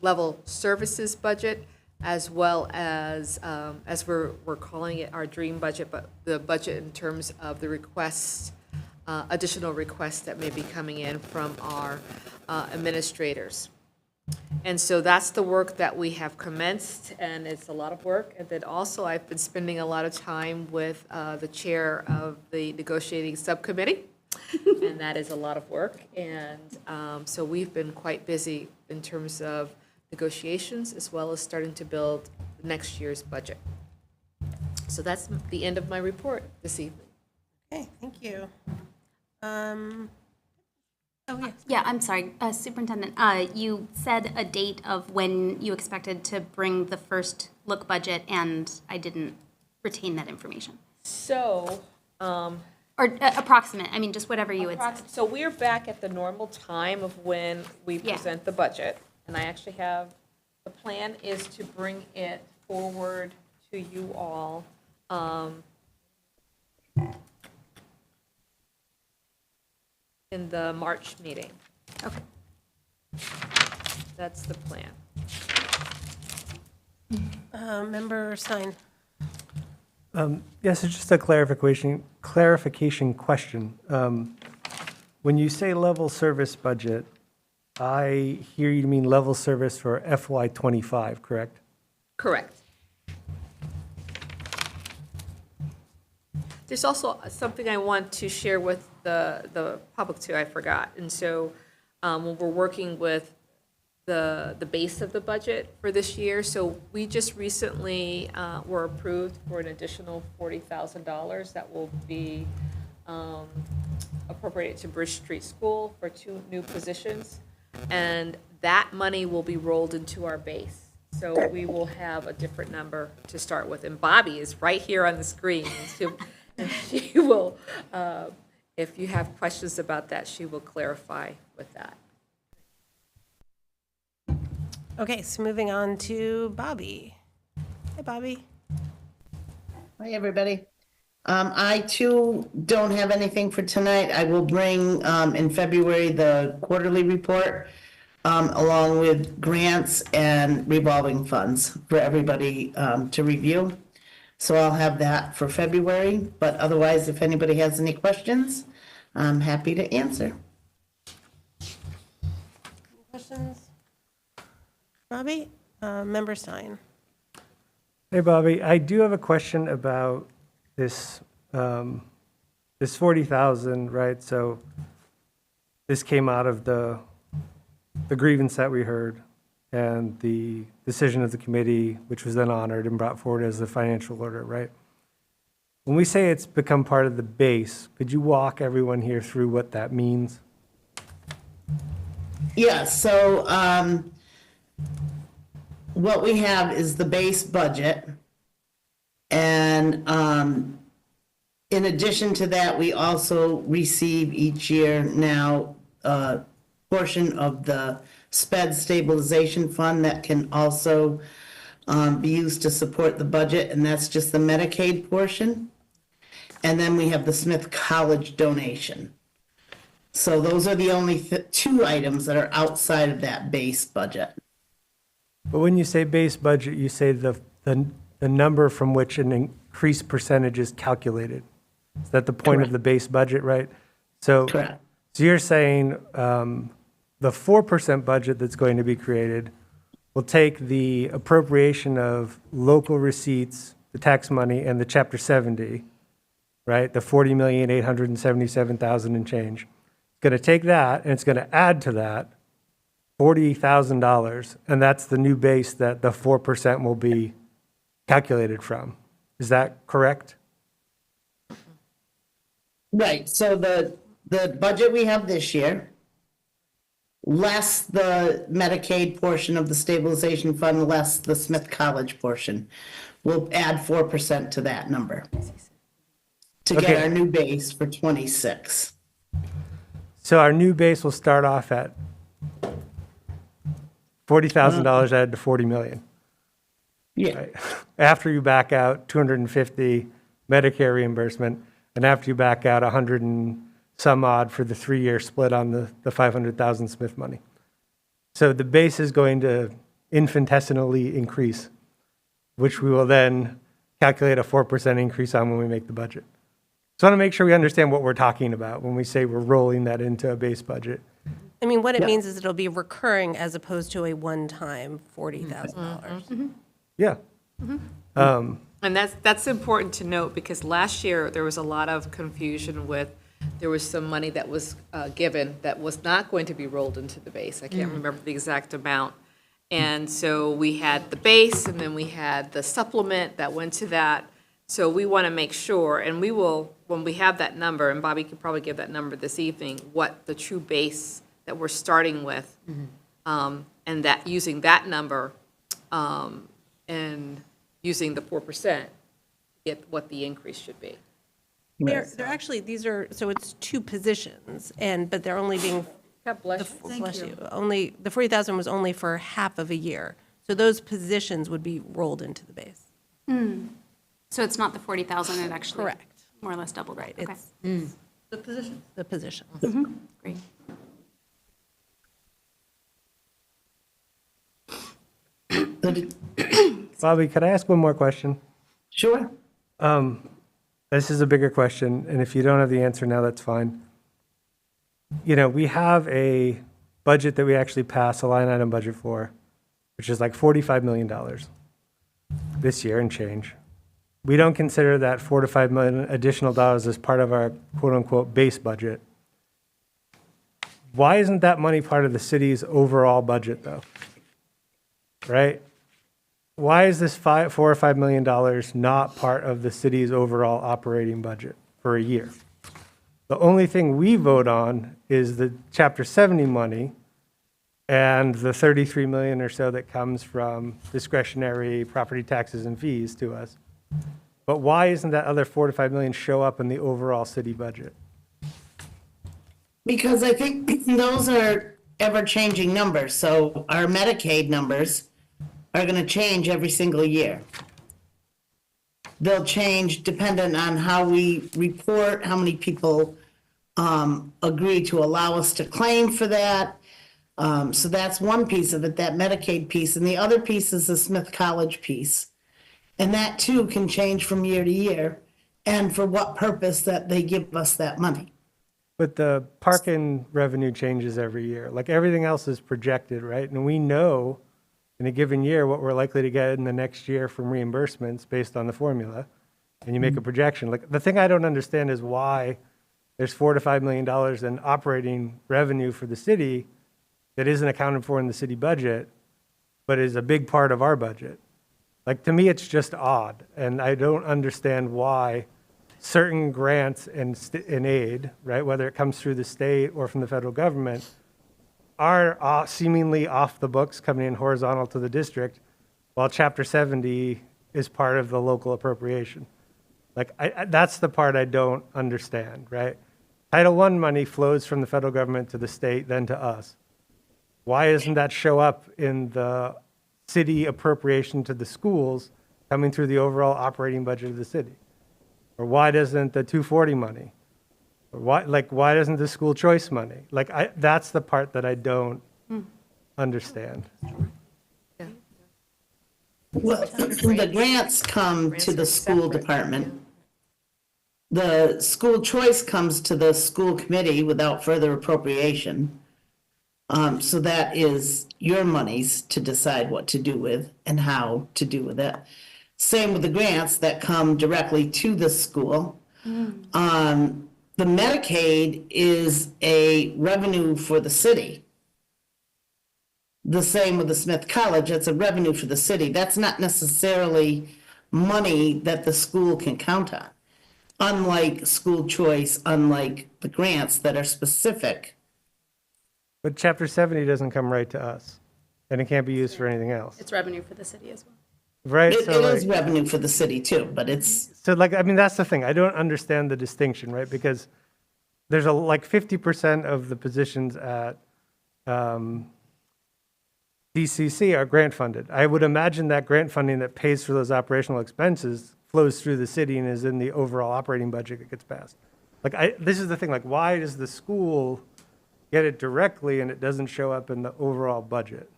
level services budget, as well as we're calling it our dream budget, but the budget in terms of the requests, additional requests that may be coming in from our administrators. And so that's the work that we have commenced, and it's a lot of work. And then also, I've been spending a lot of time with the chair of the negotiating subcommittee, and that is a lot of work. And so we've been quite busy in terms of negotiations, as well as starting to build next year's budget. So that's the end of my report this evening. Okay, thank you. Yeah, I'm sorry, Superintendent, you said a date of when you expected to bring the first look budget, and I didn't retain that information. So, or approximate, I mean, just whatever you had said. So we're back at the normal time of when we present the budget. And I actually have, the plan is to bring it forward to you all. In the March meeting. Okay. That's the plan. Member Stein. Yes, it's just a clarification question. When you say level service budget, I hear you mean level service for FY '25, correct? Correct. There's also something I want to share with the public too, I forgot. And so when we're working with the base of the budget for this year, so we just recently were approved for an additional $40,000 that will be appropriated to Bridge Street School for 2 new positions. And that money will be rolled into our base. So we will have a different number to start with. And Bobby is right here on the screen. And she will, if you have questions about that, she will clarify with that. Okay, so moving on to Bobby. Hi, Bobby. Hi, everybody. I too don't have anything for tonight. I will bring in February the quarterly report along with grants and revolving funds for everybody to review. So I'll have that for February, but otherwise, if anybody has any questions, I'm happy to answer. Questions? Bobby? Member Stein. Hey, Bobby, I do have a question about this, this 40,000, right? So this came out of the grievance that we heard and the decision of the committee, which was then honored and brought forward as the financial order, right? When we say it's become part of the base, could you walk everyone here through what that means? Yeah, so what we have is the base budget. And in addition to that, we also receive each year now a portion of the SPED stabilization fund that can also be used to support the budget, and that's just the Medicaid portion. and then we have the Smith College donation. So those are the only two items that are outside of that base budget. But when you say base budget, you say the number from which an increased percentage is calculated. Is that the point of the base budget, right? So, Correct. So you're saying the 4% budget that's going to be created will take the appropriation of local receipts, the tax money, and the Chapter 70, right? The 40,877,000 and change. It's going to take that and it's going to add to that $40,000, and that's the new base that the 4% will be calculated from. Is that correct? Right, so the budget we have this year, less the Medicaid portion of the stabilization fund, less the Smith College portion, we'll add 4% to that number to get Okay. our new base for 26. So our new base will start off at $40,000 added to 40 million. Yeah. Right? After you back out 250 Medicare reimbursement, and after you back out 100 and some odd for the 3-year split on the 500,000 Smith money. So the base is going to infinitesimally increase, which we will then calculate a 4% increase on when we make the budget. So I want to make sure we understand what we're talking about when we say we're rolling that into a base budget. I mean, what it Yeah. means is it'll be recurring as opposed to a one-time $40,000. Yeah. And that's important to note, because last year, there was a lot of confusion with, there was some money that was given that was not going to be rolled into the base. I can't remember the exact amount. And so we had the base, and then we had the supplement that went to that. So we want to make sure, and we will, when we have that number, and Bobby could probably give that number this evening, what the true base that we're starting with, and that using that number, and using the 4%, get what the increase should be. They're actually, these are, so it's two positions, but they're only being, God bless you. bless you, only, the 40,000 was only for half of a year. So those positions would be rolled into the base. So it's not the 40,000, it actually Correct. more or less doubled. Right, Okay. it's the position. The position. Great. Bobby, could I ask one more question? Sure. This is a bigger question, and if you don't have the answer now, that's fine. You know, we have a budget that we actually pass a line item budget for, which is like $45 million this year and change. We don't consider that $4 to $5 million additional dollars as part of our quote-unquote base budget. Why isn't that money part of the city's overall budget, though? Right? Why is this $4 or $5 million not part of the city's overall operating budget for a year? The only thing we vote on is the Chapter 70 money and the 33 million or so that comes from discretionary property taxes and fees to us. But why isn't that other 4 to 5 million show up in the overall city budget? Because I think those are ever-changing numbers. So our Medicaid numbers are going to change every single year. They'll change dependent on how we report, how many people agree to allow us to claim for that. So that's one piece of it, that Medicaid piece. And the other piece is the Smith College piece. And that too can change from year to year, and for what purpose that they give us that money. But the parking revenue changes every year. Like everything else is projected, right? And we know in a given year what we're likely to get in the next year from reimbursements based on the formula. And you make a projection. Like the thing I don't understand is why there's $4 to $5 million in operating revenue for the city that isn't accounted for in the city budget, but is a big part of our budget. Like, to me, it's just odd, and I don't understand why certain grants and aid, right, whether it comes through the state or from the federal government, are seemingly off the books, coming in horizontal to the district, while Chapter 70 is part of the local appropriation. Like, that's the part I don't understand, right? Title I money flows from the federal government to the state, then to us. Why doesn't that show up in the city appropriation to the schools coming through the overall operating budget of the city? Or why doesn't the 240 money? Or why doesn't the school choice money? That's the part that I don't understand. Well, the grants come to the school department. The school choice comes to the school committee without further appropriation. So that is your monies to decide what to do with and how to do with it. Same with the grants that come directly to the school. The Medicaid is a revenue for the city. The same with the Smith College, it's a revenue for the city. That's not necessarily money that the school can count on. Unlike school choice, unlike the grants that are specific. But Chapter 70 doesn't come right to us, and it can't be used for anything else, It's revenue for the city as well. right? It is revenue for the city too, but it's, So that's the thing. I don't understand the distinction, right? Because there's 50% of the positions at DCC are grant funded. I would imagine that grant funding that pays for those operational expenses flows through the city and is in the overall operating budget that gets passed. This is the thing, why does the school get it directly and it doesn't show up in the overall budget?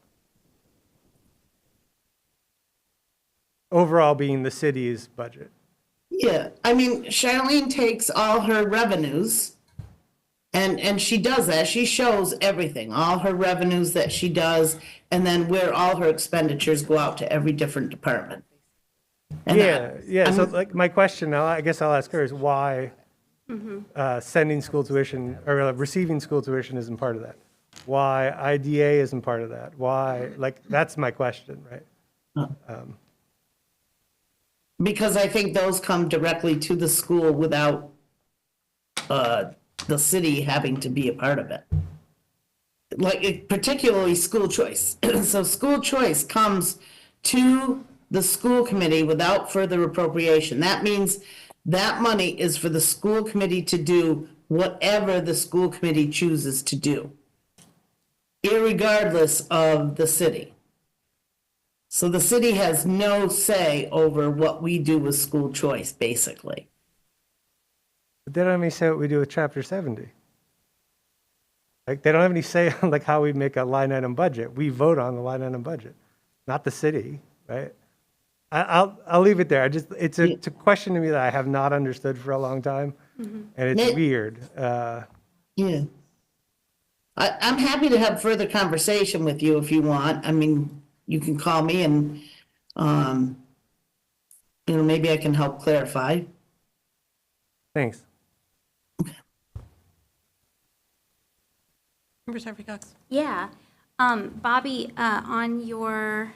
Overall being the city's budget. yeah. I mean, Charlene takes all her revenues and she does that. She shows everything, all her revenues that she does, and then where all her expenditures go out to every different department. And So my question now, I guess I'll ask her, is why sending school tuition or receiving school tuition isn't part of that? Why IDA isn't part of that? Why, that's my question, right? Because I think those come directly to the school without the city having to be a part of it. Particularly school choice. So school choice comes to the school committee without further appropriation. That means that money is for the school committee to do whatever the school committee chooses to do, irregardless of the city. So the city has no say over what we do with school choice, basically. But they don't have any say what we do with Chapter 70. They don't have any say on how we make a line item budget. We vote on the line item budget, not the city, right? I'll leave it there. It's a question to me that I have not understood for a long time, and it's weird. Yeah. I'm happy to have further conversation with you if you want. I mean, you can call me and, maybe I can help clarify. Thanks. Member Sarah Cox. Yeah. Bobby, on your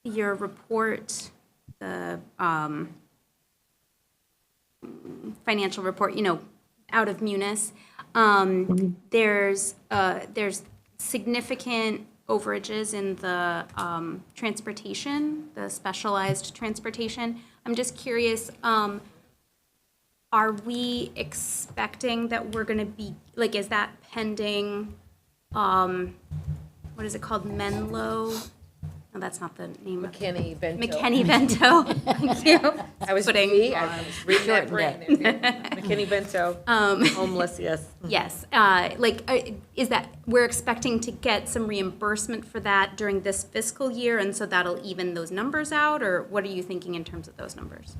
report, the financial report, out of Munis, there's significant overages in the transportation, the specialized transportation. I'm just curious, are we expecting that we're going to be, is that pending, what is it called, Menlo? No, that's not the name. McKinney-Vento. McKinney-Vento, thank you. I was reading that brain. McKinney-Vento, homeless, yes. Yes, is that, we're expecting to get some reimbursement for that during this fiscal year, and so that'll even those numbers out, or what are you thinking in terms of those numbers?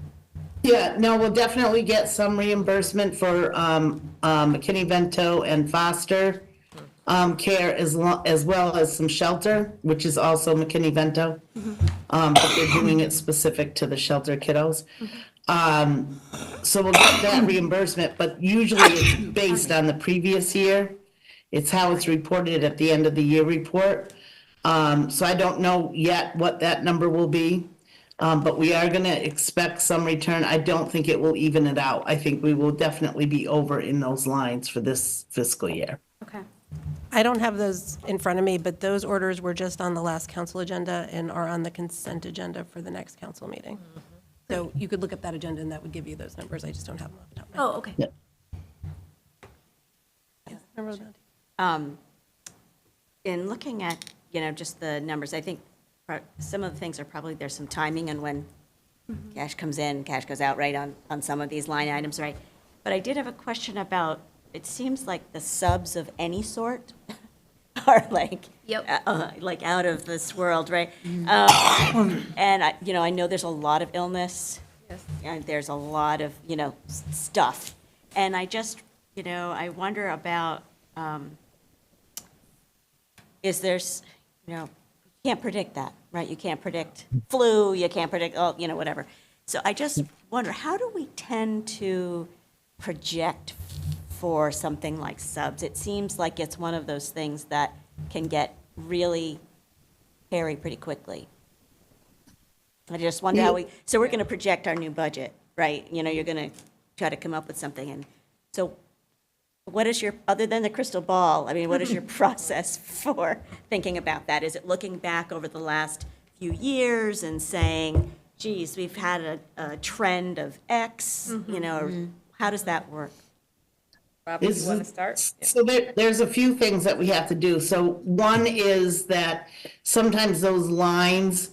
Yeah, no, we'll definitely get some reimbursement for McKinney-Vento and foster care as well as some shelter, which is also McKinney-Vento. But they're doing it specific to the shelter kiddos. So we'll get that reimbursement, but usually it's based on the previous year. It's how it's reported at the end of the year report. So I don't know yet what that number will be. But we are going to expect some return. I don't think it will even it out. I think we will definitely be over in those lines for this fiscal year. Okay. I don't have those in front of me, but those orders were just on the last council agenda and are on the consent agenda for the next council meeting. So you could look up that agenda and that would give you those numbers. I just don't have them off the top of my head. Oh, okay. Yeah. In looking at, just the numbers, I think some of the things are probably, there's some timing and when Cash comes in, cash goes out, right, on some of these line items, right? But I did have a question about, it seems like the subs of any sort are like, like out of this world, right? And I know there's a lot of illness. Yes. And there's a lot of, stuff. And I just, I wonder about, is there's, you can't predict that, right? You can't predict flu, you can't predict, whatever. So I just wonder, how do we tend to project for something like subs? It seems like it's one of those things that can get really hairy pretty quickly. I just wonder how so we're going to project our new budget, right? You're going to try to come up with something. And so what is other than the crystal ball, what is your process for thinking about that? Is it looking back over the last few years and saying, geez, we've had a trend of X, or how does that work? Bobby, you want to start? So there's a few things that we have to do. So one is that sometimes those lines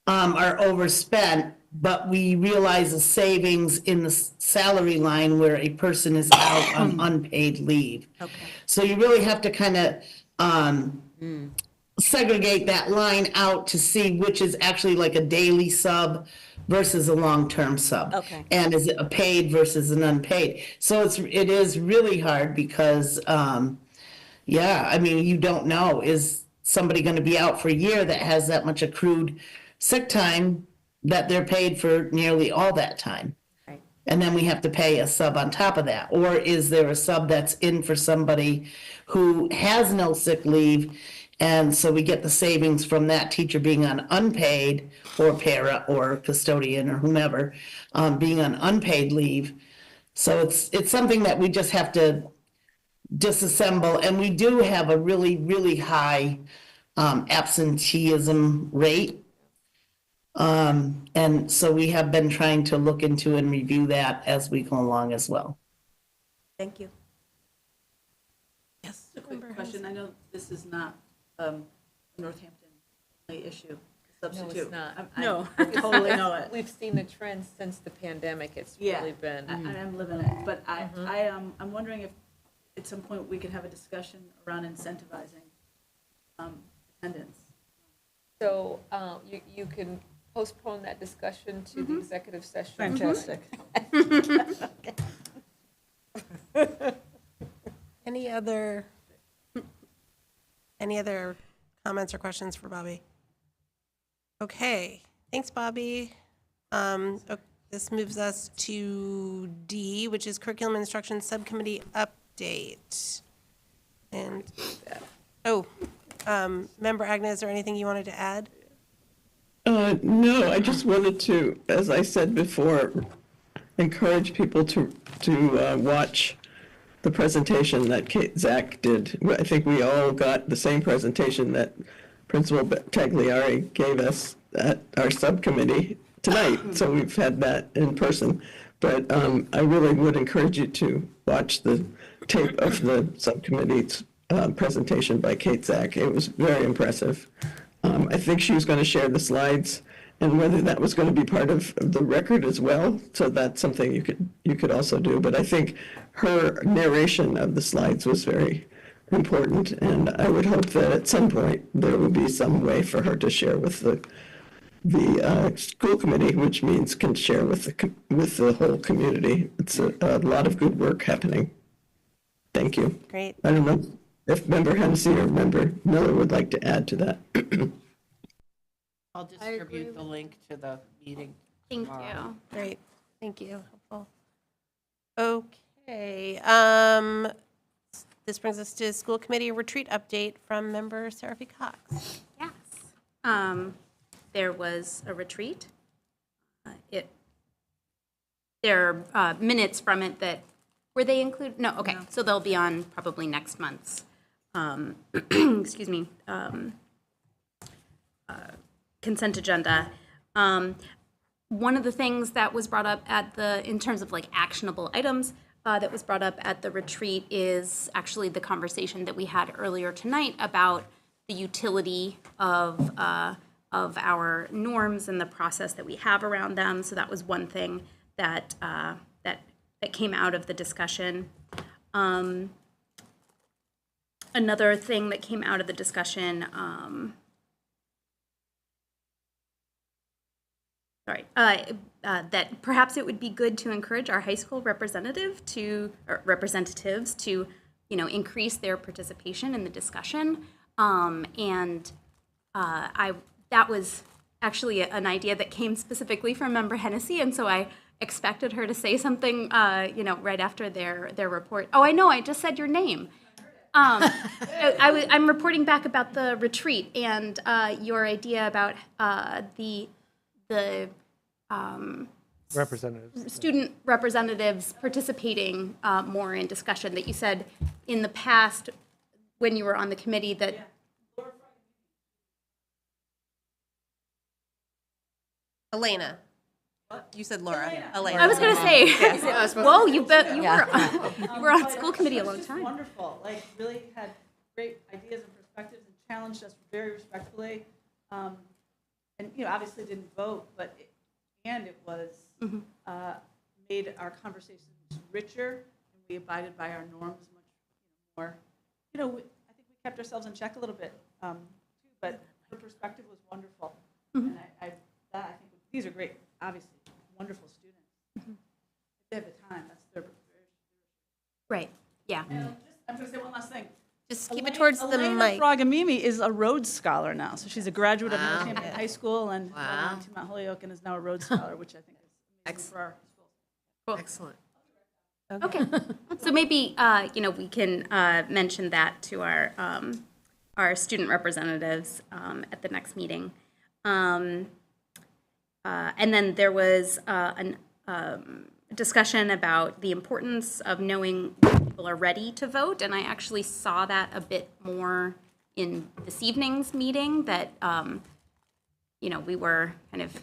are overspent, but we realize the savings in the salary line where a person is out on unpaid leave. Okay. So you really have to kind of segregate that line out to see which is actually like a daily sub versus a long-term sub. Okay. And is it a paid versus an unpaid? So it is really hard because, you don't know, is somebody going to be out for a year that has that much accrued sick time that they're paid for nearly all that time? Right. And then we have to pay a sub on top of that. Or is there a sub that's in for somebody who has no sick leave? And so we get the savings from that teacher being on unpaid, or para or custodian or whomever, being on unpaid leave. So it's something that we just have to disassemble. And we do have a really, really high absenteeism rate. And so we have been trying to look into and review that as we go along as well. Thank you. Yes. A quick question. I know this is not a Northampton issue, substitute. No, it's not. No, I totally know it. We've seen the trend since the pandemic. It's really been. I'm living it. But I'm wondering if at some point we could have a discussion around incentivizing attendance. So you can postpone that discussion to the executive session. Fantastic. Any other comments or questions for Bobby? Okay, thanks, Bobby. This moves us to D, which is Curriculum Instruction Subcommittee update. And, Member Agnes, is there anything you wanted to add? No, I just wanted to, as I said before, encourage people to watch the presentation that Zach did. I think we all got the same presentation that Principal Tagliari gave us at our subcommittee tonight, so we've had that in person. But I really would encourage you to watch the tape of the subcommittee's presentation by Kate Zach. It was very impressive. I think she was going to share the slides, and whether that was going to be part of the record as well. So that's something you could also do. But I think her narration of the slides was very important, and I would hope that at some point there will be some way for her to share with the school committee, which means can share with the whole community. It's a lot of good work happening. Thank you. Great. I don't know if Member Hennessy or Member Miller would like to add to that. I'll distribute the link to the meeting. Thank tomorrow. you. Great, thank you. Helpful. Okay, this brings us to school committee retreat update from Member Seraphy Cox. Yes. There was a retreat. There are minutes from it that, were they included? No, okay, so they'll be on probably next month's, excuse me, consent agenda. One of the things that was brought up in terms of like actionable items that was brought up at the retreat is actually the conversation that we had earlier tonight about the utility of our norms and the process that we have around them. So that was one thing that that came out of the discussion. Another thing that came out of the discussion, that perhaps it would be good to encourage our high school representatives to, increase their participation in the discussion. That was actually an idea that came specifically from Member Hennessy, and so I expected her to say something, right after their report. Oh, I know, I just said your name. I'm reporting back about the retreat and your idea about the Representatives. student representatives participating more in discussion, that you said in the past when you were on the committee that. Elena. You said Laura. Elena. I was going to say, Yes. whoa, you were on school committee a long time. Wonderful, like really had great ideas and perspectives and challenged us very respectfully. And, obviously didn't vote, but it was, made our conversations richer, and we abided by our norms much more. I think we kept ourselves in check a little bit, too, but her perspective was wonderful. And I think these are great, obviously, wonderful students. If they have the time, that's their. Right, yeah. I'm going to say one last thing. Just keep it towards the mic. Frogamimi is a Rhodes Scholar now, so she's a graduate of Northampton High School and went to Mount Holyoke and is now a Rhodes Scholar, which I think is amazing for our school. Excellent. Okay. So maybe, we can mention that to our student representatives at the next meeting. And then there was a discussion about the importance of knowing when people are ready to vote, and I actually saw that a bit more in this evening's meeting, that, we were kind of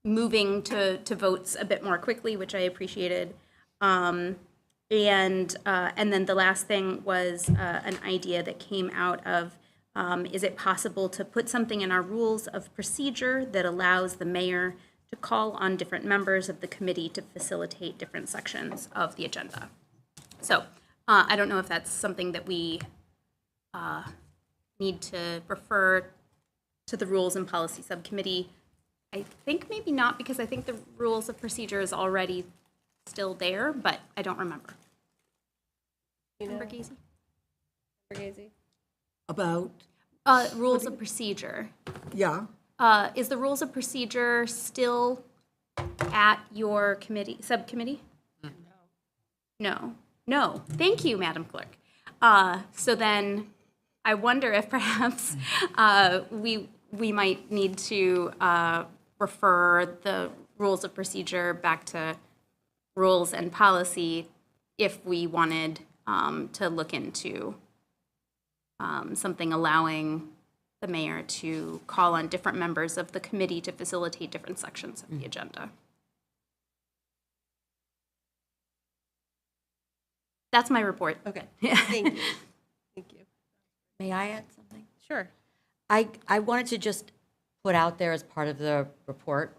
moving to votes a bit more quickly, which I appreciated. And then the last thing was an idea that came out of, is it possible to put something in our rules of procedure that allows the mayor to call on different members of the committee to facilitate different sections of the agenda? So I don't know if that's something that we need to refer to the Rules and Policy Subcommittee. I think maybe not, because I think the rules of procedure is already still there, but I don't remember. Member Gazy? About? Rules of procedure. Yeah. Is the rules of procedure still at your subcommittee? No. No. Thank you, Madam Clerk. So then I wonder if perhaps we might need to refer the rules of procedure back to rules and policy if we wanted to look into something allowing the mayor to call on different members of the committee to facilitate different sections of the agenda. That's my report. Okay. Thank you. Thank you. May I add something? Sure. I wanted to just put out there as part of the report,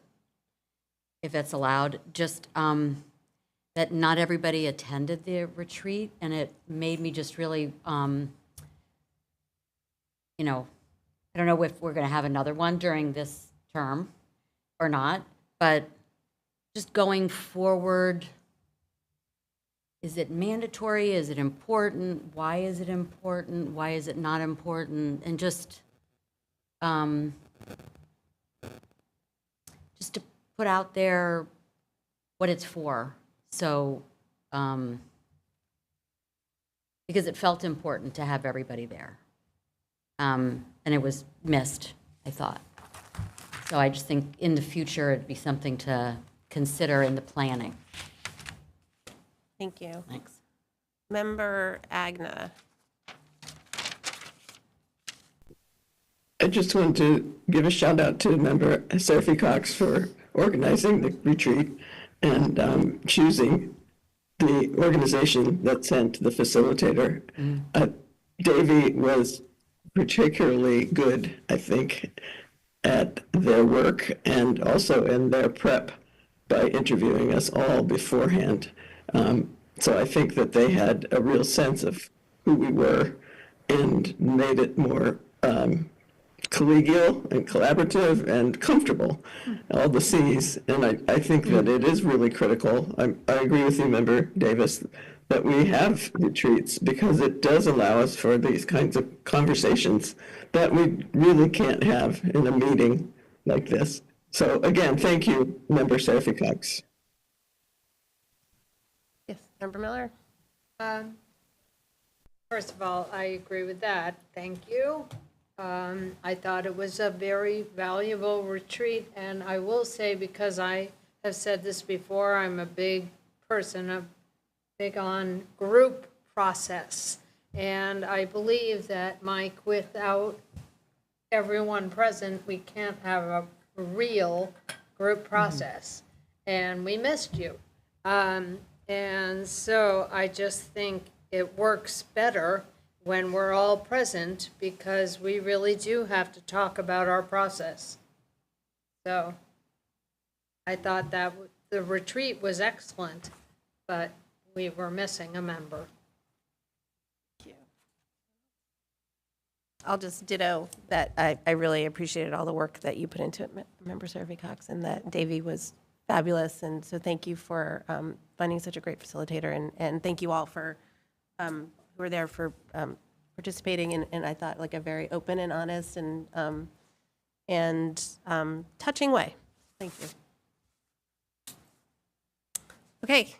if it's allowed, just that not everybody attended the retreat, and it made me just really, I don't know if we're going to have another one during this term or not, but just going forward, is it mandatory? Is it important? Why is it important? Why is it not important? And just to put out there what it's for. So, because it felt important to have everybody there. And it was missed, I thought. So I just think in the future, it'd be something to consider in the planning. Thank you. Thanks. Member Agna. I just wanted to give a shout out to member Sophie Cox for organizing the retreat and choosing the organization that sent the facilitator. Davey was particularly good, I think, at their work and also in their prep by interviewing us all beforehand. So I think that they had a real sense of who we were and made it more collegial and collaborative and comfortable, all the Cs. And I think that it is really critical. I agree with you, Member Davis, that we have retreats because it does allow us for these kinds of conversations that we really can't have in a meeting like this. So again, thank you, Member Seraphy Cox. Yes, Member Miller? First of all, I agree with that. Thank you. I thought it was a very valuable retreat, and I will say, because I have said this before, I'm a big person, big on group process. And I believe that, Mike, without everyone present, we can't have a real group process. And we missed you. And so I just think it works better when we're all present, because we really do have to talk about our process. So I thought that the retreat was excellent, but we were missing a member. I'll just ditto that I really appreciated all the work that you put into it, Member Seraphy Cox, and that Davey was fabulous. And so thank you for finding such a great facilitator, and thank you all for who were there for participating in I thought like a very open and honest and touching way. Thank you. Okay.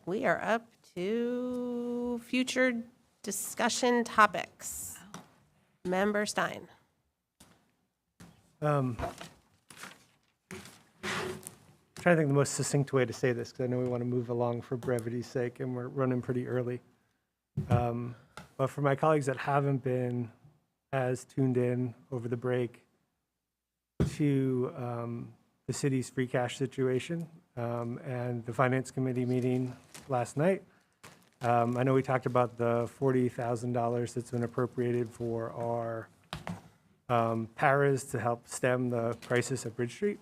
We are up to future discussion topics. Member Stein. Trying to think the most succinct way to say this, because I know we want to move along for brevity's sake, and we're running pretty early. But for my colleagues that haven't been as tuned in over the break to the city's free cash situation and the Finance Committee meeting last night, I know we talked about the $40,000 that's been appropriated for our paras to help stem the crisis at Bridge Street.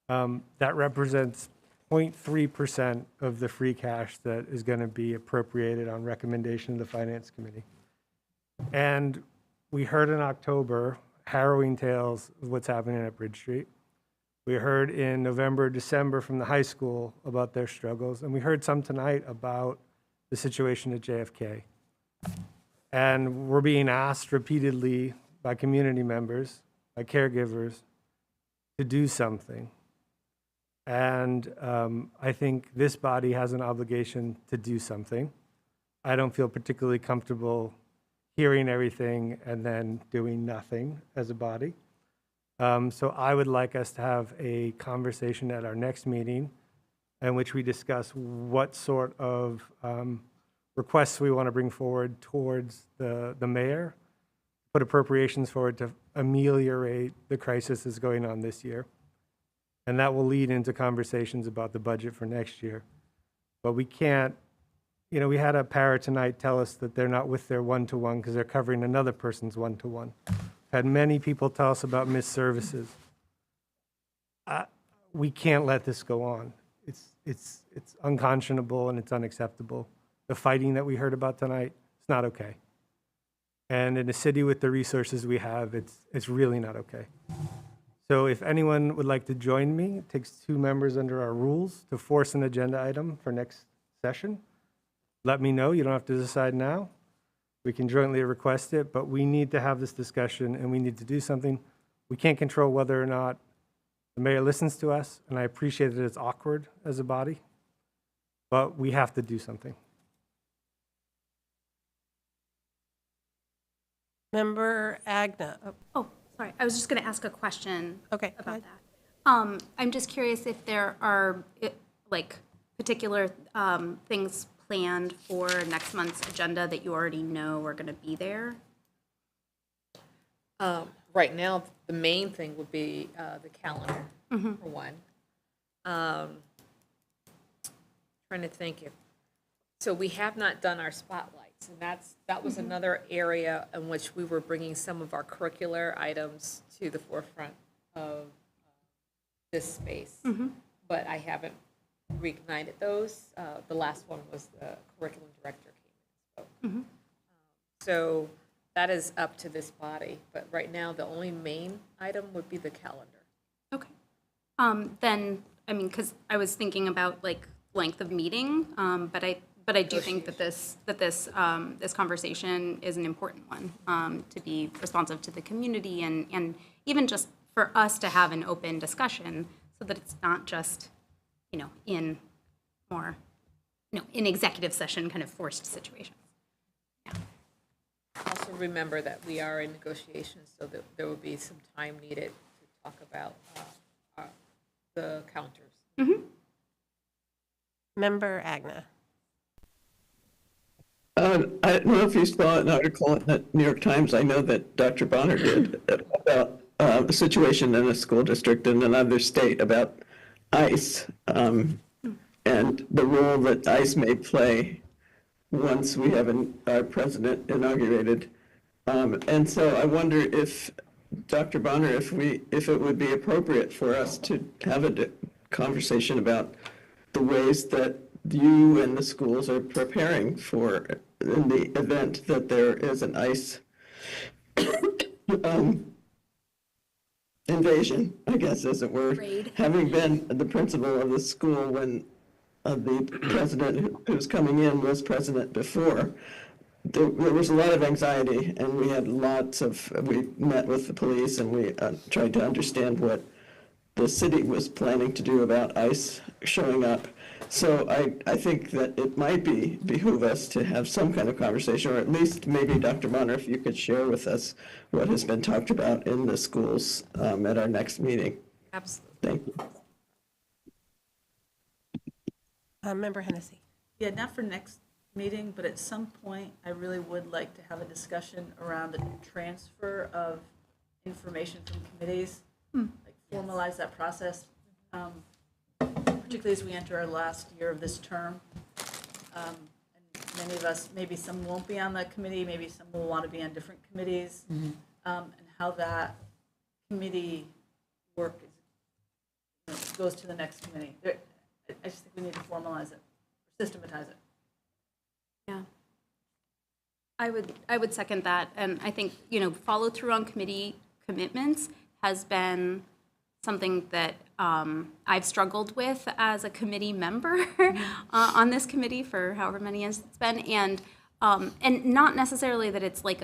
That represents 0.3% of the free cash that is going to be appropriated on recommendation of the Finance Committee. And we heard in October harrowing tales of what's happening at Bridge Street. We heard in November, December from the high school about their struggles, and we heard some tonight about the situation at JFK. And we're being asked repeatedly by community members, by caregivers, to do something. And I think this body has an obligation to do something. I don't feel particularly comfortable hearing everything and then doing nothing as a body. So I would like us to have a conversation at our next meeting in which we discuss what sort of requests we want to bring forward towards the mayor, put appropriations forward to ameliorate the crisis that's going on this year. And that will lead into conversations about the budget for next year. But we can't, we had a para tonight tell us that they're not with their one-to-one because they're covering another person's one-to-one. Had many people tell us about missed services. We can't let this go on. It's unconscionable and it's unacceptable. The fighting that we heard about tonight, it's not okay. And in a city with the resources we have, it's really not okay. So if anyone would like to join me, it takes 2 members under our rules to force an agenda item for next session. Let me know. You don't have to decide now. We can jointly request it, but we need to have this discussion and we need to do something. We can't control whether or not the mayor listens to us, and I appreciate that it's awkward as a body, but we have to do something. Member Agna. Oh, sorry. I was just going to ask a question Okay, about that. I'm just curious if there are particular things planned for next month's agenda that you already know are going to be there. Right now, the main thing would be the calendar, for one. Trying to think so we have not done our spotlights And that was another area in which we were bringing some of our curricular items to the forefront of this space. But I haven't reignited those. The last one was the curriculum director came and spoke. So that is up to this body, but right now, the only main item would be the calendar. Okay. Then, I mean, because I was thinking about like length of meeting, but I do think that this conversation is an important one, to be responsive to the community and even just for us to have an open discussion so that it's not just, in more, in executive session kind of forced situations. Also remember that we are in negotiations, so that there will be some time needed to talk about the counters. Member Agna. I don't know if you saw an article in the New York Times, I know that Dr. Bonner did, about a situation in a school district in another state about ICE and the role that ICE may play once we have our president inaugurated. And so I wonder if, Dr. Bonner, if it would be appropriate for us to have a conversation about the ways that you and the schools are preparing for in the event that there is an ICE invasion, I guess, as it were. Raid. Having been the principal of the school when the president who's coming in was president before, there was a lot of anxiety, and we met with the police, and we tried to understand what the city was planning to do about ICE showing up. So I think that it might behoove us to have some kind of conversation, or at least maybe, Dr. Bonner, if you could share with us what has been talked about in the schools at our next meeting. Absolutely. Thank you. Member Hennessy. Yeah, not for next meeting, but at some point, I really would like to have a discussion around the transfer of information from committees, like formalize that process, particularly as we enter our last year of this term. And many of us, maybe some won't be on the committee, maybe some will want to be on different committees, and how that committee work goes to the next committee. I just think we need to formalize it, systematize it. Yeah. I would second that. And I think, follow through on committee commitments has been something that I've struggled with as a committee member on this committee for however many years it's been. And not necessarily that it's like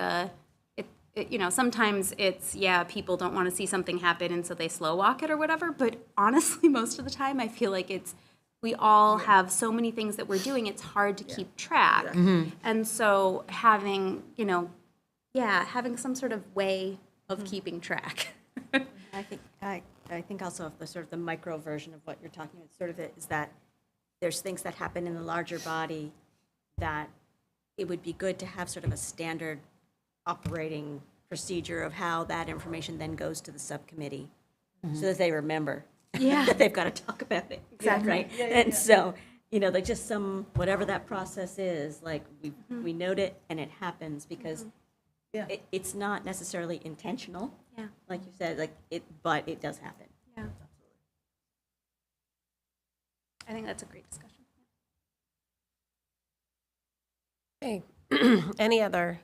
sometimes it's, people don't want to see something happen and so they slow walk it or whatever. But honestly, most of the time, I feel like we all have so many things that we're doing, it's hard to keep track. And so having some sort of way of keeping track. I think also the sort of the micro version of what you're talking about sort of is that there's things that happen in the larger body that it would be good to have sort of a standard operating procedure of how that information then goes to the subcommittee so that they remember that they've got to talk about it. Exactly. Right? And so, like just whatever that process is, like we note it and it happens because it's not necessarily intentional. Yeah. Like you said, but it does happen. Yeah. I think that's a great discussion. Okay. Any other?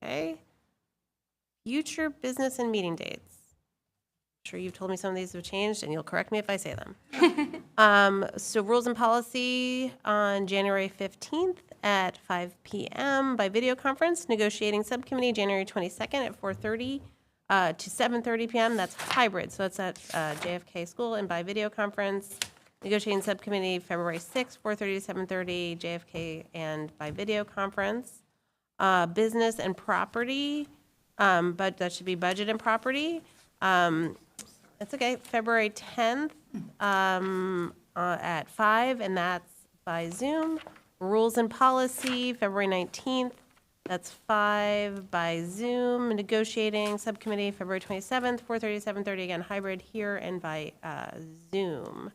Okay. Future business and meeting dates. I'm sure you've told me some of these have changed, and you'll correct me if I say them. So rules and policy on January 15th at 5 p.m. by video conference. Negotiating subcommittee January 22nd at 4:30 to 7:30 p.m. That's hybrid, so that's at JFK School and by video conference. Negotiating subcommittee February 6th, 4:30 to 7:30 JFK and by video conference. Business and property, but that should be budget and property. That's okay. February 10th at 5, and that's by Zoom. Rules and policy, February 19th. That's 5 by Zoom. Negotiating subcommittee, February 27th, 4:30 to 7:30, again, hybrid here and by Zoom.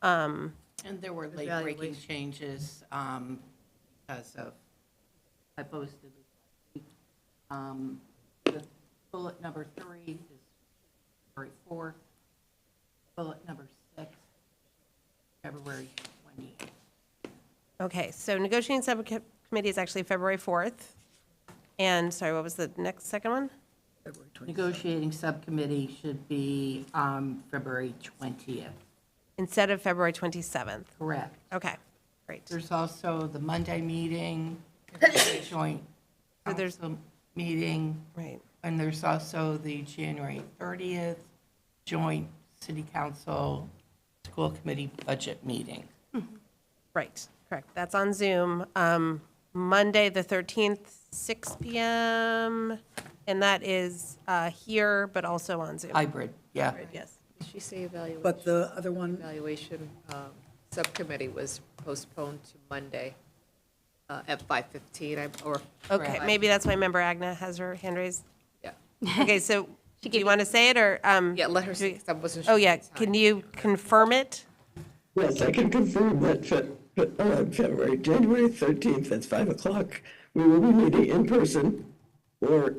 And there were late-breaking changes as of, I posted it. The bullet number 3 is February 4th. Bullet number 6, February 28th. Okay, so negotiating subcommittee is actually February 4th. And, sorry, what was the second one? Negotiating subcommittee should be February 20th. Instead of February 27th. Correct. Okay, great. There's also the Monday meeting, joint council meeting. Right. And there's also the January 30th joint city council school committee budget meeting. Right, correct. That's on Zoom. Monday, the 13th, 6 p.m. And that is here, but also on Zoom. Hybrid, yeah. Hybrid, yes. Did she say evaluation? But the other one, Evaluation subcommittee was postponed to Monday at 5:15, or. Okay, maybe that's why member Agna has her hand raised. Yeah. Okay, so do you want to say it or? Yeah, let her say, 'cause I wasn't sure. Oh, yeah. the time. Can you confirm it? Yes, I can confirm that January 13th at 5 o'clock, we will be meeting in person or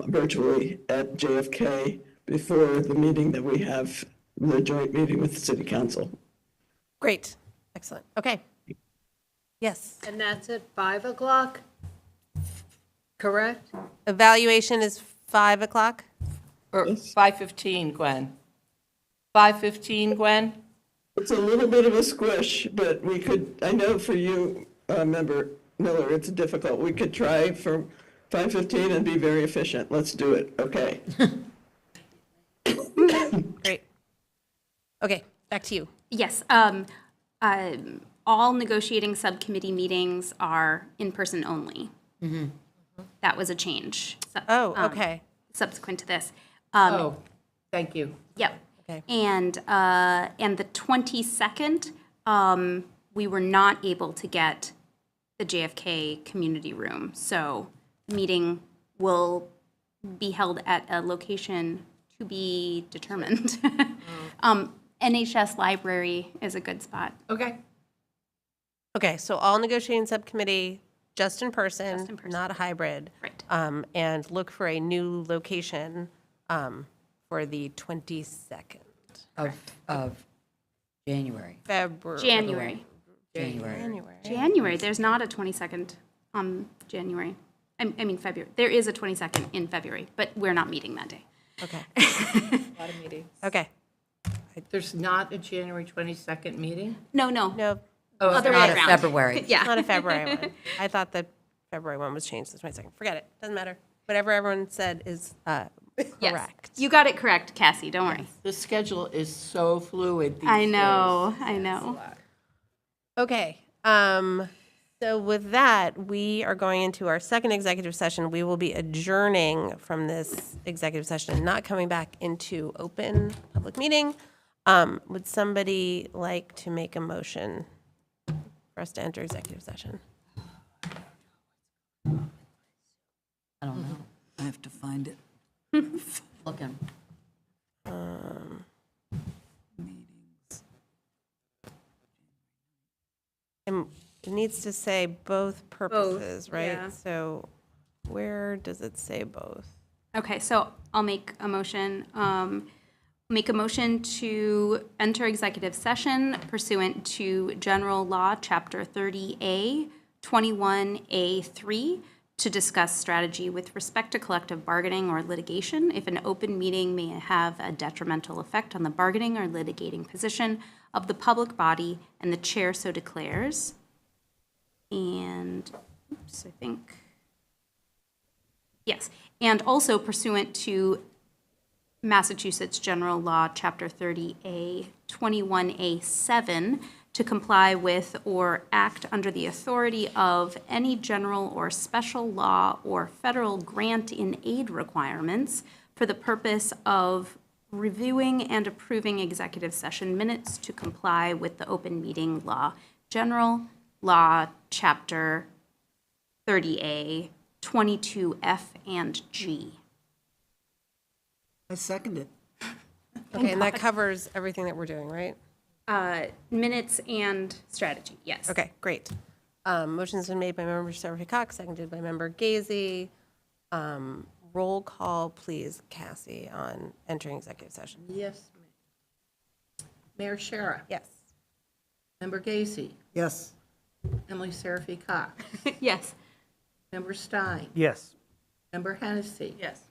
virtually at JFK before the meeting that we have, the joint meeting with the city council. Great, excellent. Okay. Yes. And that's at 5 o'clock? Correct? Evaluation is 5 o'clock? Or 5:15, Gwen. 5:15, Gwen? It's a little bit of a squish, but we could, I know for you, Member Miller, it's difficult. We could try for 5:15 and be very efficient. Let's do it, okay? Great. Okay, back to you. Yes, all negotiating subcommittee meetings are in person only. That was a change. Oh, okay. Subsequent to this. Oh, thank you. Yep. Okay. And the 22nd, we were not able to get the JFK community room. So the meeting will be held at a location to be determined. NHS library is a good spot. Okay. Okay, so all negotiating subcommittee, just in person, Just in person. not a hybrid. Right. And look for a new location for the 22nd. Of January. February. January. January. There's not a 22nd January. I mean February. There is a 22nd in February, but we're not meeting that day. Okay. A lot of meetings. Okay. There's not a January 22nd meeting? No. No, Oh, Other Not way a around. February. Yeah. not a February one. I thought the February one was changed to the 22nd. Forget it. Doesn't matter. Whatever everyone said is Yes. correct. You got it correct, Cassie. Don't worry. The schedule is so fluid these I days. know. I know. Okay. So with that, we are going into our second executive session. We will be adjourning from this executive session and not coming back into open public meeting. Would somebody like to make a motion for us to enter executive session? I don't know. I have to find it. Looking. And it needs to say both purposes, right? yeah. So where does it say both? Okay, so I'll make a motion. Make a motion to enter executive session pursuant to General Law, Chapter 30A, 21A3, to discuss strategy with respect to collective bargaining or litigation if an open meeting may have a detrimental effect on the bargaining or litigating position of the public body and the chair so declares. And, oops, I think, yes, and also pursuant to Massachusetts General Law, Chapter 30A, 21A7, to comply with or act under the authority of any general or special law or federal grant in aid requirements for the purpose of reviewing and approving executive session minutes to comply with the open meeting law, General Law, Chapter 30A, 22F and G. I second it. Okay, and that covers everything that we're doing, right? Minutes and strategy, yes. Okay, great. Motion's been made by Member Seraphy Cox, seconded by Member Gazy. Roll call, please, Cassie, on entering executive session. Yes. Mayor Shara. Yes. Member Gacy. Yes. Emily Seraphy Cox. Yes. Member Stein. Yes. Member Hennessy. Yes.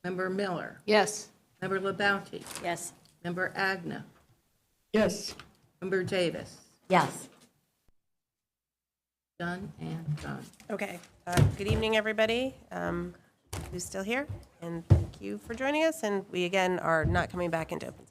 Member Miller. Yes. Member LaBounty. Yes. Member Agna. Yes. Member Davis. Yes. Done and done. Okay. Good evening, everybody who's still here, and thank you for joining us. And we, again, are not coming back into open session.